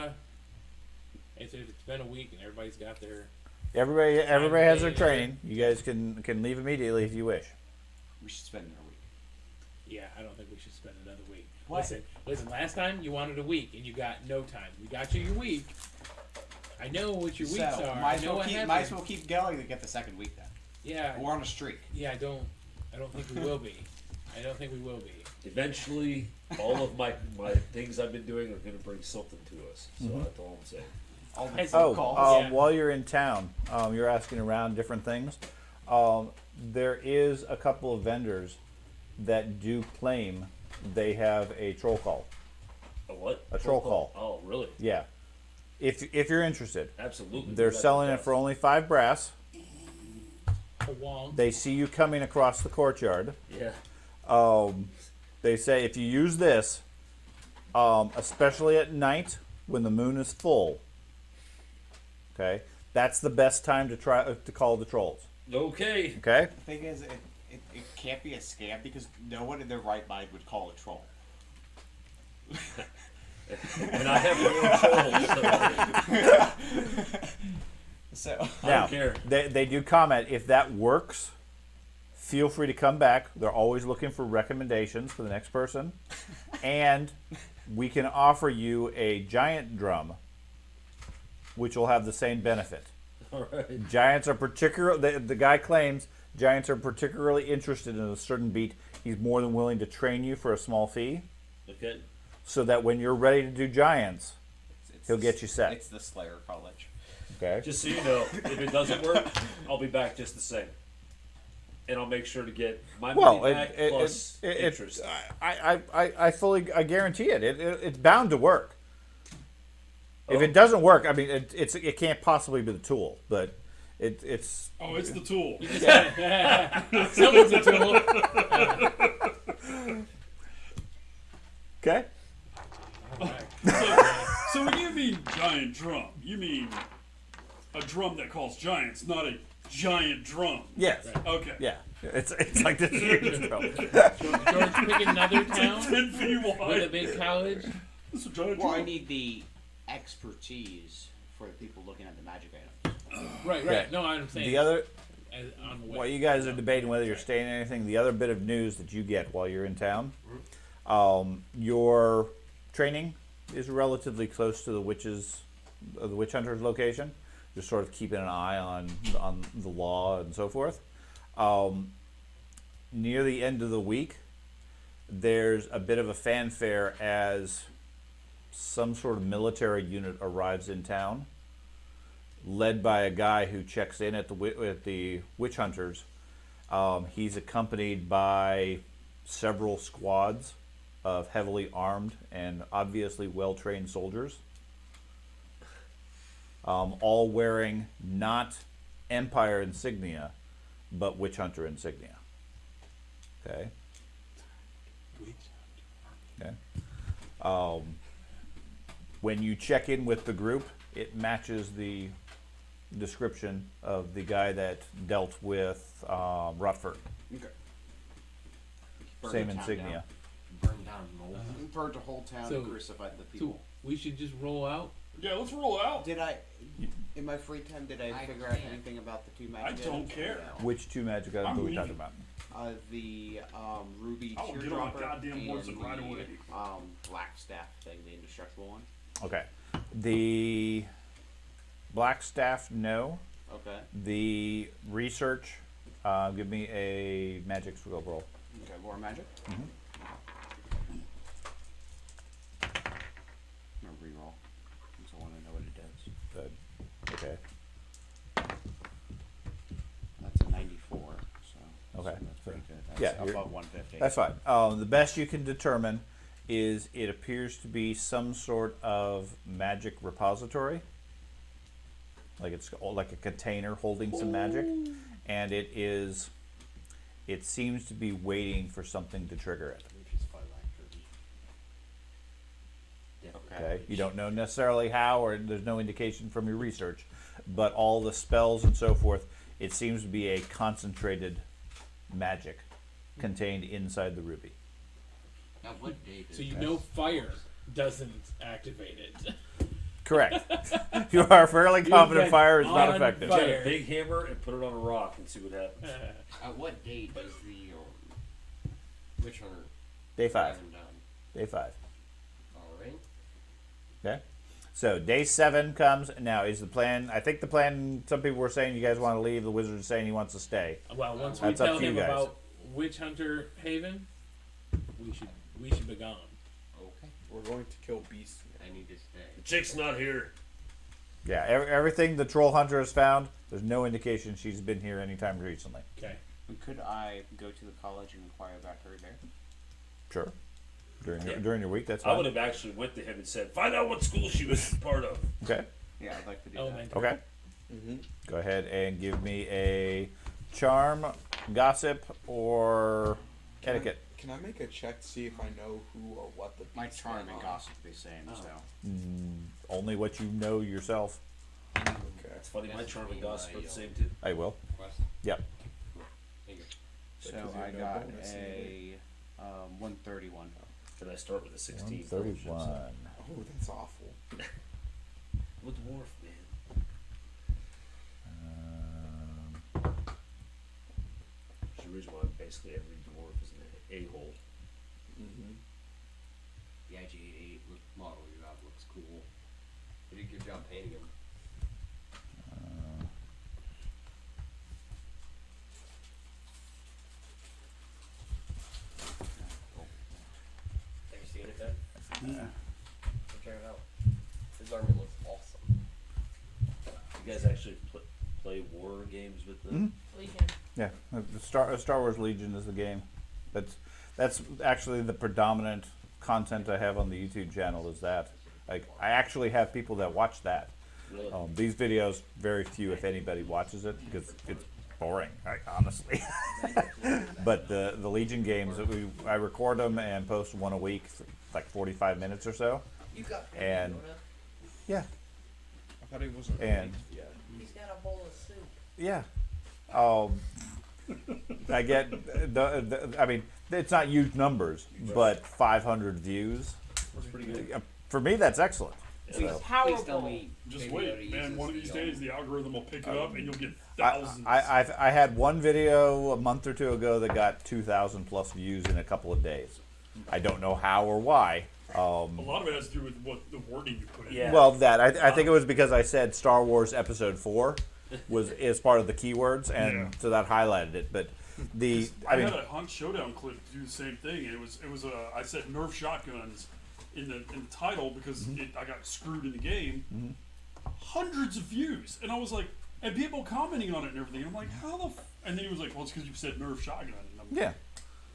It's been a week and everybody's got their. Everybody has their training. You guys can leave immediately if you wish. We should spend another week. Yeah, I don't think we should spend another week. What? Listen. Last time you wanted a week and you got no time. We got you your week. I know what your weeks are. Might I as know what happened. might as well keep going to get the second week then. Yeah. We're on a streak. Yeah, I don't think we will be. I don't think we will be. Eventually, all of my things I've been doing are going to bring something to us. So that's all I'm saying. All the Has- phone Oh, calls. Yeah. while you're in town, you're asking around different things. There is a couple of vendors that do claim they have a troll call. A what? A troll call. Oh, really? Yeah. If you're interested. Absolutely. They're That's selling it fantastic. for only 5 brass. A wong. They see you coming across the courtyard. Yeah. They say if you use this, especially at night when the moon is full, okay, that's the best time to try to call the trolls. Okay. Okay. The thing is, it can't be a scam because no one in their right mind would call a troll. And I have my own trolls. So So I Now, don't care. they do comment if that works. Feel free to come back. They're always looking for recommendations for the next person, and we can offer you a giant drum, which will have the same benefit. All right. Giants are the guy claims giants are particularly interested in a certain beat. He's more than willing to train you for a small fee, Okay. so that when you're ready to do giants, he'll get you set. It's the Slayer College. Okay. Just so you know, if it doesn't work, I'll be back just the same. And I'll make sure to get my money back plus interest. I fully guarantee it. It's bound to work. If it doesn't work, I mean, it can't possibly be the tool, but it's. Oh, it's the tool. Someone's a tool. Okay. So when you mean giant drum, you mean a drum that calls giants, not a giant drum. Yes. Okay. Yeah. It's like this huge drum. George, pick another town 10 feet with a wide. big college. It's a giant Well, I drum. need the expertise for the people looking at the magic items. Right. Yeah. No, I'm saying The other, on the way. while you guys are debating whether you're staying in anything, the other bit of news that you get while you're in town, your training is relatively close to the witch hunter's location. Just sort of keeping an eye on the law and so forth. Near the end of the week, there's a bit of a fanfare as some sort of military unit arrives in town, led by a guy who checks in at the witch hunters. He's accompanied by several squads of heavily armed and obviously well-trained soldiers, all wearing not Empire insignia, but witch hunter insignia. Okay. Okay. When you check in with the group, it matches the description of the guy that dealt with Rutford. Okay. Burn same the town insignia. Burn down an old. We burned a whole town So- and crucified the So people. we should just roll out. Yeah, let's roll out. Did I, in my free time, did I I figure out can't. anything about the two I magic don't items? care. Which two magic items I'm are we leaving. talking about? The ruby I will get on my teardropper goddamn horse and and ride the, away. black staff thing, the indestructible one. Okay. The black staff, no. Okay. The research, give me a magic skill roll. Okay, war magic. Mhm. I'm gonna reroll. Because I want to know what it does. Okay. That's a 94. So Okay. that's pretty good. That's Yeah, you're- above 150. That's fine. The best you can determine is it appears to be some sort of magic repository. Like it's like a container holding some magic. And it seems to be waiting for something to trigger it. Okay. You don't know necessarily how, or there's no indication from your research, but all the spells and so forth, it seems to be a concentrated magic contained inside the ruby. Now, what date is So you that? know fire doesn't activate it. Correct. You are fairly confident been fire is not on effective. fire. Get a big hammer and put it on a rock and see what happens. At what date is the Witch Hunter Day 5. iron done? Day 5. Alright. Okay. So day 7 comes. Now is the plan? I think the plan. Some people were saying you guys want to leave. The wizard is saying he wants to stay. Well, once That's we up tell to you him guys. about Witch Hunter Haven, we should be gone. Okay. We're going to kill beasts. I need to stay. The chick's not here. Yeah. Everything the troll hunter has found. There's no indication she's been here anytime recently. Okay. Could I go to the college and inquire about her there? Sure. Yeah. During your week, that's I fine. would have actually went to him and said, "Find out what school she was part of." Okay. Yeah, I'd like to do Elementary. Okay. Go ahead and give me a charm, gossip, or etiquette. Can I make a check to see if I know who or what the My beasts charm and are? gossip are the same, so. Only what you know yourself. Okay. It's funny, my Yes, charm and me, gossip my, are the same too. I will. Quest? Yep. Thank you. So Because you I have no got bonus a 131. Can I start with a 16? 31. Oh, that's awful. I'm a dwarf, man. There's a reason why basically every dwarf is an a-hole. The IG-88 model you have looks cool. You did a good job painting him. Have you seen it, Ben? Check it out. His army looks awesome. You guys actually play war games with them? Legion. Yeah, the Star Wars Legion is the game. That's actually the predominant content I have on the YouTube channel. Is that like I actually have people that watch that. Really? These videos, very few, if anybody, watches it because it's boring, honestly. But the Legion games, I record them and post one a week, like 45 minutes or so. You got And yeah, I thought he wasn't. And- yeah. He's got a bowl of soup. yeah. I get I mean, it's not huge numbers, but 500 views. That's pretty good. For me, that's excellent. Please So, powerful. Just Maybe we oughta wait, use man. this One of to these go. days, the algorithm will pick it up, and you'll get I, thousands. I had one video a month or two ago that got 2,000 plus views in a couple of days. I don't know how or why. A lot of it has to do with what the wording you put in. Yeah. Well, I think it was because I said Star Wars Episode 4 is part of the keywords, and Yeah. so that highlighted it. But I had a Hunt Showdown clip do the same thing, and it was I said Nerf shotguns in the title because I got screwed in the game. Hundreds of views, and I was like, and people commenting on it and everything. I'm like, how the? And then he was like, well, it's because you said Nerf shotgun. And I'm yeah,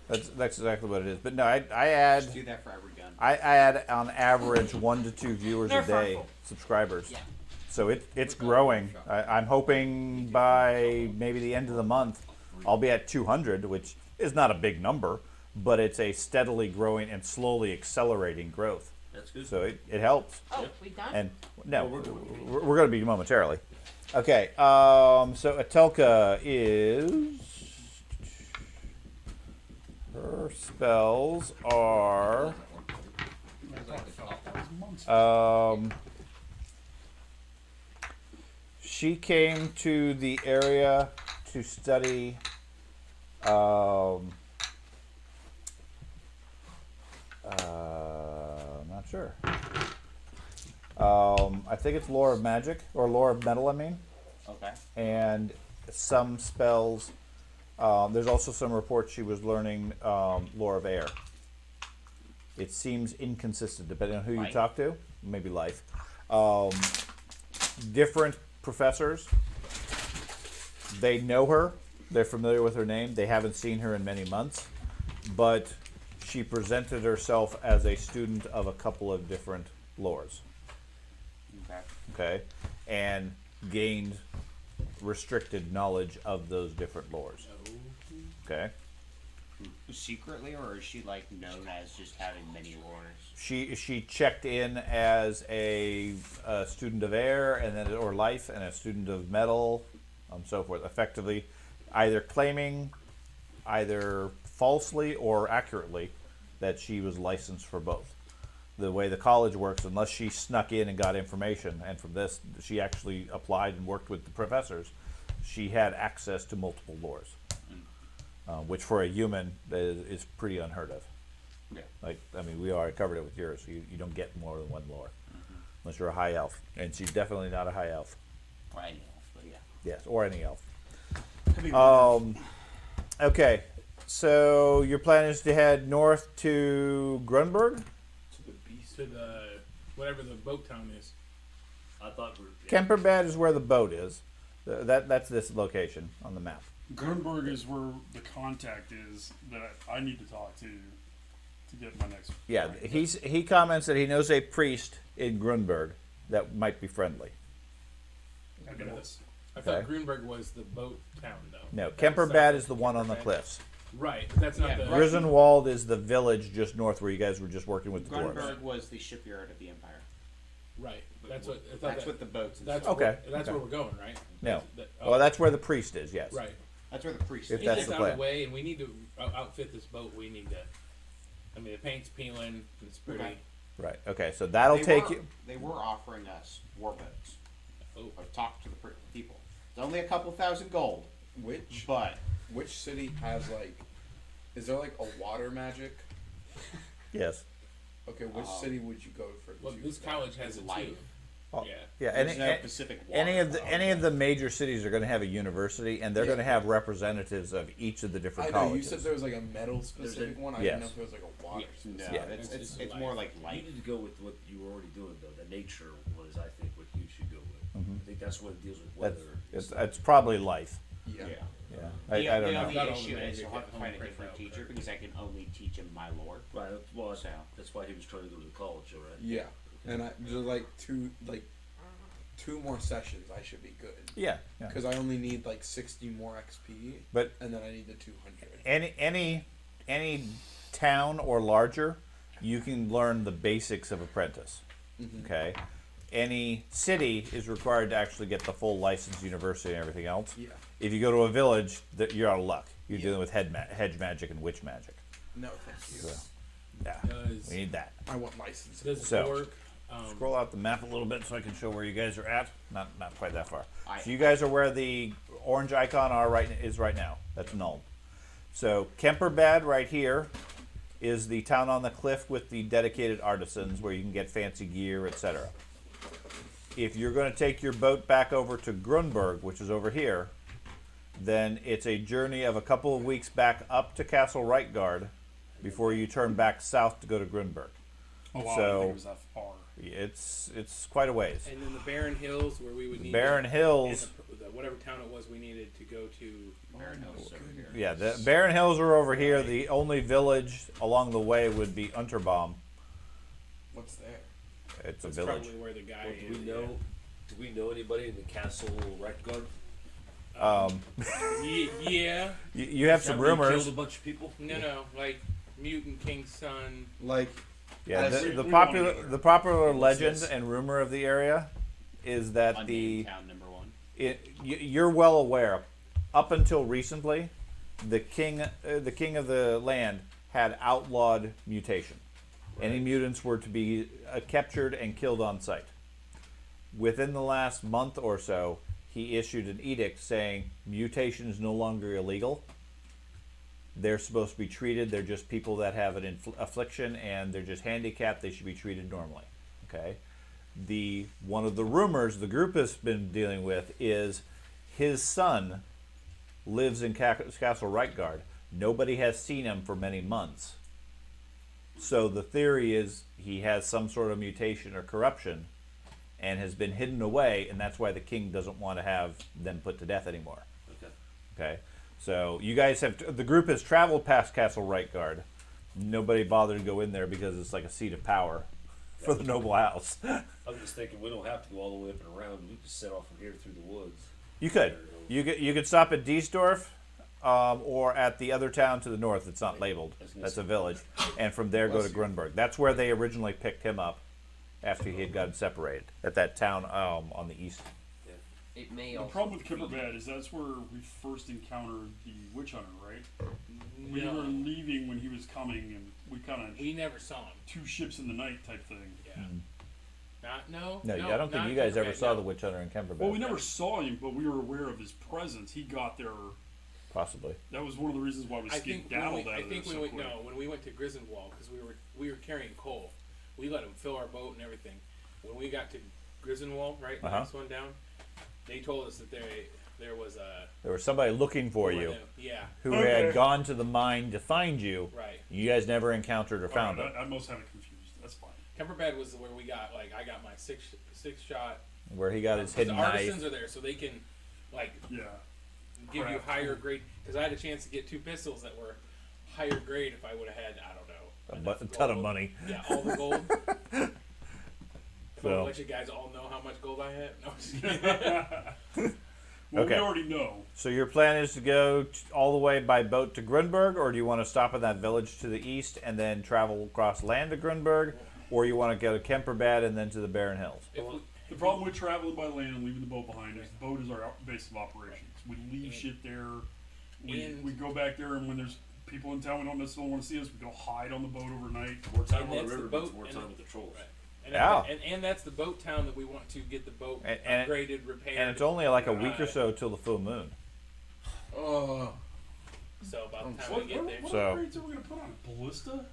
that's exactly what it is. But no, I add Just do that for every gun. I add on average 1 to 2 viewers a Nerf day, rifle. subscribers. Yeah. So it's growing. I'm hoping by maybe the end of the month, I'll be at 200, which is not a big number, but it's a steadily growing and slowly accelerating growth. That's good. So it helps. Oh, we done? And no, Oh, we're good. we're going to be momentarily. Okay, so Atelka is Her spells are. She came to the area to study. Not sure. I think it's lore of magic or lore of metal. I mean. Okay. And some spells. There's also some reports she was learning lore of air. It seems inconsistent depending on who you talk to. Maybe life. Different professors. They know her. They're familiar with her name. They haven't seen her in many months. But she presented herself as a student of a couple of different lores. Okay. And gained restricted knowledge of those different lores. Okay. Secretly, or is she like known as just having many lores? She checked in as a student of air and then or life and a student of metal, so forth. Effectively, either claiming, either falsely or accurately, that she was licensed for both. The way the college works, unless she snuck in and got information, and from this she actually applied and worked with the professors, she had access to multiple lores, which for a human is pretty unheard of. Yeah. Like, I mean, we already covered it with yours. So you don't get more than one lore, unless you're a high elf, and she's definitely not a high elf. Or any elf, but yeah. Yes, or any elf. Okay, so your plan is to head north to Grunberg? To the whatever the boat town is. I thought we were. Kemperbad is where the boat is. That's this location on the map. Grunberg is where the contact is that I need to talk to get my next. Yeah, he comments that he knows a priest in Grunberg that might be friendly. I thought Grunberg was the boat town, though. No, Kemperbad is the one on the cliffs. Right, but that's not the. Grisenwald is the village just north where you guys were just working with the dwarves. Grunberg was the shipyard of the Empire. Right, that's what. I thought That's what the boats. And That's stuff. Okay. That's where we're going, right? No. Oh, Well, that's where the priest is, yes. right. That's where the priest. If is. that's It's the out plan. of the way, and we need to outfit this boat. We need to. I mean, the paint's peeling. It's pretty. Okay. Right, okay, so that'll They take were- you... They were offering us warboats. Oh. I've talked to the people. It's only a couple thousand gold, Which city has like? Is there like a water magic? Yes. Okay, which city would you go for? Well, this college has it life. too. Oh, Yeah. Yeah, There's no Pacific water. any of the major cities are going to have a university, and they're Yeah. going to have representatives of each of the I different know you colleges. said there was like a metal specific one. I didn't know Yes. if there was like a water. No, specific. it's It's more life. like You life. need to go with what you were already doing, though. The nature was, I think, what you should go with. Mhm. I think that's what deals with That's, weather. it's probably life. Yeah. Yeah, The I don't only know. Not all issue the is magic I'll have at to find a home right different now, teacher but- because I can only teach him my lore. Right. Well, So that's why he was trying to go to the college, all right? Yeah, and I just like two more sessions. I should be good. Yeah, yeah. Because I only need like 60 more XP. But and then I need the 200. any town or larger, you can learn the basics of apprentice. Okay, any city is required to actually get the full licensed university and everything else. Yeah. If you go to a village, you're out of luck. You're dealing with hedge magic and witch magic. No, thank you. So, yeah, Does, we need that. I want license. does So, work? Scroll out the map a little bit so I can show where you guys are at. Not quite that far. I- So you guys are where the orange icon is right now. That's null. So Kemperbad right here is the town on the cliff with the dedicated artisans where you can get fancy gear, etc. If you're going to take your boat back over to Grunberg, which is over here, then it's a journey of a couple of weeks back up to Castle Reikgard before you turn back south to go to Grunberg. Oh wow, I So- didn't think it was that far. It's quite a ways. And then the Barren Hills, where we would need Barren to, Hills. and whatever town it was, we needed to go to. Baron Hills over here. Yeah, the Barren Hills are over here. The only village along the way would be Unterbaum. What's there? It's a That's village. probably where the guy Well, is. do we know anybody in the castle Reikgard? Yeah. You have some rumors. Killed a bunch of people. No, like Mutant King's son. Like, Yeah, As the we popular wanna know. the popular What's legend this? and rumor of the area is that Unnamed town number one. you're well aware. Up until recently, the king of the land had outlawed mutation. Any mutants were to be captured and killed on sight. Within the last month or so, he issued an edict saying mutation is no longer illegal. They're supposed to be treated. They're just people that have an affliction and they're just handicapped. They should be treated normally. Okay. One of the rumors the group has been dealing with is his son lives in Castle Reik. Nobody has seen him for many months. So the theory is he has some sort of mutation or corruption and has been hidden away, and that's why the king doesn't want to have them put to death anymore. Okay. So you guys the group has traveled past Castle Reik. Nobody bothered to go in there because it's like a seat of power for the noble house. I'm just thinking we don't have to go all the way up and around. We just set off from here through the woods. You could. You could stop at Diesdorf, or at the other town to the north. It's not labeled. That's a village, and from there go to Grunberg. That's where they originally picked him up after he had gotten separated at that town on the east. It may The also problem with be- Kimberbad is that's where we first encountered the witch hunter, right? We No. were leaving when he was coming, and we kind of We never saw him. 2 ships in the night type thing. Yeah. No, No, I don't think you guys ever saw the witch hunter in Kemperbad. Well, we never saw him, but we were aware of his presence. He got there. Possibly. That was one of the reasons why we I think skedaddled out I of think there when so we quick. when we went to Griswold because we were carrying coal, we let them fill our boat and everything. When we got to Griswold, right, the next one down, they told us that there was somebody looking for you. Yeah. Who had gone to the mine to find you. Right. You guys never encountered or found him. I must have it confused. That's fine. Kemperbad was where we got I got my six shot. Where he got his Because hidden the artisans knife. are there, so they can Yeah. give you Craft. higher grade. Because I had a chance to get 2 pistols that were higher grade if I would have had I don't know A ton of money. Yeah, all the gold. So- I'll let you guys all know how much gold I have. No, I'm just kidding. Well, Okay. we already know. So your plan is to go all the way by boat to Grunberg, or do you want to stop in that village to the east and then travel across land to Grunberg, or you want to go to Kemperbad and then to the Barren Hills? The problem with traveling by land and leaving the boat behind is the boat is our base of operations. We leave shit there. We go back there, and when there's people in town we don't necessarily want to see us, we go hide on the boat overnight. More time And on the that's the river boat means more and time the- with the trolls. Right. Yeah. And that's the boat town that we want to get the boat And upgraded, repaired. And it's only like a week or so till the full moon. Oh. So about the time What, we get what, there. what So- upgrades are we going to put on it? Ballista?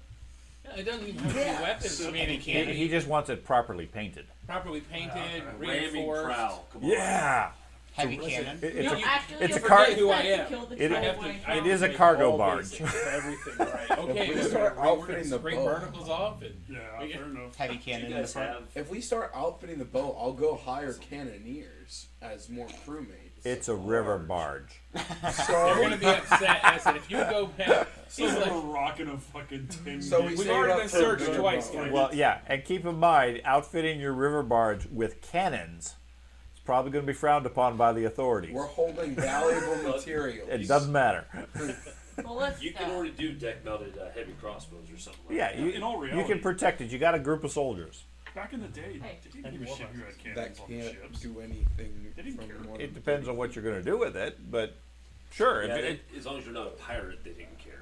Yeah, it doesn't even have to be weapons. I mean, it can He be just wants it properly painted. properly painted, Ramming reinforced. prow. Come on. Yeah. Heavy cannon. It's You a, Actually, it's a you're car- forgetting who I that to am. kill the It- troll I have to. right I now. It is a make cargo all barge. basics for everything, right? Okay, we we're start gonna outfitting the scrape boat. barnacles off and Yeah, We- fair enough. Heavy You cannon in the guys front. have. If we start outfitting the boat, I'll go hire cannoneers as more crewmates. It's a river barge. they're gonna be upset. I said, if you go back, So he's like, we're rocking a fucking 10 So we we've saved already up been for searched good twice, boat. guys. Well, yeah, and keep in mind, outfitting your river barge with cannons is probably going to be frowned upon by the authorities. We're holding valuable materials. It doesn't matter. You can already do deck mounted heavy crossbows or something like Yeah, that. In all you reality, can protect it. You got a group of soldiers. back in the day, Hey. they didn't give a shit who had That cannons on the can't ships. do anything. They didn't from care. more It than depends on what you're going to do with it, but sure. Yeah, if as long as you're not a pirate, they didn't care.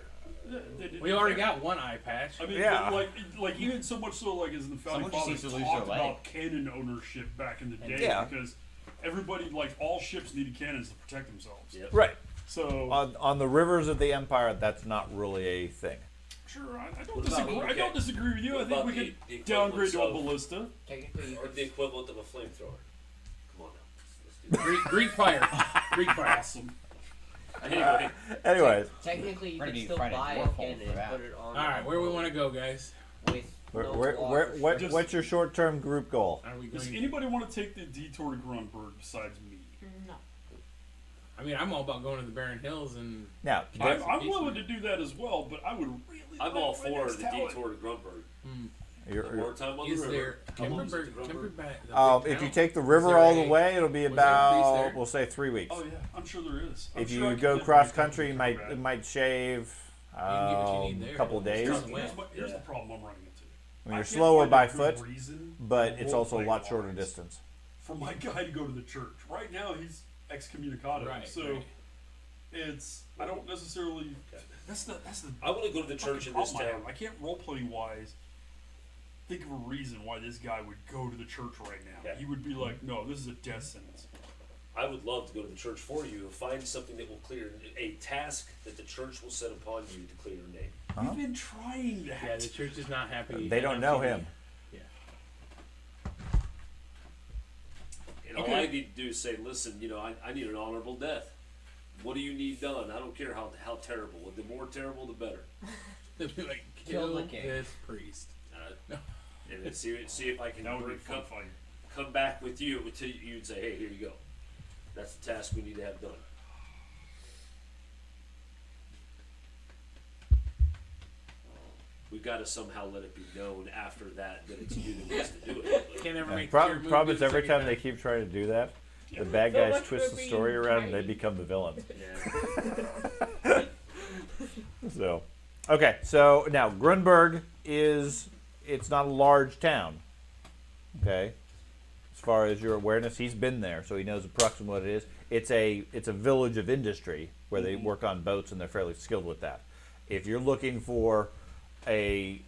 They didn't we already care. got one eye patch. I mean, Yeah. like even so much so, like as the founding Someone just fathers needs to lose talked their leg. about cannon ownership back in the day, Yeah. because everybody, like all ships, needed cannons to protect themselves. Yep. Right. So On the rivers of the Empire, that's not really a thing. sure, I don't What about disagree. I okay. don't disagree with you. I What think about we the could downgrade to a equivalents of- ballista. Technically, Or the equivalent of a flamethrower. Come on now. Let's do Greek fire. Greek fire. Awesome. that. Anyway, Anyways, Technically, you We're can gonna still find a buy a dwarf hole cannon for and that. put it on. All right, where we want to go, guys? With no water what's your short-term group goal? Are we Does going? anybody want to take the detour to Grunberg besides me? No. I mean, I'm all about going to the Barren Hills and. Now, I'm willing to do that as well, but I would really. I'm like all my for next the talent. detour to Grunberg. you're- More time on the Is river. there Come on, Timberberg? Mr. Grunberg. Timberberg. if you take the river all the way, it'll be was there a police about, there? we'll say 3 weeks. Oh yeah, I'm sure there is. I'm If sure I you could go definitely cross come country, to it Grunberg. might shave You can get what you need a there. couple of days. It's on the way. Here's Yeah. the problem I'm running into. I mean, you're can't slower find by a good foot, reason but for it's also a role-playing lot shorter lines distance. for my guy to go to the church. Right now, he's excommunicado. Right, so right. I don't necessarily. That's the. I want to go to the church in this town. I can't roleplay wise think of a reason why this guy would go to the church right now. Yeah. He would be like, no, this is a death sentence. I would love to go to the church for you and find something that will clear a task that the church will set upon you to clear your name. We've been trying that. Yeah, the church is not happy. They don't know him. Yeah. And all I need to do is say, listen, I need an honorable death. What do you need done? I don't care how terrible. The more terrible, the better. They'd be like, Kill kill the king. this priest. And then see if I can That would be a fun fight. come back with you until you'd say, hey, here you go. That's the task we need to have done. We've got to somehow let it be known after that it's you that needs to do it. Can't ever make Problem is, every time they keep trying to do that, the bad So guys much twist for the story being around and they tiny. become the villain. Yeah. So, okay, so now Grunberg it's not a large town. Okay, as far as your awareness, he's been there, so he knows approximately what it is. It's a village of industry where they work on boats and they're fairly skilled with that. If you're looking for a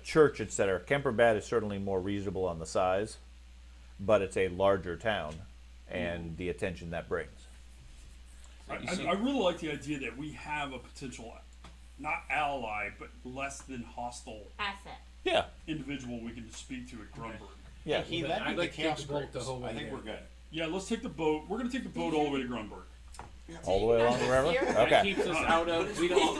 church, etc., Kemperbad is certainly more reasonable on the size, but it's a larger town and the attention that brings. I really like the idea that we have a potential, not ally, but less than hostile Asset. Yeah, individual we can speak to at Grunberg. yeah. He Well, led I'd me like to to take Chaos the boat the Grapes. whole way I think there. we're good. Yeah, let's take the boat. We're gonna take the boat all the way to Grunberg. All the way along the river. That Okay. keeps us out of. We don't.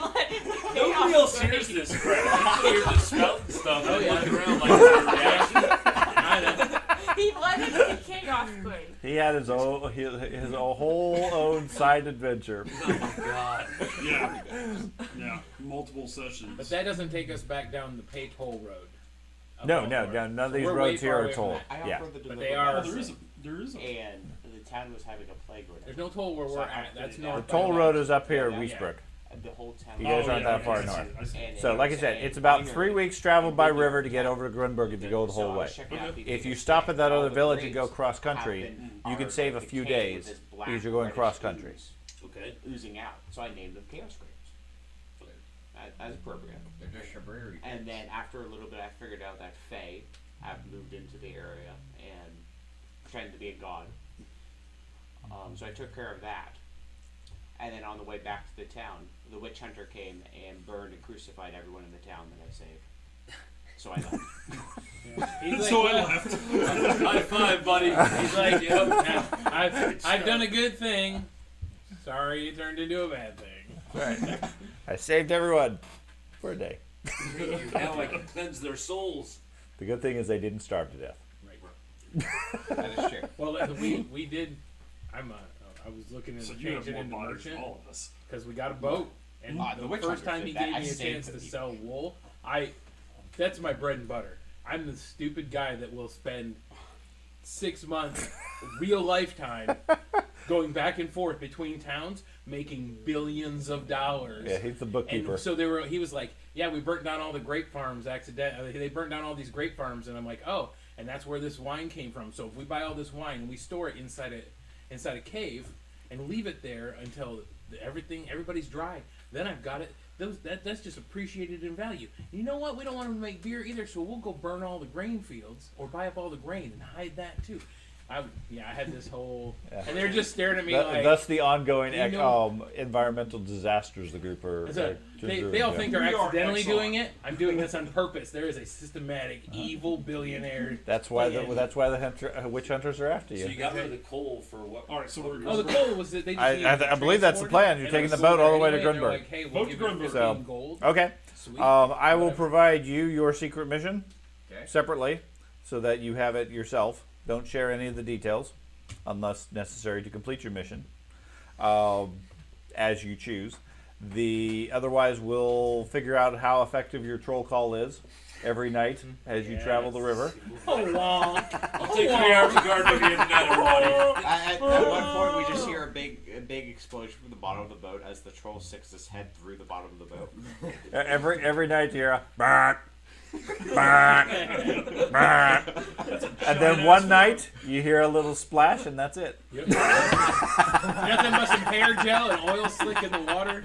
Nobody else hears this crap. You hear this spouting stuff and yeah. looking around like their reaction. I know. He led us to Chaos Queen. He had his whole own side adventure. Oh my god. Yeah, multiple sessions. But that doesn't take us back down the pay toll road. of No, Baltimore. none of So these we're way roads here far are away from toll. that. I Yeah. offered the But delivery they are- message, there is a. and the town was having a plague right There's no toll where So we're I at. That's did The north. toll by road that. is up here, Yeah, in yeah. Wiesbrook. The whole town. You guys aren't that okay, far I see north. it, I see it. And So, it like I was said, a it's about minor 3 weeks travel by big river to get town. over to Grunberg if you go the So whole I way. was checking out the If you extent stop at that all other the village and go graves cross country, have been- you can are save a like few decayed with days this black because you're going reddish cross country. ooze Okay. oozing out. So I named them Chaos Grapes. As appropriate. And then after a little bit, I figured out that Fae have moved into the area and pretended to be a god. So I took care of that. And then on the way back to the town, the witch hunter came and burned and crucified everyone in the town that I saved. So I left. He's like, So I well, left. High five, buddy. He's like, yep, I've done a good thing. Sorry, it turned into a bad thing. Right. I saved everyone for a day. Now I can cleanse their souls. The good thing is they didn't starve to death. That is true. Well, we did. I was looking at So you have changing more into bodies than merchant all of us. because we got a boat, and The the witch first hunter time said he that. gave I me a saved chance the to people. sell wool, that's my bread and butter. I'm the stupid guy that will spend 6 months, real lifetime, going back and forth between towns, making billions of dollars. Yeah, he's the bookkeeper. And so he was like, yeah, we burnt down all the grape farms accidentally. They burnt down all these grape farms, and I'm like, oh, and that's where this wine came from. So if we buy all this wine and we store it inside a cave and leave it there until everybody's dry, then I've got it. That's just appreciated in value. You know what? We don't want to make beer either, so we'll go burn all the grain fields or buy up all the grain and hide that too. I had this whole, and they're just staring at me like. That's the ongoing You know- environmental disasters the group are. So they all think they're We are accidentally excellent. doing it. I'm doing this on purpose. There is a systematic evil billionaire. That's why plan. that's why the witch hunters are after So you. you got rid of the coal for what? All right, so we're Oh, the goal was that they just needed I believe that's the plan. You're and taking the I was boat all the way to anyway, and they're Grunberg. Like, hey, we'll Boat to give you Grunberg. 15 So, gold. Okay. Sweet. I will Whatever. provide you your secret mission Okay. separately so that you have it yourself. Don't share any of the details unless necessary to complete your mission as you choose. Otherwise, we'll figure out how effective your troll call is every night as you travel the river. Oh, wow. I'll take 3 hours of gardening at the end of night, everybody. At one point, we just hear a big explosion from the bottom of the boat as the troll sticks his head through the bottom of the boat. Every night you hear a bark, And then one night, you hear a little splash, and that's it. Yep. Nothing but some hair gel and oil slick in the water.